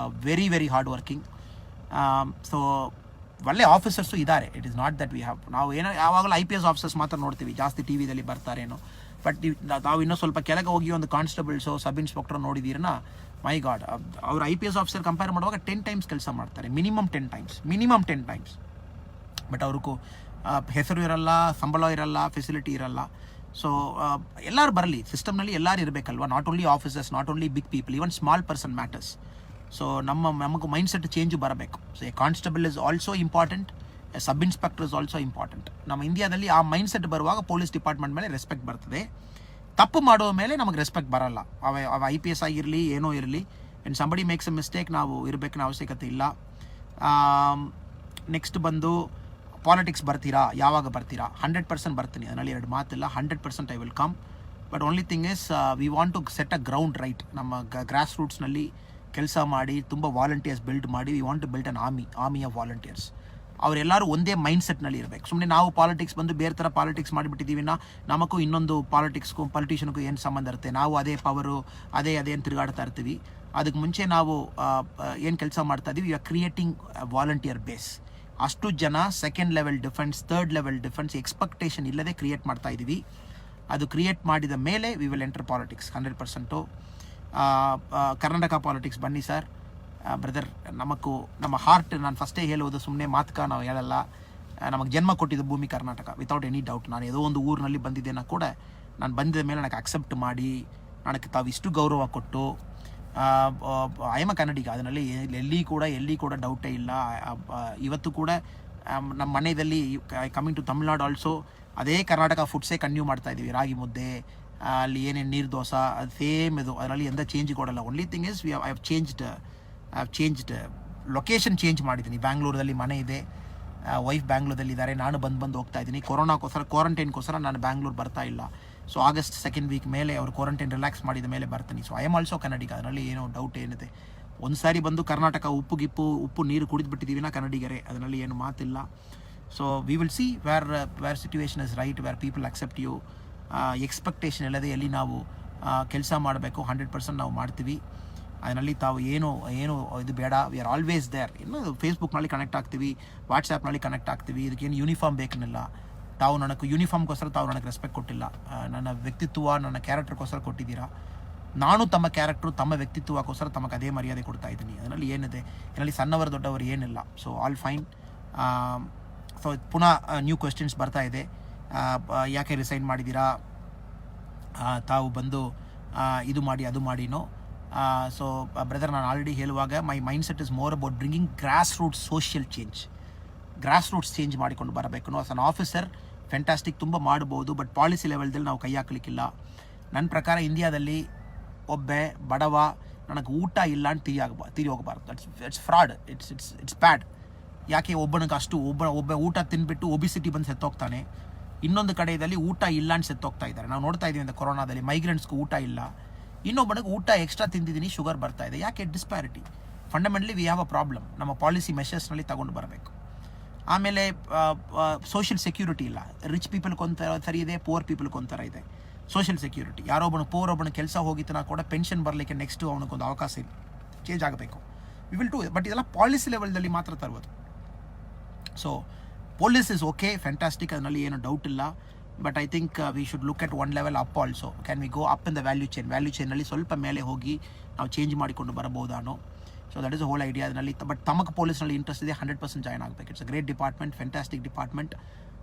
Very very hard working. So ಒಳ್ಳೆ ಆಫೀಸರ್ಸು ಇದ್ದಾರೆ. It is not that we have, ನಾವು ಏನೋ ಯಾವಾಗಲೂ IPS ಆಫೀಸರ್ಸ್ ಮಾತ್ರ ನೋಡ್ತೀವಿ, ಜಾಸ್ತಿ ಟಿ ವಿದಲ್ಲಿ ಬರ್ತಾರೇನೋ. ಬಟ್ ನಾವು ಇನ್ನೂ ಸ್ವಲ್ಪ ಕೆಳಗೆ ಹೋಗಿ ಒಂದು ಕಾನ್ಸ್ಟೇಬಲ್ಸು, ಸಬ್ ಇನ್ಸ್ಪೆಕ್ಟರ್ ನೋಡಿದ್ದೀರನ್ನ, ಮೈ ಗಾಡ್, ಅವರು IPS ಆಫೀಸರ್ ಕಂಪೇರ್ ಮಾಡುವಾಗ 10 times ಕೆಲಸ ಮಾಡ್ತಾರೆ, ಮಿನಿಮಮ್ 10 times. ಬಟ್ ಅವ್ರಿಗೂ ಹೆಸರು ಇರಲ್ಲ, ಸಂಬಳ ಇರಲ್ಲ, ಫೆಸಿಲಿಟಿ ಇರಲ್ಲ. ಸೊ ಎಲ್ಲರೂ ಬರಲಿ, ಸಿಸ್ಟಮ್ನಲ್ಲಿ ಎಲ್ಲರೂ ಇರಬೇಕಲ್ವ. Not only officers, not only big people, even small person matters. So ನಮಗೆ ಮೈಂಡ್ ಸೆಟ್ ಚೇಂಜು ಬರಬೇಕು. So a constable is also important, a sub inspector is also important. ನಮ್ಮ ಇಂಡಿಯಾದಲ್ಲಿ ಆ ಮೈಂಡ್ ಸೆಟ್ ಬರುವಾಗ ಪೊಲೀಸ್ ಡಿಪಾರ್ಟ್ಮೆಂಟ್ ಮೇಲೆ respect ಬರ್ತದೆ. ತಪ್ಪು ಮಾಡೋ ಮೇಲೆ ನಮಗೆ ರೆಸ್ಪೆಕ್ಟ್ ಬರಲ್ಲ. ಅವ IPS ಆಗಿರಲಿ, ಏನೋ ಇರಲಿ, and somebody makes A mistake, ನಾವು ಇರಬೇಕನ್ನ ಅವಶ್ಯಕತೆ ಇಲ್ಲ. ನೆಕ್ಸ್ಟ್ ಬಂದು ಪಾಲಿಟಿಕ್ಸ್ ಬರ್ತೀರಾ, ಯಾವಾಗ ಬರ್ತೀರಾ? 100% ಬರ್ತೀನಿ, ಅದರಲ್ಲಿ ಎರಡು ಮಾತಿಲ್ಲ. 100% I will come. But only thing is we want to set a ground right. ನಮ್ಮ ಗ್ರಾಸ್ ರೂಟ್ಸ್ನಲ್ಲಿ ಕೆಲಸ ಮಾಡಿ, ತುಂಬ ವಾಲಂಟಿಯರ್ಸ್ ಬಿಲ್ಡ್ ಮಾಡಿ, we want to build an army of volunteers. ಅವರೆಲ್ಲರೂ ಒಂದೇ ಮೈಂಡ್ ಸೆಟ್ನಲ್ಲಿ ಇರಬೇಕು. ಸುಮ್ಮನೆ ನಾವು ಪಾಲಿಟಿಕ್ಸ್ ಬಂದು ಬೇರೆ ಥರ ಪಾಲಿಟಿಕ್ಸ್ ಮಾಡಿಬಿಟ್ಟಿದ್ದೀವಿ, ನಮಗೂ ಇನ್ನೊಂದು ಪಾಲಿಟಿಕ್ಸ್ಗೂ ಪೊಲಿಟಿಷಿಯನ್ಗೂ ಏನು ಸಂಬಂಧ ಇರುತ್ತೆ? ನಾವು ಅದೇ ಪವರು, ಅದೇ ಅಂತ ತಿರುಗಾಡ್ತಾ ಇರ್ತೀವಿ. ಅದಕ್ಕೆ ಮುಂಚೆ ನಾವು ಏನು ಕೆಲಸ ಮಾಡ್ತಾ ಇದ್ದೀವಿ, we are creating volunteer base. ಅಷ್ಟು ಜನ second level defence, third level defence expectation ಇಲ್ಲದೆ ಕ್ರಿಯೇಟ್ ಮಾಡ್ತಾ ಇದ್ದೀವಿ. ಅದು ಕ್ರಿಯೇಟ್ ಮಾಡಿದ ಮೇಲೆ we will enter politics 100%. Karnataka politics ಬನ್ನಿ ಸರ್, ಬ್ರದರ್. ನಮ್ಮ ಹಾರ್ಟ್, ನಾನು ಫಸ್ಟೇ ಹೇಳೋದು, ಸುಮ್ಮನೆ ಮಾತುಕ ನಾವು ಹೇಳಲ್ಲ. ನಮಗೆ ಜನ್ಮ ಕೊಟ್ಟಿದ್ದು ಭೂಮಿ ಕರ್ನಾಟಕ, ವಿತೌಟ್ ಎನಿ ಡೌಟ್. ನಾನು ಯಾವುದೋ ಒಂದು ಊರಿನಲ್ಲಿ ಬಂದಿದ್ದೇನೆ ಕೂಡ, ನಾನು ಬಂದಿದ ಮೇಲೆ ನನಗೆ ಅಕ್ಸೆಪ್ಟ್ ಮಾಡಿ, ನನಗೆ ತಾವು ಇಷ್ಟು ಗೌರವ ಕೊಟ್ಟು, ಐ ಎಮ್ ಅ ಕನ್ನಡಿಗ, ಅದರಲ್ಲಿ ಎಲ್ಲಿ ಕೂಡ ಡೌಟೇ ಇಲ್ಲ. ಇವತ್ತು ಕೂಡ ನಮ್ಮ ಮನೆಯಲ್ಲಿ ಕಮಿಂಗ್ ಟು ತಮಿಳ್ನಾಡು ಆಲ್ಸೋ ಅದೇ ಕರ್ನಾಟಕ ಫುಡ್ಸೇ ಕಂಟಿನ್ಯೂ ಮಾಡ್ತಾ ಇದ್ದೀವಿ. ರಾಗಿ ಮುದ್ದೆ, ಅಲ್ಲಿ ಏನೇನು ನೀರು ದೋಸೆ, ಅದು ಸೇಮ್ ಇದು, ಅದರಲ್ಲಿ ಎಂಥ ಚೇಂಜ್ ಕೊಡಲ್ಲ. Only thing is I have changed location change ಮಾಡಿದ್ದೀನಿ. ಬ್ಯಾಂಗ್ಳೂರಲ್ಲಿ ಮನೆ ಇದೆ, ವೈಫ್ ಬ್ಯಾಂಗ್ಳೂರಲ್ಲಿ ಇದ್ದಾರೆ, ನಾನು ಬಂದು ಹೋಗ್ತಾ ಇದ್ದೀನಿ. ಕ್ವಾರಂಟೈನ್ಗೋಸ್ಕರ ನಾನು ಬ್ಯಾಂಗ್ಳೂರು ಬರ್ತಾ ಇಲ್ಲ. ಸೊ August 2nd week ಮೇಲೆ ಅವರು ಕ್ವಾರಂಟೈನ್ ರಿಲ್ಯಾಕ್ಸ್ ಮಾಡಿದ ಮೇಲೆ ಬರ್ತೀನಿ. ಸೊ ಐ ಆಮ್ ಆಲ್ಸೋ ಕನ್ನಡಿಗ, ಅದರಲ್ಲಿ ಏನೋ ಡೌಟ್ ಏನಿದೆ. ಒಂದು ಸಾರಿ ಬಂದು ಕರ್ನಾಟಕ ಉಪ್ಪು ನೀರು ಕುಡಿದ್ಬಿಟ್ಟಿದ್ದೀವಿ ನಾ ಕನ್ನಡಿಗರೇ, ಅದರಲ್ಲಿ ಏನು ಮಾತಿಲ್ಲ. So we will see where situation is right, where people accept you. Expectation ಇಲ್ಲದೆ ಎಲ್ಲಿ ನಾವು ಕೆಲಸ ಮಾಡಬೇಕು 100% ನಾವು ಮಾಡ್ತೀವಿ. ಅದರಲ್ಲಿ ತಾವು ಏನು ಇದು ಬೇಡ, ವಿ ಆರ್ ಆಲ್ವೇಸ್ ದೇರ್. ಇನ್ನು ಫೇಸ್ಬುಕ್ನಲ್ಲಿ ಕನೆಕ್ಟ್ ಆಗ್ತೀವಿ, ವಾಟ್ಸಾಪ್ನಲ್ಲಿ ಕನೆಕ್ಟ್ ಆಗ್ತೀವಿ. ಇದಕ್ಕೇನು ಯೂನಿಫಾರ್ಮ್ ಬೇಕನ್ನಿಲ್ಲ. ತಾವು ನನಗೆ ಯೂನಿಫಾರ್ಮ್ಗೋಸ್ಕರ ತಾವು ನನಗೆ ರೆಸ್ಪೆಕ್ಟ್ ಕೊಟ್ಟಿಲ್ಲ, ನನ್ನ ವ್ಯಕ್ತಿತ್ವ, ನನ್ನ ಕ್ಯಾರೆಕ್ಟರ್ಗೋಸ್ಕರ ಕೊಟ್ಟಿದ್ದೀರಾ. ನಾನು ತಮ್ಮ ಕ್ಯಾರೆಕ್ಟ್ರು, ತಮ್ಮ ವ್ಯಕ್ತಿತ್ವಕ್ಕೋಸ್ಕರ ತಮಗೆ ಅದೇ ಮರ್ಯಾದೆ ಕೊಡ್ತಾ ಇದ್ದೀನಿ. ಅದರಲ್ಲಿ ಏನಿದೆ, ಇದರಲ್ಲಿ ಸಣ್ಣವರು ದೊಡ್ಡವರು ಏನಿಲ್ಲ. So all fine. ಸೊ ಪುನಃ ನ್ಯೂ ಕ್ವೆಶ್ಚನ್ಸ್ ಬರ್ತಾ ಇದೆ. ಯಾಕೆ ರಿಸೈನ್ ಮಾಡಿದ್ದೀರಾ, ತಾವು ಬಂದು ಇದು ಮಾಡಿ ಅದು ಮಾಡಿನೋ. ಸೊ ಬ್ರದರ್, ನಾನು ಆಲ್ರೆಡಿ ಹೇಳುವಾಗ my mind set is more about bringing gross roots social change. Gross roots change ಮಾಡಿಕೊಂಡು ಬರಬೇಕು. ಆಸ್ ಅನ್ ಆಫೀಸರ್ ಫ್ಯಾಂಟಾಸ್ಟಿಕ್, ತುಂಬ ಮಾಡ್ಬೋದು, ಬಟ್ ಪಾಲಿಸಿ ಲೆವೆಲ್ದಲ್ಲಿ ನಾವು ಕೈ ಹಾಕಲಿಕ್ಕಿಲ್ಲ. ನನ್ನ ಪ್ರಕಾರ ಇಂಡಿಯಾದಲ್ಲಿ ಒಬ್ಬ ಬಡವ ನನಗೆ ಊಟ ಇಲ್ಲ ಅಂತ ತಿರಿ ಹೋಗಬಾರ್ದು. ಇಟ್ಸ್ ಫ್ರಾಡ್, ಇಟ್ಸ್ ಬ್ಯಾಡ್. ಯಾಕೆ ಒಬ್ಬನಿಗೆ ಒಬ್ಬ ಊಟ ತಿಂದ್ಬಿಟ್ಟು ಒಬಿಸಿಟಿ ಬಂದು ಸತ್ತೋಗ್ತಾನೆ, ಇನ್ನೊಂದು ಕಡೆಯಲ್ಲಿ ಊಟ ಇಲ್ಲ ಅಂತ ಸತ್ತೋಗ್ತಾ ಇದ್ದಾರೆ. ನಾವು ನೋಡ್ತಾ ಇದ್ದೀವಿ ಅಂತ ಕೊರೋನಾದಲ್ಲಿ ಮೈಗ್ರೆಂಟ್ಸ್ಗೂ ಊಟ ಇಲ್ಲ, ಇನ್ನೊಬ್ಬನಿಗೆ ಊಟ ಎಕ್ಸ್ಟ್ರಾ ತಿಂದಿದ್ದೀನಿ, ಶುಗರ್ ಬರ್ತಾ ಇದೆ. ಯಾಕೆ disparity? Fundamentally V have a problem. ನಮ್ಮ ಪಾಲಿಸಿ ಮೆಷರ್ಸ್ನಲ್ಲಿ ತಗೊಂಡು ಬರಬೇಕು. ಆಮೇಲೆ ಸೋಷಿಯಲ್ ಸೆಕ್ಯೂರಿಟಿ ಇಲ್ಲ. ರಿಚ್ ಪೀಪಲ್ಗೆ ಒಂಥರ ಸರಿ ಇದೆ, ಪೂರ್ ಪೀಪಲ್ಗೆ ಒಂಥರ ಇದೆ ಸೋಷಿಯಲ್ ಸೆಕ್ಯೂರಿಟಿ. ಒಬ್ಬನು ಕೆಲಸ ಹೋಗಿತ್ತನ ಕೂಡ ಪೆನ್ಷನ್ ಬರಲಿಕ್ಕೆ ನೆಕ್ಸ್ಟು ಅವನಿಗೊಂದು ಅವಕಾಶ ಇಲ್ಲ, ಚೇಂಜ್ ಆಗಬೇಕು. We will do. ಬಟ್ ಇದೆಲ್ಲ ಪಾಲಿಸಿ ಲೆವೆಲ್ದಲ್ಲಿ ಮಾತ್ರ ತರುವುದು. So police is okay, fantastic, ಅದರಲ್ಲಿ ಏನು ಡೌಟ್ ಇಲ್ಲ. But I think we should look at one level up also. Can we go up in the value ಚೈನಲ್ಲಿ ಸ್ವಲ್ಪ ಮೇಲೆ ಹೋಗಿ ನಾವು ಚೇಂಜ್ ಮಾಡಿಕೊಂಡು ಬರಬಹುದಾನೋ. So that is a whole idea ಅದರಲ್ಲಿ. ಬಟ್ ತಮಗೆ ಪೊಲೀಸ್ನಲ್ಲಿ ಇಂಟ್ರೆಸ್ಟ್ ಇದೆ, 100% ಜಾಯ್ನ್ ಆಗಬೇಕು. It's a great department, fantastic department.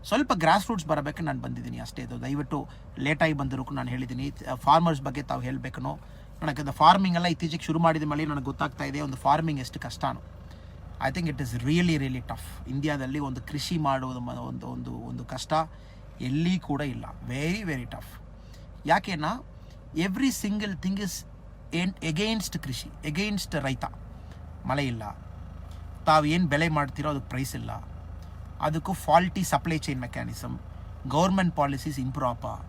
ಸ್ವಲ್ಪ ಗ್ರಾಸ್ ರೂಟ್ಸ್ ಬರಬೇಕು, ನಾನು ಬಂದಿದ್ದೀನಿ ಅಷ್ಟೇ. ಇದು ದಯವಿಟ್ಟು ಲೇಟಾಗಿ ಬಂದಿರೋಕ್ಕೂ ನಾನು ಹೇಳಿದ್ದೀನಿ. ಫಾರ್ಮರ್ಸ್ ಬಗ್ಗೆ ತಾವು ಹೇಳಬೇಕನೋ. ನನಗೆ ಫಾರ್ಮಿಂಗ್ ಎಲ್ಲ ಇತ್ತೀಚೆಗೆ ಶುರು ಮಾಡಿದ ಮೇಲೆ ನನಗೆ ಗೊತ್ತಾಗ್ತಾ ಇದೆ ಒಂದು ಫಾರ್ಮಿಂಗ್ ಎಷ್ಟು ಕಷ್ಟನೋ. I think it is really tough. ಇಂಡಿಯಾದಲ್ಲಿ ಒಂದು ಕೃಷಿ ಮಾಡುವುದು ಒಂದು ಕಷ್ಟ ಎಲ್ಲಿ ಕೂಡ ಇಲ್ಲ. Very tough. ಯಾಕೆನಾ every single thing is against ಕೃಷಿ, ಎಗೇನ್ಸ್ಟ್ ರೈತ. ಮಳೆ ಇಲ್ಲ, ತಾವು ಏನು ಬೆಳೆ ಮಾಡ್ತೀರೋ ಅದಕ್ಕೆ ಪ್ರೈಸ್ ಇಲ್ಲ, ಅದಕ್ಕೂ faulty supply chain mechanism, government policies improper.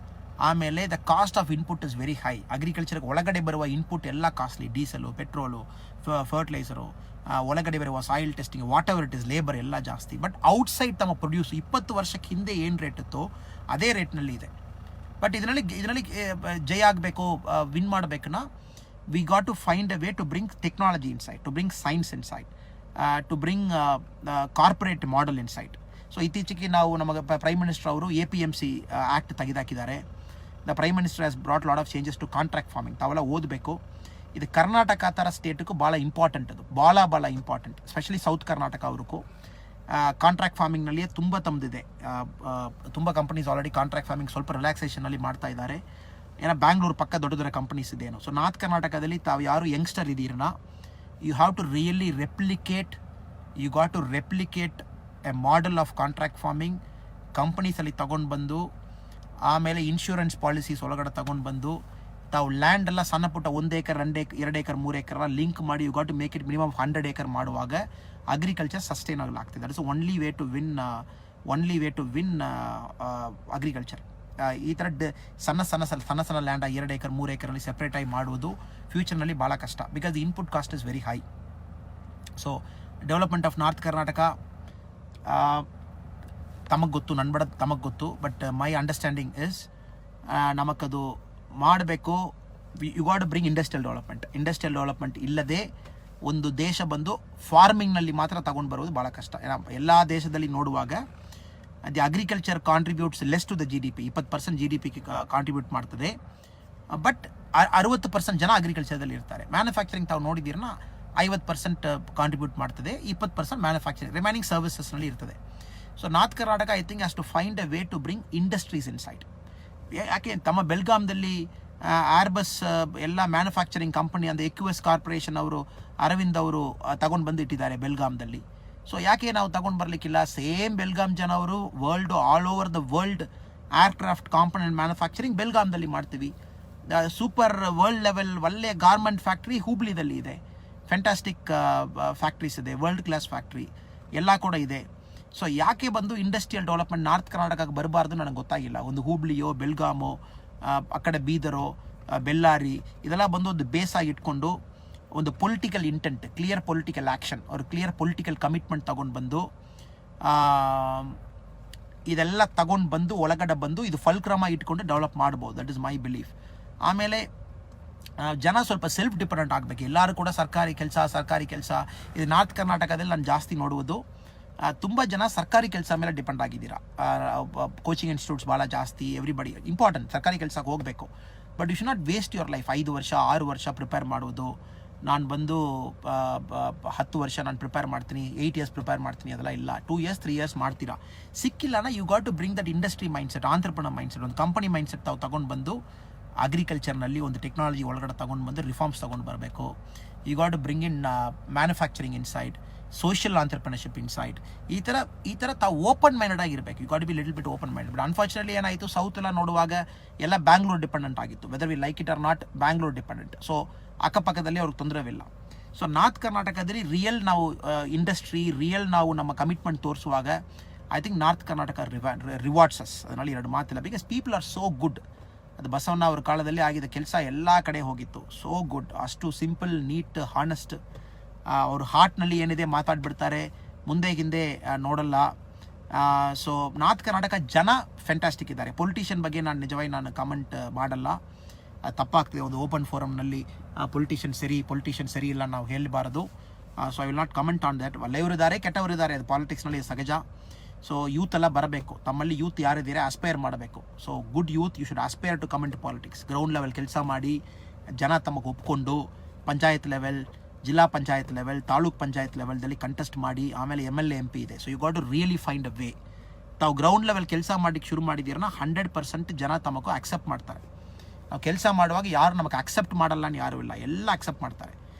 ಆಮೇಲೆ the cost of input is very high. ಅಗ್ರಿಕಲ್ಚರ್ಗೆ ಒಳಗಡೆ ಬರುವ ಇನ್ಪುಟ್ ಎಲ್ಲ ಕಾಸ್ಟ್ಲಿ. ಡೀಸೆಲು, ಪೆಟ್ರೋಲು, ಫರ್ಟಿಲೈಸರು, ಒಳಗಡೆ ಬರುವ soil testing, what ever it is, labour ಎಲ್ಲ ಜಾಸ್ತಿ. ಬಟ್ ಔಟ್ಸೈಡ್ ತಮ್ಮ ಪ್ರೊಡ್ಯೂಸ್ 20 ವರ್ಷಕ್ಕೆ ಹಿಂದೆ ಏನು ರೇಟ್ ಇತ್ತೋ ಅದೇ ರೇಟ್ನಲ್ಲಿ ಇದೆ. ಬಟ್ ಇದರಲ್ಲಿ ಜಯ ಆಗಬೇಕು, ವಿನ್ ಮಾಡಬೇಕನ್ನ we got to find a way to bring technology inside, to bring science inside, to bring corporate model inside. So ಇತ್ತೀಚೆಗೆ ನಾವು ನಮಗೆ ಪ್ರೈಮ್ ಮಿನಿಸ್ಟರ್ ಅವರು APMC ಆ್ಯಕ್ಟ್ ತೆಗೆದಾಕಿದ್ದಾರೆ. The prime minister has brought lot of changes to contract farming. ತಾವೆಲ್ಲ ಓದಬೇಕು. ಇದು ಕರ್ನಾಟಕ ಥರ ಸ್ಟೇಟಿಗೂ ಭಾಳ ಇಂಪಾರ್ಟೆಂಟ್, ಅದು ಭಾಳ ಇಂಪಾರ್ಟೆಂಟ್. ಎಸ್ಪೆಷಲಿ ಸೌತ್ ಕರ್ನಾಟಕ ಅವ್ರಿಗೂ ಕಾಂಟ್ರಾಕ್ಟ್ ಫಾರ್ಮಿಂಗ್ನಲ್ಲಿಯೇ ತುಂಬ ತಮ್ಮದಿದೆ. ತುಂಬ ಕಂಪನೀಸ್ ಆಲ್ರೆಡಿ ಕಾಂಟ್ರಾಕ್ಟ್ ಫಾರ್ಮಿಂಗ್ ಸ್ವಲ್ಪ ರಿಲ್ಯಾಕ್ಸೇಷನಲ್ಲಿ ಮಾಡ್ತಾ ಇದ್ದಾರೆ. ಏನೋ ಬ್ಯಾಂಗ್ಳೂರು ಪಕ್ಕ ದೊಡ್ಡ ಕಂಪನೀಸ್ ಇದೇನು. ಸೊ ನಾರ್ತ್ ಕರ್ನಾಟಕದಲ್ಲಿ ತಾವು ಯಾರು ಯಂಗ್ಸ್ಟರ್ ಇದ್ದೀರನ್ನ, you have to really replicate a model of contract farming. ಕಂಪನೀಸಲ್ಲಿ ತೊಗೊಂಡು ಬಂದು, ಆಮೇಲೆ ಇನ್ಶೂರೆನ್ಸ್ ಪಾಲಿಸೀಸ್ ಒಳಗಡೆ ತೊಗೊಂಡು ಬಂದು, ತಾವು ಲ್ಯಾಂಡ್ ಎಲ್ಲ ಸಣ್ಣ ಪುಟ್ಟ 1 ಏಕರ್ 2 ಏಕರ್ 3 ಏಕರ್ ಲಿಂಕ್ ಮಾಡಿ you got to make it minimum 100 acre ಮಾಡುವಾಗ ಅಗ್ರಿಕಲ್ಚರ್ ಸಸ್ಟೈನಬಲ್ ಆಗ್ತಿದೆ. That is only way to win agriculture. ಈ ಥರ ಸಣ್ಣ ಲ್ಯಾಂಡ್ 2 ಏಕರ್ 3 ಏಕರಲ್ಲಿ ಸೆಪ್ರೇಟಾಗಿ ಮಾಡುವುದು ಫ್ಯೂಚರ್ನಲ್ಲಿ ಭಾಳ ಕಷ್ಟ. Because the input cost is very high. So development of north Karnataka ತಮಗೆ ಗೊತ್ತು. ಬಟ್ ಮೈ ಅಂಡರ್ಸ್ಟ್ಯಾಂಡಿಂಗ್ ಇಸ್ ನಮಗದು ಮಾಡಬೇಕು. You got to bring industrial development ಇಲ್ಲದೆ ಒಂದು ದೇಶ ಬಂದು ಫಾರ್ಮಿಂಗ್ನಲ್ಲಿ ಮಾತ್ರ ತಗೊಂಡು ಬರೋದು ಭಾಳ ಕಷ್ಟ. ಎಲ್ಲ ದೇಶದಲ್ಲಿ ನೋಡುವಾಗ the agriculture contributes less to the GDP. 20% GDPಗೆ ಕಾಂಟ್ರಿಬ್ಯೂಟ್ ಮಾಡ್ತದೆ. ಬಟ್ 60% ಜನ ಅಗ್ರಿಕಲ್ಚರ್ದಲ್ಲಿ ಇರ್ತಾರೆ. ಮ್ಯಾನುಫ್ಯಾಕ್ಚರಿಂಗ್ ತಾವು ನೋಡಿದ್ದೀರನ್ನ 50% ಕಾಂಟ್ರಿಬ್ಯೂಟ್ ಮಾಡ್ತದೆ, 20% ಮ್ಯಾನುಫ್ಯಾಕ್ಚರಿಂಗ್, ರಿಮೈನಿಂಗ್ ಸರ್ವಿಸಸ್ನಲ್ಲಿ ಇರ್ತದೆ. So north Karnataka I think has to find a way to bring industries inside. ಯಾಕೆ ತಮ್ಮ ಬೆಲ್ಗಾಮ್ದಲ್ಲಿ ಏರ್ಬಸ್ ಎಲ್ಲ ಮ್ಯಾನುಫ್ಯಾಕ್ಚರಿಂಗ್ ಕಂಪನಿ ಅಂದರೆ EQS ಕಾರ್ಪೊರೇಷನ್ ಅವರು, ಅರವಿಂದ್ ಅವರು ತಗೊಂಡು ಬಂದು ಇಟ್ಟಿದ್ದಾರೆ ಬೆಲ್ಗಾಮ್ದಲ್ಲಿ. ಸೊ ಯಾಕೆ ನಾವು ತಗೊಂಡು ಬರಲಿಕ್ಕಿಲ್ಲ? ಸೇಮ್ ಬೆಲ್ಗಾಮ್ ಜನ ಅವರು all over the world aircraft component manufacturing ಬೆಲ್ಗಾಮ್ದಲ್ಲಿ ಮಾಡ್ತೀವಿ. ಸೂಪರ್ ವರ್ಲ್ಡ್ ಲೆವೆಲ್ ಒಳ್ಳೆಯ ಗಾರ್ಮೆಂಟ್ ಫ್ಯಾಕ್ಟ್ರಿ ಹುಬ್ಳಿದಲ್ಲಿ ಇದೆ. ಫ್ಯಾಂಟಾಸ್ಟಿಕ್ ಫ್ಯಾಕ್ಟ್ರೀಸ್ ಇದೆ, ವರ್ಲ್ಡ್ ಕ್ಲಾಸ್ ಫ್ಯಾಕ್ಟ್ರಿ ಎಲ್ಲ ಕೂಡ ಇದೆ. ಸೊ ಯಾಕೆ ಬಂದು ಇಂಡಸ್ಟ್ರಿಯಲ್ ಡೆವಲಪ್ಮೆಂಟ್ ನಾರ್ತ್ ಕರ್ನಾಟಕಕ್ಕೆ ಬರಬಾರ್ದು ನನಗೆ ಗೊತ್ತಾಗಿಲ್ಲ. ಒಂದು ಹುಬ್ಳಿಯೋ, ಬೆಲ್ಗಾಮೋ, ಆ ಕಡೆ ಬೀದರೋ, ಬೆಳ್ಳಾರಿ ಇದೆಲ್ಲ ಬಂದು ಒಂದು ಬೇಸಾಗಿ ಇಟ್ಕೊಂಡು ಒಂದು political intent, clear political action, ಅವ್ರು ಕ್ಲಿಯರ್ ಪೊಲಿಟಿಕಲ್ ಕಮಿಟ್ಮೆಂಟ್ ತೊಗೊಂಡು ಬಂದು ಇದೆಲ್ಲ ತಗೊಂಡು ಬಂದು ಒಳಗಡೆ ಬಂದು ಇದು ಫಲ್ಕ್ರಮ ಇಟ್ಕೊಂಡು ಡೆವಲಪ್ ಮಾಡ್ಬೋದು. That is my belief. ಆಮೇಲೆ ಜನ ಸ್ವಲ್ಪ ಸೆಲ್ಫ್ ಡಿಪೆಂಡೆಂಟ್ ಆಗಬೇಕು. ಎಲ್ಲರೂ ಕೂಡ ಸರ್ಕಾರಿ ಕೆಲಸ ಇದು ನಾರ್ತ್ ಕರ್ನಾಟಕದಲ್ಲಿ ನಾನು ಜಾಸ್ತಿ ನೋಡುವುದು. ತುಂಬ ಜನ ಸರ್ಕಾರಿ ಕೆಲಸ ಮೇಲೆ ಡಿಪೆಂಡ್ ಆಗಿದ್ದೀರಾ. ಕೋಚಿಂಗ್ ಇನ್ಸ್ಟಿಟ್ಯೂಟ್ಸ್ ಭಾಳ ಜಾಸ್ತಿ. ಎವ್ರಿಬಡಿ ಇಂಪಾರ್ಟೆಂಟ್, ಸರ್ಕಾರಿ ಕೆಲಸಕ್ಕೆ ಹೋಗಬೇಕು. But you should not waste your life. 5 ವರ್ಷ 6 ವರ್ಷ ಪ್ರಿಪೇರ್ ಮಾಡುವುದು. ನಾನು ಬಂದು 10 ವರ್ಷ ನಾನು ಪ್ರಿಪೇರ್ ಮಾಡ್ತೀನಿ, 8 ಇಯರ್ಸ್ ಪ್ರಿಪೇರ್ ಮಾಡ್ತೀನಿ, ಅದೆಲ್ಲ ಇಲ್ಲ. 2 ಇಯರ್ಸ್ 3 ಇಯರ್ಸ್ ಮಾಡ್ತೀರಾ. ಸಿಕ್ಕಿಲ್ಲನ you got to bring that industry mindset, entrepreneur mindset, ಒಂದು ಕಂಪನಿ ಮೈಂಡ್ಸೆಟ್ ತಾವು ತಗೊಂಡು ಬಂದು ಅಗ್ರಿಕಲ್ಚರ್ನಲ್ಲಿ ಒಂದು ಟೆಕ್ನಾಲಜಿ ಒಳಗಡೆ ತೊಗೊಂಡು ಬಂದು ರಿಫಾರ್ಮ್ಸ್ ತೊಗೊಂಡು ಬರಬೇಕು. You got to bring in manufacturing inside, social entrepreneurship inside. ಈ ಥರ ತಾವು ಓಪನ್ ಮೈಂಡೆಡ್ ಆಗಿರಬೇಕು. You got to be little bit open minded. But unfortunately ಏನಾಯಿತು, ಸೌತ್ ಎಲ್ಲ ನೋಡುವಾಗ ಎಲ್ಲ ಬ್ಯಾಂಗ್ಳೂರ್ ಡಿಪೆಂಡೆಂಟ್ ಆಗಿತ್ತು. Whether we like it or not, Bangalore dependent. So ಅಕ್ಕಪಕ್ಕದಲ್ಲಿ ಅವ್ರಿಗೆ ತೊಂದರೆವಿಲ್ಲ. ಸೊ ನಾರ್ತ್ ಕರ್ನಾಟಕದಲ್ಲಿ ರಿಯಲ್ ನಾವು ಇಂಡಸ್ಟ್ರಿ, ನಾವು ನಮ್ಮ ಕಮಿಟ್ಮೆಂಟ್ ತೋರಿಸುವಾಗ I think north Karnataka rewards us. ಅದರಲ್ಲಿ 2 ಮಾತಿಲ್ಲ. Because people are so good. ಅದು ಬಸವಣ್ಣ ಅವ್ರ ಕಾಲದಲ್ಲಿ ಆಗಿದ್ದ ಕೆಲಸ ಎಲ್ಲ ಕಡೆ ಹೋಗಿತ್ತು. ಸೋ ಗುಡ್, ಅಷ್ಟು ಸಿಂಪಲ್, ನೀಟ್, ಹಾನೆಸ್ಟ್. ಅವ್ರ ಹಾರ್ಟ್ನಲ್ಲಿ ಏನಿದೆ ಮಾತಾಡ್ಬಿಡ್ತಾರೆ, ಮುಂದೆ ಹಿಂದೆ ನೋಡಲ್ಲ. ಸೊ ನಾರ್ತ್ ಕರ್ನಾಟಕ ಜನ ಫ್ಯಾಂಟಾಸ್ಟಿಕ್ ಇದ್ದಾರೆ. ಪೊಲಿಟಿಷಿಯನ್ ಬಗ್ಗೆ ನಾನು ನಿಜವಾಗಿ ಕಮೆಂಟ್ ಮಾಡಲ್ಲ, ತಪ್ಪಾಗ್ತದೆ. ಒಂದು ಓಪನ್ ಫೋರಮ್ನಲ್ಲಿ ಪೊಲಿಟಿಷಿಯನ್ ಸರಿ ಇಲ್ಲ ನಾವು ಹೇಳಬಾರದು. So I will not comment on that. ಒಳ್ಳೆಯವರಿದ್ದಾರೆ, ಕೆಟ್ಟವರಿದ್ದಾರೆ, ಅದು ಪಾಲಿಟಿಕ್ಸ್ನಲ್ಲಿ ಸಹಜ. ಸೊ ಯೂತ್ ಎಲ್ಲ ಬರಬೇಕು. ತಮ್ಮಲ್ಲಿ ಯೂತ್ ಯಾರಿದ್ದೀರಾ ಅಸ್ಪೈರ್ ಮಾಡಬೇಕು. So good youth, you should aspire to come in to politics. Ground level ಕೆಲಸ ಮಾಡಿ ಜನ ತಮಗೆ ಒಪ್ಕೊಂಡು ಪಂಚಾಯತ್ ಲೆವೆಲ್, ಜಿಲ್ಲಾ ಪಂಚಾಯತ್ ಲೆವೆಲ್, ತಾಲೂಕ್ ಪಂಚಾಯತ್ ಲೆವೆಲ್ದಲ್ಲಿ ಕಂಟೆಸ್ಟ್ ಮಾಡಿ ಆಮೇಲೆ MLA MP ಇದೆ. So you got to really find a way. ತಾವು ಗ್ರೌಂಡ್ ಲೆವೆಲ್ ಕೆಲಸ ಮಾಡಲಿಕ್ಕೆ ಶುರು ಮಾಡಿದ್ದೀರನ್ನ 100% ಜನ ತಮಗೂ ಅಕ್ಸೆಪ್ಟ್ ಮಾಡ್ತಾರೆ. ನಾವು ಕೆಲಸ ಮಾಡುವಾಗ ಯಾರು ನಮಗೆ ಅಕ್ಸೆಪ್ಟ್ ಮಾಡಲ್ಲ ಅಂತ ಯಾರೂ ಇಲ್ಲ, ಎಲ್ಲ ಅಕ್ಸೆಪ್ಟ್ ಮಾಡ್ತಾರೆ.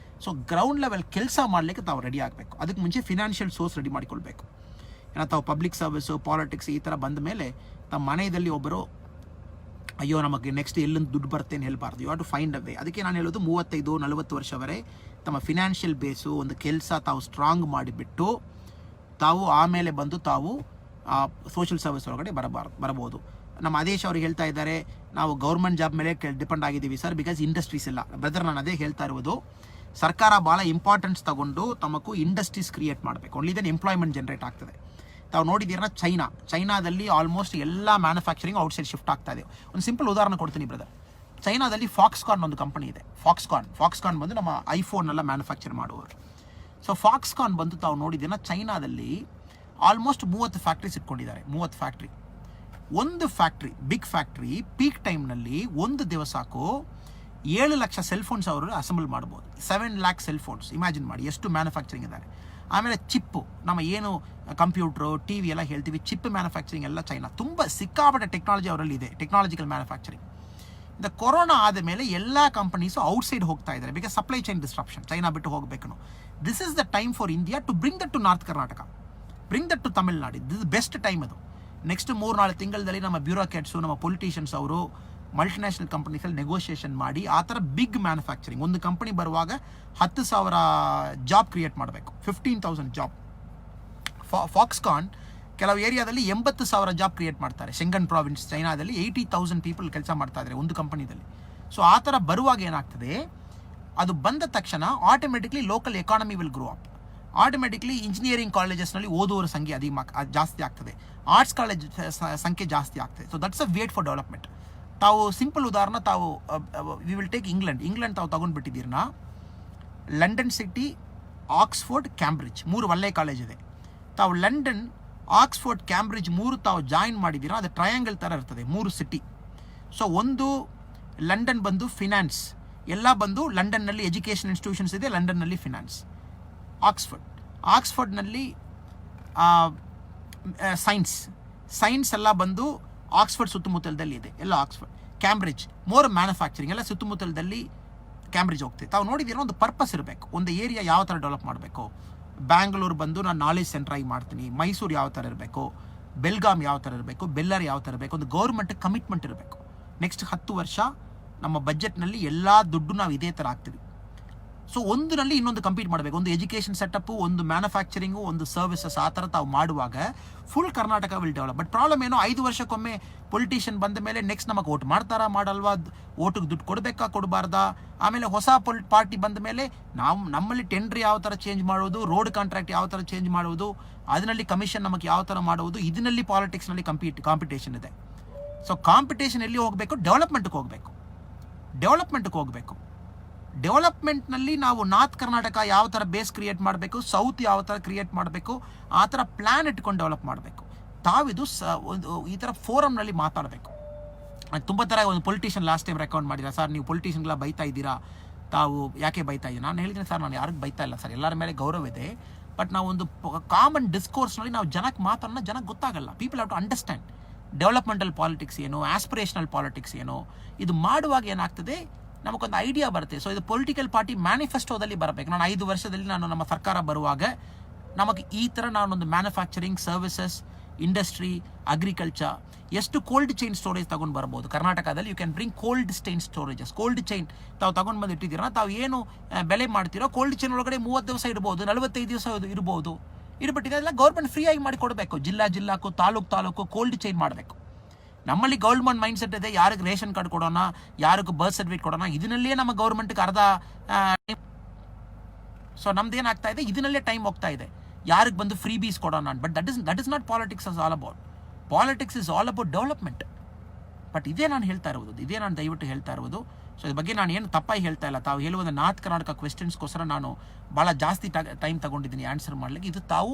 ಸೊ ಗ್ರೌಂಡ್ ಲೆವೆಲ್ ಕೆಲಸ ಮಾಡಲಿಕ್ಕೆ ತಾವು ರೆಡಿ ಆಗಬೇಕು. ಅದಕ್ಕೆ ಮುಂಚೆ ಫಿನಾನ್ಷಿಯಲ್ ಸೋರ್ಸ್ ರೆಡಿ ಮಾಡಿಕೊಳ್ಬೇಕು. ಏನೋ ತಾವು ಪಬ್ಲಿಕ್ ಸರ್ವಿಸು, ಪಾಲಿಟಿಕ್ಸ್ ಈ ಥರ ಬಂದ ಮೇಲೆ ತಮ್ಮ ಮನೆಯಲ್ಲಿ ಒಬ್ಬರು ಅಯ್ಯೋ ನಮಗೆ ನೆಕ್ಸ್ಟ್ ಎಲ್ಲಿಂದ ದುಡ್ಡು ಬರುತ್ತೆ ಅಂತ ಹೇಳ್ಬಾರ್ದು. You have to find a way. ಅದಕ್ಕೆ ನಾನು ಹೇಳೋದು 35-40 ವರ್ಷವರೆ ತಮ್ಮ ಫಿನಾನ್ಷಿಯಲ್ ಬೇಸು ಒಂದು ಕೆಲಸ ತಾವು ಸ್ಟ್ರಾಂಗ್ ಮಾಡಿಬಿಟ್ಟು ತಾವು ಆಮೇಲೆ ಬಂದು ತಾವು ಸೋಷಿಯಲ್ ಸರ್ವಿಸ್ ಒಳಗಡೆ ಬರಬಹುದು. ನಮ್ಮ ಆದೇಶ್ ಅವ್ರಿಗೆ ಹೇಳ್ತಾ ಇದ್ದಾರೆ ನಾವು ಗೌರ್ಮೆಂಟ್ ಜಾಬ್ ಮೇಲೆ ಡಿಪೆಂಡ್ ಆಗಿದ್ದೀವಿ ಸರ್, ಬಿಕಾಸ್ ಇಂಡಸ್ಟ್ರೀಸ್ ಇಲ್ಲ. ಬ್ರದರ್, ನಾನು ಅದೇ ಹೇಳ್ತಾ ಇರುವುದು, ಸರ್ಕಾರ ಭಾಳ ಇಂಪಾರ್ಟೆನ್ಸ್ ತಗೊಂಡು ತಮಗೂ ಇಂಡಸ್ಟ್ರೀಸ್ ಕ್ರಿಯೇಟ್ ಮಾಡಬೇಕು. ಓನ್ಲಿ ದೆನ್ ಎಂಪ್ಲಾಯ್ಮೆಂಟ್ ಜನರೇಟ್ ಆಗ್ತದೆ. ತಾವು ನೋಡಿದ್ದೀರ ಚೈನಾದಲ್ಲಿ ಆಲ್ಮೋಸ್ಟ್ ಎಲ್ಲ ಮ್ಯಾನುಫ್ಯಾಕ್ಚರಿಂಗ್ ಔಟ್ಸೈಡ್ ಶಿಫ್ಟ್ ಆಗ್ತಾ ಇದೆ. ಒಂದು ಸಿಂಪಲ್ ಉದಾಹರಣೆ ಕೊಡ್ತೀನಿ ಬ್ರದರ್. ಚೈನಾದಲ್ಲಿ ಫಾಕ್ಸ್ಕಾನ್ ಒಂದು ಕಂಪನಿ ಇದೆ. ಫಾಕ್ಸ್ಕಾನ್ ಬಂದು ನಮ್ಮ ಐಫೋನ್ ಎಲ್ಲ ಮ್ಯಾನುಫ್ಯಾಕ್ಚರ್ ಮಾಡುವವರು. ಸೊ ಫಾಕ್ಸ್ಕಾನ್ ಬಂದು ತಾವು ನೋಡಿದ್ದೀರ ಚೈನಾದಲ್ಲಿ ಆಲ್ಮೋಸ್ಟ್ 30 ಫ್ಯಾಕ್ಟ್ರೀಸ್ ಇಟ್ಕೊಂಡಿದ್ದಾರೆ. 30 ಫ್ಯಾಕ್ಟ್ರಿ. ಒಂದು ಫ್ಯಾಕ್ಟ್ರಿ, ಬಿಗ್ ಫ್ಯಾಕ್ಟ್ರಿ, ಪೀಕ್ ಟೈಮ್ನಲ್ಲಿ ಒಂದು ದಿವಸಕ್ಕೂ 7 ಲಕ್ಷ ಸೆಲ್ ಫೋನ್ಸ್ ಅವರು ಅಸೆಂಬಲ್ ಮಾಡ್ಬೋದು. 7 ಲ್ಯಾಕ್ ಸೆಲ್ ಫೋನ್ಸ್. ಇಮ್ಯಾಜಿನ್ ಮಾಡಿ ಎಷ್ಟು ಮ್ಯಾನುಫ್ಯಾಕ್ಚರಿಂಗ್ ಇದ್ದಾರೆ. ಆಮೇಲೆ ಚಿಪ್ಪು, ನಮ್ಮ ಏನು ಕಂಪ್ಯೂಟ್ರು, ಟಿ ವಿ ಎಲ್ಲ ಹೇಳ್ತೀವಿ, ಚಿಪ್ ಮ್ಯಾನುಫ್ಯಾಕ್ಚರಿಂಗ್ ಎಲ್ಲ ಚೈನಾ. ತುಂಬ ಸಿಕ್ಕಾಪಟ್ಟೆ ಟೆಕ್ನಾಲಜಿ ಅವರಲ್ಲಿ ಇದೆ, ಟೆಕ್ನಾಲಜಿಕಲ್ ಮ್ಯಾನುಫ್ಯಾಕ್ಚರಿಂಗ್. இந்த ಕೊರೋನಾ ಆದ ಮೇಲೆ ಎಲ್ಲ ಕಂಪನೀಸು ಔಟ್ಸೈಡ್ ಹೋಗ್ತಾ ಇದ್ದಾರೆ, because supply chain disruption. China ಬಿಟ್ಟು ಹೋಗಬೇಕು. This is the time for India to bring that to north Karnataka, bring that to Tamil Nadu. This best time ಅದು. ನೆಕ್ಸ್ಟ್ 3-4 ತಿಂಗಳಲ್ಲಿ ನಮ್ಮ ಬ್ಯೂರೋಕ್ರಾಟ್ಸು, ನಮ್ಮ ಪೊಲಿಟಿಷಿಯನ್ಸ್ ಅವರು ಮಲ್ಟಿನ್ಯಾಷನಲ್ ಕಂಪನೀಸಲ್ಲಿ ನೆಗೋಷಿಯೇಷನ್ ಮಾಡಿ ಆ ಥರ ಬಿಗ್ ಮ್ಯಾನುಫ್ಯಾಕ್ಚರಿಂಗ್ ಒಂದು ಕಂಪನಿ ಬರುವಾಗ 10,000 ಜಾಬ್ ಕ್ರಿಯೇಟ್ ಮಾಡಬೇಕು. 15,000 ಜಾಬ್. ಫಾಕ್ಸ್ಕಾನ್ ಕೆಲವು ಏರಿಯಾದಲ್ಲಿ 80,000 ಜಾಬ್ ಕ್ರಿಯೇಟ್ ಮಾಡ್ತಾರೆ. ಶೆಂಗನ್ ಪ್ರಾವಿನ್ಸ್ ಚೈನಾದಲ್ಲಿ 80,000 ಪೀಪಲ್ ಕೆಲಸ ಮಾಡ್ತಾ ಇದ್ದಾರೆ ಒಂದು ಕಂಪನಿದಲ್ಲಿ. ಸೊ ಆ ಥರ ಬರುವಾಗ ಏನಾಗ್ತದೆ, ಅದು ಬಂದ ತಕ್ಷಣ automatically local economy will grow up. Automatically engineering ಕಾಲೇಜಸ್ನಲ್ಲಿ ಓದುವರ ಸಂಖ್ಯೆ ಜಾಸ್ತಿ ಆಗ್ತದೆ, ಆರ್ಟ್ಸ್ ಕಾಲೇಜ್ ಸಂಖ್ಯೆ ಜಾಸ್ತಿ ಆಗ್ತದೆ. So that's a wait for development. ತಾವು ಸಿಂಪಲ್ ಉದಾಹರಣೆ, ತಾವು ವಿ ವಿಲ್ ಟೇಕ್ ಇಂಗ್ಲೆಂಡ್ ತಾವು ತಗೊಂಡ್ಬಿಟ್ಟಿದ್ದೀರನ್ನ, ಲಂಡನ್ ಸಿಟಿ, ಆಕ್ಸ್ಫೋರ್ಡ್, ಕ್ಯಾಂಬ್ರಿಡ್ಜ್ 3 ಒಳ್ಳೆಯ ಕಾಲೇಜ್ ಇದೆ. ತಾವು ಲಂಡನ್, ಆಕ್ಸ್ಫೋರ್ಡ್, ಕ್ಯಾಂಬ್ರಿಡ್ಜ್ 3 ತಾವು ಜಾಯಿನ್ ಮಾಡಿದ್ದೀರಾ, ಅದು ಟ್ರಯಾಂಗಲ್ ಥರ ಇರ್ತದೆ 3 ಸಿಟಿ. ಸೊ ಒಂದು ಲಂಡನ್ ಬಂದು ಫಿನಾನ್ಸ್, ಎಲ್ಲ ಬಂದು ಲಂಡನ್ನಲ್ಲಿ ಎಜುಕೇಷನ್ ಇನ್ಸ್ಟಿಟ್ಯೂಷನ್ಸ್ ಇದೆ, ಲಂಡನ್ನಲ್ಲಿ ಫಿನಾನ್ಸ್. ಆಕ್ಸ್ಫರ್ಡ್ನಲ್ಲಿ ಸೈನ್ಸ್ ಎಲ್ಲ ಬಂದು ಆಕ್ಸ್ಫರ್ಡ್ ಸುತ್ತಮುತ್ತಲದಲ್ಲಿ ಇದೆ, ಎಲ್ಲ ಆಕ್ಸ್ಫರ್ಡ್. ಕ್ಯಾಂಬ್ರಿಡ್ಜ್ ಮೋರ್ ಮ್ಯಾನುಫ್ಯಾಕ್ಚರಿಂಗ್, ಎಲ್ಲ ಸುತ್ತಮುತ್ತಲದಲ್ಲಿ ಕ್ಯಾಂಬ್ರಿಡ್ಜ್ ಹೋಗ್ತದೆ. ತಾವು ನೋಡಿದ್ದೀರ ಒಂದು ಪರ್ಪಸ್ ಇರಬೇಕು, ಒಂದು ಏರಿಯಾ ಯಾವ ಥರ ಡೆವಲಪ್ ಮಾಡಬೇಕು. ಬ್ಯಾಂಗ್ಳೂರು ಬಂದು ನಾನು ನಾಲೆಜ್ ಸೆಂಟರ್ ಆಗಿ ಮಾಡ್ತೀನಿ, ಮೈಸೂರು ಯಾವ ಥರ ಇರಬೇಕು, ಬೆಲ್ಗಾಮ್ ಯಾವ ಥರ ಇರಬೇಕು, ಬೆಳ್ಳಾರಿ ಯಾವ ಥರ ಇರಬೇಕು. ಒಂದು ಗೌರ್ಮೆಂಟ್ ಕಮಿಟ್ಮೆಂಟ್ ಇರಬೇಕು. ನೆಕ್ಸ್ಟ್ 10 ವರ್ಷ ನಮ್ಮ ಬಜೆಟ್ನಲ್ಲಿ ಎಲ್ಲ ದುಡ್ಡು ನಾವು ಇದೇ ಥರ ಹಾಕ್ತೀವಿ. ಸೊ ಒಂದರಲ್ಲಿ ಇನ್ನೊಂದು ಕಂಪೀಟ್ ಮಾಡಬೇಕು. ಒಂದು ಎಜುಕೇಷನ್ ಸೆಟಪ್ಪು, ಒಂದು ಮ್ಯಾನುಫ್ಯಾಕ್ಚರಿಂಗು, ಒಂದು ಸರ್ವಿಸಸ್, ಆ ಥರ ತಾವು ಮಾಡುವಾಗ full Karnataka will develop. But problem ಏನೋ, 5 ವರ್ಷಕ್ಕೊಮ್ಮೆ ಪೊಲಿಟಿಷಿಯನ್ ಬಂದ ಮೇಲೆ ನೆಕ್ಸ್ಟ್ ನಮಗೆ ಓಟ್ ಮಾಡ್ತಾರಾ ಮಾಡಲ್ವಾ, ಓಟಿಗೆ ದುಡ್ಡು ಕೊಡಬೇಕಾ ಕೊಡಬಾರ್ದಾ, ಆಮೇಲೆ ಹೊಸ ಪಾರ್ಟಿ ಬಂದ ಮೇಲೆ ನಾವು ನಮ್ಮಲ್ಲಿ ಟೆಂಡ್ರ್ ಯಾವ ಥರ ಚೇಂಜ್ ಮಾಡೋದು, ರೋಡ್ ಕಾಂಟ್ರಾಕ್ಟ್ ಯಾವ ಥರ ಚೇಂಜ್ ಮಾಡೋದು, ಅದರಲ್ಲಿ ಕಮಿಷನ್ ನಮಗೆ ಯಾವ ಥರ ಮಾಡೋದು, ಇದರಲ್ಲಿ ಪಾಲಿಟಿಕ್ಸ್ನಲ್ಲಿ ಕಾಂಪಿಟೇಷನ್ ಇದೆ. ಸೊ ಕಾಂಪಿಟೇಷನ್ ಎಲ್ಲಿ ಹೋಗಬೇಕು, ಡೆವಲಪ್ಮೆಂಟ್ಗೆ ಹೋಗಬೇಕು. ಡೆವಲಪ್ಮೆಂಟ್ನಲ್ಲಿ ನಾವು ನಾರ್ತ್ ಕರ್ನಾಟಕ ಯಾವ ಥರ ಬೇಸ್ ಕ್ರಿಯೇಟ್ ಮಾಡಬೇಕು, ಸೌತ್ ಯಾವ ಥರ ಕ್ರಿಯೇಟ್ ಮಾಡಬೇಕು, ಆ ಥರ ಪ್ಲ್ಯಾನ್ ಇಟ್ಕೊಂಡು ಡೆವಲಪ್ ಮಾಡಬೇಕು. ತಾವಿದು ಈ ಥರ ಫೋರಮ್ನಲ್ಲಿ ಮಾತಾಡಬೇಕು. ತುಂಬ ಥರ ಒಂದು ಪೊಲಿಟಿಷಿಯನ್ ಲಾಸ್ಟ್ ಟೈಮ್ ರೆಕಮೆಂಡ್ ಮಾಡಿಲ್ಲ, ಸರ್ ನೀವು ಪೊಲಿಟಿಷಿಯನ್ಗೆಲ್ಲ ಬೈತಾ ಇದ್ದೀರಾ, ತಾವು ಯಾಕೆ ಬೈತಾ ಇದ್ದೀರಾ? ನಾನು ಹೇಳಿದ್ದೀನಿ ಸರ್, ನಾನು ಯಾರಿಗೆ ಬೈತಾ ಇಲ್ಲ ಸರ್, ಎಲ್ಲರ ಮೇಲೆ ಗೌರವ ಇದೆ. ಬಟ್ ನಾವು ಒಂದು ಕಾಮನ್ ಡಿಸ್ಕೋರ್ಸ್ನಲ್ಲಿ ನಾವು ಜನಕ್ಕೆ ಮಾತನ್ನ ಜನಕ್ಕೆ ಗೊತ್ತಾಗಲ್ಲ. People have to understand developmental politics ಏನು, ಆಸ್ಪಿರೇಷನಲ್ ಪಾಲಿಟಿಕ್ಸ್ ಏನು. ಇದು ಮಾಡುವಾಗ ಏನಾಗ್ತದೆ, ನಮಗೊಂದು ಐಡಿಯಾ ಬರುತ್ತೆ. ಸೊ ಇದು ಪೊಲಿಟಿಕಲ್ ಪಾರ್ಟಿ ಮ್ಯಾನಿಫೆಸ್ಟೋದಲ್ಲಿ ಬರಬೇಕು. ನಾನು 5 ವರ್ಷದಲ್ಲಿ ನಮ್ಮ ಸರ್ಕಾರ ಬರುವಾಗ ನಮಗೆ ಈ ಥರ ನಾನೊಂದು ಮ್ಯಾನುಫ್ಯಾಕ್ಚರಿಂಗ್, ಸರ್ವಿಸಸ್, ಇಂಡಸ್ಟ್ರಿ, ಅಗ್ರಿಕಲ್ಚರ್, ಎಷ್ಟು ಕೋಲ್ಡ್ ಚೈನ್ ಸ್ಟೋರೇಜ್ ತಗೊಂಡು ಬರ್ಬೋದು ಕರ್ನಾಟಕದಲ್ಲಿ. You can bring cold chain storages. Cold chain ತಾವು ತಗೊಂಡು ಬಂದು ಇಟ್ಟಿದ್ದೀರಾ, ತಾವು ಏನು ಬೆಲೆ ಮಾಡ್ತೀರೋ ಕೋಲ್ಡ್ ಚೈನ್ ಒಳಗಡೆ 30 ದಿವಸ ಇಡ್ಬೋದು, 45 ದಿವಸ ಇರ್ಬೋದು. ಇಡ್ಬಿಟ್ಟಿದೆ ಗೌರ್ಮೆಂಟ್ ಫ್ರೀ ಆಗಿ ಮಾಡಿ ಕೊಡಬೇಕು. ಜಿಲ್ಲಾಕ್ಕೂ ತಾಲೂಕು ಕೋಲ್ಡ್ ಚೈನ್ ಮಾಡಬೇಕು. ನಮ್ಮಲ್ಲಿ ಗೌರ್ಮೆಂಟ್ ಮೈಂಡ್ ಸೆಟ್ ಇದೆ, ಯಾರಿಗೆ ರೇಷನ್ ಕಾರ್ಡ್ ಕೊಡೋಣ, ಯಾರಿಗೂ ಬರ್ತ್ ಸರ್ಟಿಫಿಕೇಟ್ ಕೊಡೋಣ, ಇದನ್ನಲ್ಲೇ ನಮ್ಮ ಗೌರ್ಮೆಂಟ್ಗೆ ಅರ್ಧ. ಸೊ ನಮ್ದು ಏನಾಗ್ತಾ ಇದೆ, ಇದನ್ನಲ್ಲೇ ಟೈಮ್ ಹೋಗ್ತಾ ಇದೆ, ಯಾರಿಗೆ ಬಂದು ಫ್ರೀ ಬೀಸ್ ಕೊಡೋಣ. But that is not politics all about. Politics is all about development. But ಇದೇ ನಾನು ದಯವಿಟ್ಟು ಹೇಳ್ತಾ ಇರುವುದು. ಸೊ ಇದ್ರ ಬಗ್ಗೆ ನಾನು ಏನು ತಪ್ಪಾಗಿ ಹೇಳ್ತಾ ಇಲ್ಲ. ತಾವು ಹೇಳುವುದು ನಾರ್ತ್ ಕರ್ನಾಟಕ ಕ್ವೆಶ್ಚನ್ಸ್ಗೋಸ್ಕರ ನಾನು ಭಾಳ ಜಾಸ್ತಿ ಟೈಮ್ ತಗೊಂಡಿದ್ದೀನಿ ಆನ್ಸರ್ ಮಾಡಲಿಕ್ಕೆ. ಇದು ತಾವು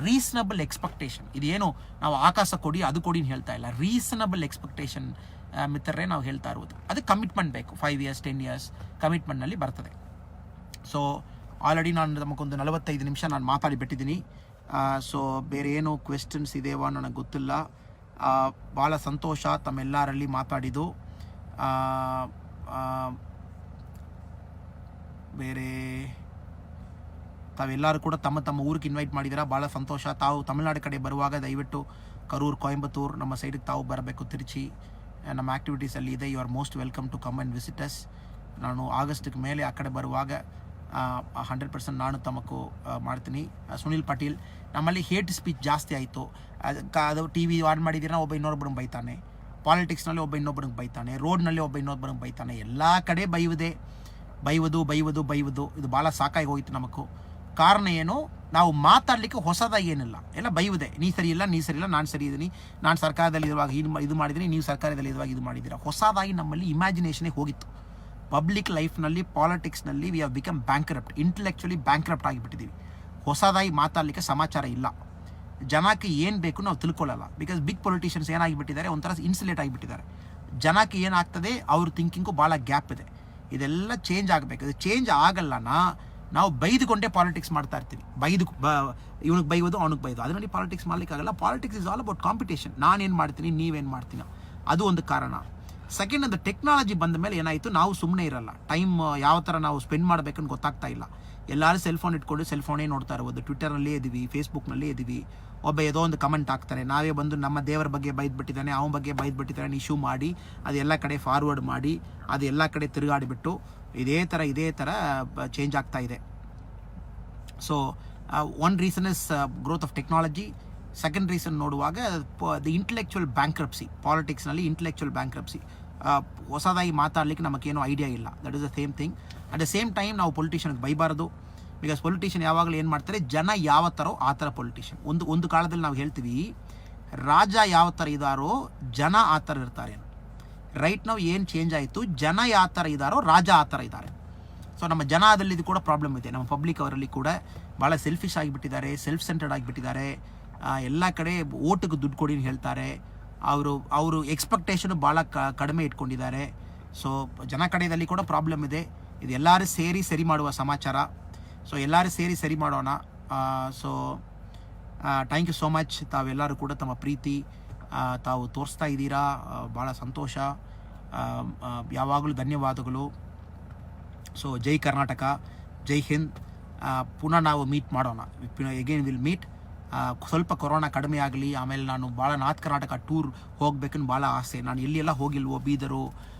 ರೀಸನಬಲ್ ಎಕ್ಸ್ಪೆಕ್ಟೇಷನ್. ಇದೇನು ನಾವು ಆಕಾಶ ಕೊಡಿ ಅದು ಕೊಡಿ ಅಂತ ಹೇಳ್ತಾ ಇಲ್ಲ, ರೀಸನಬಲ್ ಎಕ್ಸ್ಪೆಕ್ಟೇಷನ್ ಮಿತ್ರರೇ ನಾವು ಹೇಳ್ತಾ ಇರುವುದು. ಅದಕ್ಕೆ ಕಮಿಟ್ಮೆಂಟ್ ಬೇಕು. 5 years 10 years ಕಮಿಟ್ಮೆಂಟ್ನಲ್ಲಿ ಬರ್ತದೆ. ಸೊ ಆಲ್ರೆಡಿ ನಾನು ನಮಗೊಂದು 45 ನಿಮಿಷ ನಾನು ಮಾತಾಡಿ ಬಿಟ್ಟಿದ್ದೀನಿ. ಸೊ ಬೇರೆ ಏನು ಕ್ವೆಶ್ಚನ್ಸ್ ಇದೆಯೋ ನನಗೆ ಗೊತ್ತಿಲ್ಲ. ಭಾಳ ಸಂತೋಷ ತಮ್ಮೆಲ್ಲರಲ್ಲಿ ಮಾತಾಡಿದ್ದು. ಬೇರೆ ತಾವೆಲ್ಲರೂ ಕೂಡ ತಮ್ಮ ತಮ್ಮ ಊರಿಗೆ ಇನ್ವೈಟ್ ಮಾಡಿದ್ದೀರಾ, ಭಾಳ ಸಂತೋಷ. ತಾವು ತಮಿಳ್ನಾಡು ಕಡೆ ಬರುವಾಗ ದಯವಿಟ್ಟು ಕರೂರು, ಕೊಯಂಬತ್ತೂರು ನಮ್ಮ ಸೈಡಿಗೆ ತಾವು ಬರಬೇಕು. ತಿರುಚಿ ನಮ್ಮ ಆ್ಯಕ್ಟಿವಿಟೀಸಲ್ಲಿ ಇದೆ. You are most welcome to come and visit us. ನಾನು ಆಗಸ್ಟ್ಗೆ ಮೇಲೆ ಆ ಕಡೆ ಬರುವಾಗ 100% ನಾನು ತಮಕು ಮಾಡ್ತೀನಿ. ಸುನಿಲ್ ಪಾಟೀಲ್, ನಮ್ಮಲ್ಲಿ ಹೇಟ್ ಸ್ಪೀಚ್ ಜಾಸ್ತಿ ಆಯಿತು. ಅದು ಟಿ ವಿ ಆನ್ ಮಾಡಿದ್ದೀರಾ, ಒಬ್ಬ ಇನ್ನೊಬ್ಬರಿಗೆ ಬೈತಾನೆ. ಪಾಲಿಟಿಕ್ಸ್ನಲ್ಲಿ ಒಬ್ಬ ಇನ್ನೊಬ್ಬರಿಗೆ ಬೈತಾನೆ. ರೋಡ್ನಲ್ಲಿ ಒಬ್ಬ ಇನ್ನೊಬ್ಬರಿಗೆ ಬೈತಾನೆ. ಎಲ್ಲ ಕಡೆ ಬೈವುದು ಇದು ಭಾಳ ಸಾಕಾಗಿ ಹೋಯಿತು ನಮಗೂ. ಕಾರಣ ಏನು, ನಾವು ಮಾತಾಡಲಿಕ್ಕೆ ಹೊಸದಾಗಿ ಏನಿಲ್ಲ, ಎಲ್ಲ ಬೈವುದೇ. ನೀ ಸರಿ ಇಲ್ಲ, ನಾನು ಸರಿ ಇದ್ದೀನಿ, ನಾನು ಸರ್ಕಾರದಲ್ಲಿ ಇರುವಾಗ ಇದು ಮಾಡಿದ್ದೀನಿ, ನೀವು ಸರ್ಕಾರದಲ್ಲಿ ಇರುವಾಗ ಇದು ಮಾಡಿದ್ದೀರಾ. ಹೊಸದಾಗಿ ನಮ್ಮಲ್ಲಿ ಇಮ್ಯಾಜಿನೇಷನೇ ಹೋಗಿತ್ತು. ಪಬ್ಲಿಕ್ ಲೈಫ್ನಲ್ಲಿ, ಪಾಲಿಟಿಕ್ಸ್ನಲ್ಲಿ we have become bankrupt, intellectually bankrupt ಆಗಿಬಿಟ್ಟಿದ್ದೀವಿ. ಹೊಸದಾಗಿ ಮಾತಾಡಲಿಕ್ಕೆ ಸಮಾಚಾರ ಇಲ್ಲ. ಜನಕ್ಕೆ ಏನು ಬೇಕು ನಾವು ತಿಳ್ಕೊಳ್ಳಲ್ಲ. ಬಿಕಾಸ್ ಬಿಗ್ ಪೊಲಿಟಿಷಿಯನ್ಸ್ ಏನಾಗಿಬಿಟ್ಟಿದ್ದಾರೆ, ಒಂಥರ ಇನ್ಸುಲೇಟ್ ಆಗಿಬಿಟ್ಟಿದ್ದಾರೆ. ಜನಕ್ಕೆ ಏನಾಗ್ತದೆ, ಅವ್ರ ಥಿಂಕಿಂಗು ಭಾಳ ಗ್ಯಾಪ್ ಇದೆ. ಇದೆಲ್ಲ ಚೇಂಜ್ ಆಗಬೇಕು. ಇದು ಚೇಂಜ್ ಆಗಲ್ಲನಾ ನಾವು ಬೈದುಕೊಂಡೇ ಪಾಲಿಟಿಕ್ಸ್ ಮಾಡ್ತಾ ಇರ್ತೀವಿ. ಇವನಿಗೆ ಬೈಯೋದು, ಅವನಿಗೆ ಬೈದು, ಅದರಲ್ಲಿ ಪಾಲಿಟಿಕ್ಸ್ ಮಾಡಲಿಕ್ಕಾಗಲ್ಲ. Politics is all about competition. ನಾನೇನು ಮಾಡ್ತೀನಿ, ನೀವೇನು ಮಾಡ್ತೀನೋ, ಅದು ಒಂದು ಕಾರಣ. ಸೆಕೆಂಡ್, ಅದು ಟೆಕ್ನಾಲಜಿ ಬಂದ ಮೇಲೆ ಏನಾಯಿತು, ನಾವು ಸುಮ್ಮನೆ ಇರಲ್ಲ. ಟೈಮ್ ಯಾವ ಥರ ನಾವು ಸ್ಪೆಂಡ್ ಮಾಡಬೇಕಂತ ಗೊತ್ತಾಗ್ತಾ ಇಲ್ಲ. ಎಲ್ಲರೂ ಸೆಲ್ಫೋನ್ ಇಟ್ಕೊಂಡು ಸೆಲ್ಫೋನೇ ನೋಡ್ತಾ ಇರ್ಬೋದು. ಟ್ವಿಟರ್ನಲ್ಲೇ ಇದ್ದೀವಿ, ಫೇಸ್ಬುಕ್ನಲ್ಲೇ ಇದ್ದೀವಿ. ಒಬ್ಬ ಏದೋ ಒಂದು ಕಮೆಂಟ್ ಹಾಕ್ತಾರೆ, ನಾವೇ ಬಂದು ನಮ್ಮ ದೇವರ ಬಗ್ಗೆ ಬೈದ್ಬಿಟ್ಟಿದ್ದಾನೆ, ಅವನ ಬಗ್ಗೆ ಬೈದ್ಬಿಟ್ಟಿದ್ದಾನೆ, ಇಶ್ಯೂ ಮಾಡಿ ಅದು ಎಲ್ಲ ಕಡೆ ಫಾರ್ವರ್ಡ್ ಮಾಡಿ ಅದು ಎಲ್ಲ ಕಡೆ ತಿರುಗಾಡಿಬಿಟ್ಟು ಇದೇ ಥರ ಚೇಂಜ್ ಆಗ್ತಾ ಇದೆ. So one reason is growth of technology. Second reason ನೋಡುವಾಗ ದಿ ಇಂಟೆಲೆಕ್ಚುವಲ್ ಬ್ಯಾಂಕ್ರಪ್ಸಿ. ಪಾಲಿಟಿಕ್ಸ್ನಲ್ಲಿ ಇಂಟೆಲೆಕ್ಚುವಲ್ ಬ್ಯಾಂಕ್ರಪ್ಸಿ. ಹೊಸದಾಗಿ ಮಾತಾಡಲಿಕ್ಕೆ ನಮಗೇನೋ ಐಡಿಯಾ ಇಲ್ಲ. That is the same thing. At the same time ನಾವು ಪೊಲಿಟಿಷನ್ಗೆ ಬೈಬಾರ್ದು. ಬಿಕಾಸ್ ಪೊಲಿಟಿಷಿಯನ್ ಯಾವಾಗಲೂ ಏನು ಮಾಡ್ತಾರೆ, ಜನ ಯಾವ ಥರೋ ಆ ಥರ ಪೊಲಿಟಿಷಿಯನ್. ಒಂದು ಕಾಲದಲ್ಲಿ ನಾವು ಹೇಳ್ತೀವಿ, ರಾಜ ಯಾವ ಥರ ಇದ್ದಾರೋ ಜನ ಆ ಥರ ಇರ್ತಾರೆ. ರೈಟ್ ನಾವು ಏನು ಚೇಂಜ್ ಆಯಿತು, ಜನ ಯಾವ ಥರ ಇದ್ದಾರೋ ರಾಜ ಆ ಥರ ಇದ್ದಾರೆ. ಸೊ ನಮ್ಮ ಜನದಲ್ಲಿ ಇದು ಕೂಡ ಪ್ರಾಬ್ಲಮ್ ಇದೆ. ನಮ್ಮ ಪಬ್ಲಿಕ್ ಅವರಲ್ಲಿ ಕೂಡ ಭಾಳ ಸೆಲ್ಫಿಶ್ ಆಗಿಬಿಟ್ಟಿದ್ದಾರೆ, ಸೆಲ್ಫ್ ಸೆಂಟರ್ಡ್ ಆಗಿಬಿಟ್ಟಿದ್ದಾರೆ. ಎಲ್ಲ ಕಡೆ ಓಟಿಗೆ ದುಡ್ಡು ಕೊಡಿ ಹೇಳ್ತಾರೆ. ಅವರು ಎಕ್ಸ್ಪೆಕ್ಟೇಷನು ಭಾಳ ಕಡಿಮೆ ಇಟ್ಕೊಂಡಿದ್ದಾರೆ. ಸೊ ಜನ ಕಡೆಯಲ್ಲಿ ಕೂಡ ಪ್ರಾಬ್ಲಮ್ ಇದೆ. ಇದು ಎಲ್ಲರೂ ಸೇರಿ ಸರಿ ಮಾಡುವ ಸಮಾಚಾರ. ಸೊ ಎಲ್ಲರೂ ಸೇರಿ ಸರಿ ಮಾಡೋಣ. So thank you so much. ತಾವೆಲ್ಲರೂ ಕೂಡ ತಮ್ಮ ಪ್ರೀತಿ ತಾವು ತೋರಿಸ್ತಾ ಇದ್ದೀರಾ, ಭಾಳ ಸಂತೋಷ. ಯಾವಾಗಲೂ ಧನ್ಯವಾದಗಳು. ಸೊ ಜೈ ಕರ್ನಾಟಕ, ಜೈ ಹಿಂದ್. ಪುನಃ ನಾವು ಮೀಟ್ ಮಾಡೋಣ. Again will meet. ಸ್ವಲ್ಪ ಕೊರೋನಾ ಕಡಿಮೆ ಆಗಲಿ. ಆಮೇಲೆ ನಾನು ಭಾಳ ನಾರ್ತ್ ಕರ್ನಾಟಕ ಟೂರ್ ಹೋಗ್ಬೇಕಂತ ಭಾಳ ಆಸೆ. ನಾನು ಎಲ್ಲಿಯೆಲ್ಲ ಹೋಗಿಲ್ವೋ, ಬೀದರು,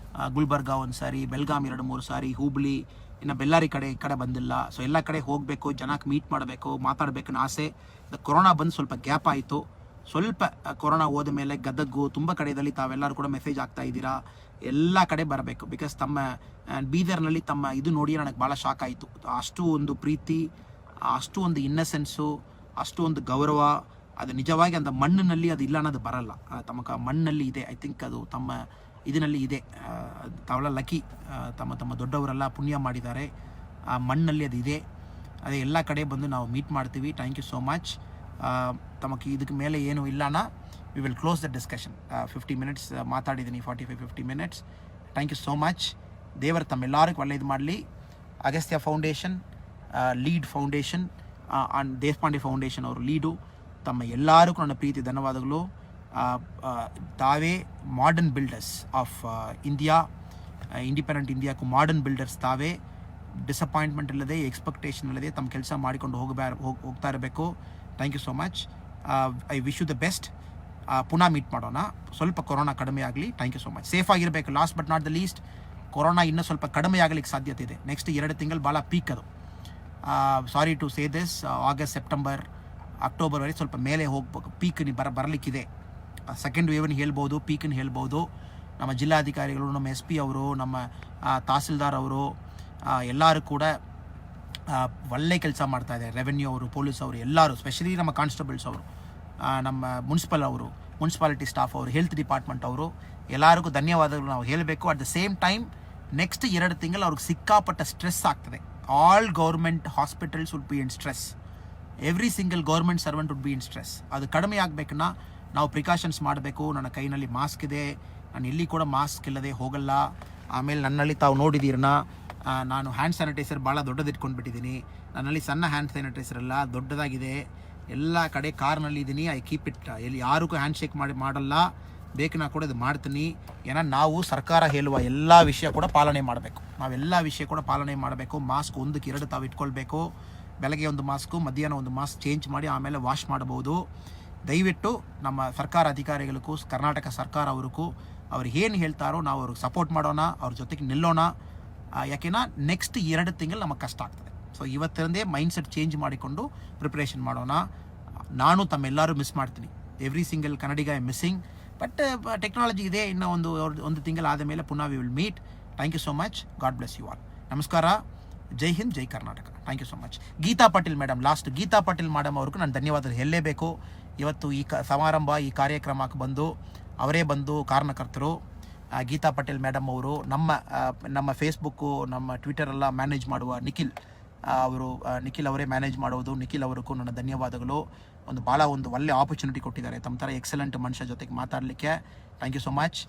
ಗುಲ್ಬರ್ಗ ಒಂದು ಸಾರಿ, ಬೆಲ್ಗಾಮ್ 2-3 ಸಾರಿ, ಹುಬ್ಳಿ, ಇನ್ನು ಬೆಳ್ಳಾರಿ ಈ ಕಡೆ ಬಂದಿಲ್ಲ. ಸೊ ಎಲ್ಲ ಕಡೆ ಹೋಗಬೇಕು, ಜನಕ್ಕೆ ಮೀಟ್ ಮಾಡಬೇಕು, ಮಾತಾಡಬೇಕನ್ನೋ ಆಸೆ. ಕೊರೋನಾ ಬಂದು ಸ್ವಲ್ಪ ಗ್ಯಾಪ್ ಆಯಿತು. ಸ್ವಲ್ಪ ಕೊರೋನಾ ಹೋದ ಮೇಲೆ ಗದಗು ತುಂಬ ಕಡೆಯಲ್ಲಿ ತಾವೆಲ್ಲರೂ ಕೂಡ ಮೆಸೇಜ್ ಆಗ್ತಾ ಇದ್ದೀರಾ, ಎಲ್ಲ ಕಡೆ ಬರಬೇಕು. ಬಿಕಾಸ್ ತಮ್ಮ ಬೀದರ್ನಲ್ಲಿ ತಮ್ಮ ಇದು ನೋಡಿ ನನಗೆ ಭಾಳ ಶಾಕ್ ಆಯಿತು. ಅಷ್ಟು ಒಂದು ಪ್ರೀತಿ, ಅಷ್ಟು ಒಂದು ಇನ್ನಸೆನ್ಸು, ಅಷ್ಟು ಒಂದು ಗೌರವ. ಅದು ನಿಜವಾಗಿ அந்த ಮಣ್ಣಿನಲ್ಲಿ ಅದು ಇಲ್ಲ ಅನ್ನೋದು ಬರಲ್ಲ. ತಮ್ಮ ಮಣ್ಣಲ್ಲಿ ಇದೆ. ಐ ಥಿಂಕ್ ಅದು ತಮ್ಮ ಇದರಲ್ಲಿ ಇದೆ. ತಾವೆಲ್ಲ ಲಕ್ಕಿ. ತಮ್ಮ ದೊಡ್ಡವರೆಲ್ಲ ಪುಣ್ಯ ಮಾಡಿದ್ದಾರೆ. ಆ ಮಣ್ಣಲ್ಲಿ ಅದು ಇದೆ. ಅದೇ ಎಲ್ಲ ಕಡೆ ಬಂದು ನಾವು ಮೀಟ್ ಮಾಡ್ತೀವಿ. Thank you so much. ತಮಗೆ ಇದಕ್ಕೆ ಮೇಲೆ ಏನು ಇಲ್ಲನಾ, we will close the discussion. 50 minutes ಮಾತಾಡಿದ್ದೀನಿ, 45-50 minutes. Thank you so much. ದೇವರು ತಮ್ಮೆಲ್ಲರಿಗೂ ಒಳ್ಳೆಯದು ಮಾಡಲಿ. Agastya foundation, lead foundation and Deshpande foundation ಅವರು ಲೀಡು. ತಮ್ಮ ಎಲ್ಲರಿಗೂ ನನ್ನ ಪ್ರೀತಿ ಧನ್ಯವಾದಗಳು. ತಾವೇ modern builders of India, independent ಇಂಡಿಯಾಕ್ಕೂ ಮಾಡರ್ನ್ ಬಿಲ್ಡರ್ಸ್ ತಾವೇ. ಡಿಸಪಾಯಿಂಟ್ಮೆಂಟ್ ಇಲ್ಲದೆ, ಎಕ್ಸ್ಪೆಕ್ಟೇಷನ್ ಇಲ್ಲದೆ ತಮ್ಮ ಕೆಲಸ ಮಾಡಿಕೊಂಡು ಹೋಗ್ತಾ ಇರಬೇಕು. Thank you so much. I wish you the best. ಪುನಃ ಮೀಟ್ ಮಾಡೋಣ. ಸ್ವಲ್ಪ ಕೊರೋನಾ ಕಡಿಮೆ ಆಗಲಿ. Thank you so much. Safe ಆಗಿರಬೇಕು. Last but not the least, corona ಇನ್ನೂ ಸ್ವಲ್ಪ ಕಡಿಮೆ ಆಗಲಿಕ್ಕೆ ಸಾಧ್ಯತೆ ಇದೆ. ನೆಕ್ಸ್ಟ್ 2 ತಿಂಗಳು ಭಾಳ ಪೀಕ್ ಅದು. Sorry to say this. August, September, ಅಕ್ಟೋಬರ್ವರೆಗೆ ಸ್ವಲ್ಪ ಮೇಲೆ ಹೋಗ್ಬೇಕು. ಪೀಕ್ ಬರಲಿಕ್ಕಿದೆ. ಸೆಕೆಂಡ್ ವೇವ್ನ ಹೇಳ್ಬೋದು, ಪೀಕನ್ನು ಹೇಳ್ಬೋದು. ನಮ್ಮ ಜಿಲ್ಲಾಧಿಕಾರಿಗಳು, ನಮ್ಮ SP ಅವರು, ನಮ್ಮ ತಹಸೀಲ್ದಾರ್ ಅವರು ಎಲ್ಲರೂ ಕೂಡ ಒಳ್ಳೆ ಕೆಲಸ ಮಾಡ್ತಾಯಿದ್ದಾರೆ. ರೆವೆನ್ಯೂ ಅವರು, ಪೊಲೀಸ್ ಅವರು ಎಲ್ಲರೂ, ಸ್ಪೆಷಲಿ ನಮ್ಮ ಕಾನ್ಸ್ಟೇಬಲ್ಸ್ ಅವರು, ನಮ್ಮ ಮುನ್ಸಿಪಾಲಿಟಿ ಸ್ಟಾಫ್ ಅವರು, ಹೆಲ್ತ್ ಡಿಪಾರ್ಟ್ಮೆಂಟ್ ಅವರು, ಎಲ್ಲರಿಗೂ ಧನ್ಯವಾದಗಳು ನಾವು ಹೇಳಬೇಕು. At the same time next 2 ತಿಂಗಳು ಅವ್ರಿಗೆ ಸಿಕ್ಕಾಪಟ್ಟ ಸ್ಟ್ರೆಸ್ ಆಗ್ತದೆ. All government hospitals would be in stress. Every single government servant would be in stress. ಅದು ಕಡಿಮೆ ಆಗಬೇಕನ್ನ ನಾವು ಪ್ರಿಕಾಷನ್ಸ್ ಮಾಡಬೇಕು. ನನ್ನ ಕೈನಲ್ಲಿ ಮಾಸ್ಕ್ ಇದೆ. ನಾನು ಎಲ್ಲಿ ಕೂಡ ಮಾಸ್ಕ್ ಇಲ್ಲದೆ ಹೋಗಲ್ಲ. ಆಮೇಲೆ ನನ್ನಲ್ಲಿ ತಾವು ನೋಡಿದ್ದೀರನ್ನ, ನಾನು ಹ್ಯಾಂಡ್ ಸ್ಯಾನಿಟೈಸರ್ ಭಾಳ ದೊಡ್ಡದು ಇಟ್ಕೊಂಡ್ಬಿಟ್ಟಿದ್ದೀನಿ. ನನ್ನಲ್ಲಿ ಸಣ್ಣ ಹ್ಯಾಂಡ್ ಸ್ಯಾನಿಟೈಸರ್ ಎಲ್ಲ ದೊಡ್ಡದಾಗಿದೆ. ಎಲ್ಲ ಕಡೆ ಕಾರ್ನಲ್ಲಿ ಇದ್ದೀನಿ. I keep it. ಎಲ್ಲಿ ಯಾರಿಗೂ ಹ್ಯಾಂಡ್ ಶೇಕ್ ಮಾಡಲ್ಲ. ಬೇಕು ನಾ ಕೂಡ ಇದು ಮಾಡ್ತೀನಿ. ಏನೋ ನಾವು ಸರ್ಕಾರ ಹೇಳುವ ಎಲ್ಲ ವಿಷಯ ಕೂಡ ಪಾಲನೆ ಮಾಡಬೇಕು. ನಾವೆಲ್ಲ ವಿಷಯ ಕೂಡ ಪಾಲನೆ ಮಾಡಬೇಕು. ಮಾಸ್ಕ್ 1ಕ್ಕೆ 2 ತಾವು ಇಟ್ಕೊಳ್ಬೇಕು. ಬೆಳಗ್ಗೆ ಒಂದು ಮಾಸ್ಕು, ಮಧ್ಯಾಹ್ನ ಒಂದು ಮಾಸ್ಕ್ ಚೇಂಜ್ ಮಾಡಿ ಆಮೇಲೆ ವಾಶ್ ಮಾಡ್ಬೋದು. ದಯವಿಟ್ಟು ನಮ್ಮ ಸರ್ಕಾರ ಅಧಿಕಾರಿಗಳಿಗೂ, ಕರ್ನಾಟಕ ಸರ್ಕಾರ ಅವ್ರಿಗೂ ಅವ್ರು ಏನು ಹೇಳ್ತಾರೋ ನಾವು ಅವ್ರಿಗೆ ಸಪೋರ್ಟ್ ಮಾಡೋಣ, ಅವ್ರ ಜೊತೆಗೆ ನಿಲ್ಲೋಣ. ಯಾಕೆನಾ ನೆಕ್ಸ್ಟ್ 2 ತಿಂಗಳು ನಮಗೆ ಕಷ್ಟ ಆಗ್ತದೆ. ಸೊ ಇವತ್ತಿಂದೇ ಮೈಂಡ್ಸೆಟ್ ಚೇಂಜ್ ಮಾಡಿಕೊಂಡು ಪ್ರಿಪ್ರೇಷನ್ ಮಾಡೋಣ. ನಾನು ತಮ್ಮೆಲ್ಲರೂ ಮಿಸ್ ಮಾಡ್ತೀನಿ. Every single Kannadiga I missing. But technology ಇದೆ. ಇನ್ನೂ ಒಂದು ತಿಂಗಳು ಆದ ಮೇಲೆ ಪುನಃ we will meet. Thank you so much. God bless you all. ನಮಸ್ಕಾರ. ಜೈ ಹಿಂದ್, ಜೈ Karnataka. Thank you so much. Geeta Patil madam, last Geeta Patil madam ಅವ್ರಿಗೂ ನಾನು ಧನ್ಯವಾದ ಹೇಳಲೇಬೇಕು. ಇವತ್ತು ಈ ಸಮಾರಂಭ, ಈ ಕಾರ್ಯಕ್ರಮಕ್ಕೆ ಅವರೇ ಬಂದು ಕಾರಣಕರ್ತರು. ಗೀತಾ ಪಾಟೀಲ್ ಮೇಡಮ್ ಅವರು ನಮ್ಮ ಫೇಸ್ಬುಕ್ಕು, ನಮ್ಮ ಟ್ವಿಟರ್ ಎಲ್ಲ ಮ್ಯಾನೇಜ್ ಮಾಡುವ ನಿಖಿಲ್ ಅವರೇ ಮ್ಯಾನೇಜ್ ಮಾಡೋದು. ನಿಖಿಲ್ ಅವ್ರಿಗೂ ನನ್ನ ಧನ್ಯವಾದಗಳು. ಭಾಳ ಒಳ್ಳೆ ಆಪರ್ಚುನಿಟಿ ಕೊಟ್ಟಿದ್ದಾರೆ. ತಮ್ಮ ಥರ ಎಕ್ಸಲೆಂಟ್ ಮನುಷ್ಯ ಜೊತೆಗೆ ಮಾತಾಡಲಿಕ್ಕೆ. Thank you so much.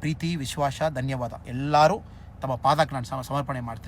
ಪ್ರೀತಿ, ವಿಶ್ವಾಸ, ಧನ್ಯವಾದ. ಎಲ್ಲರೂ ತಮ್ಮ ಪಾದಕ್ಕೆ ನಾನು ಸಮರ್ಪಣೆ ಮಾಡ್ತೀನಿ.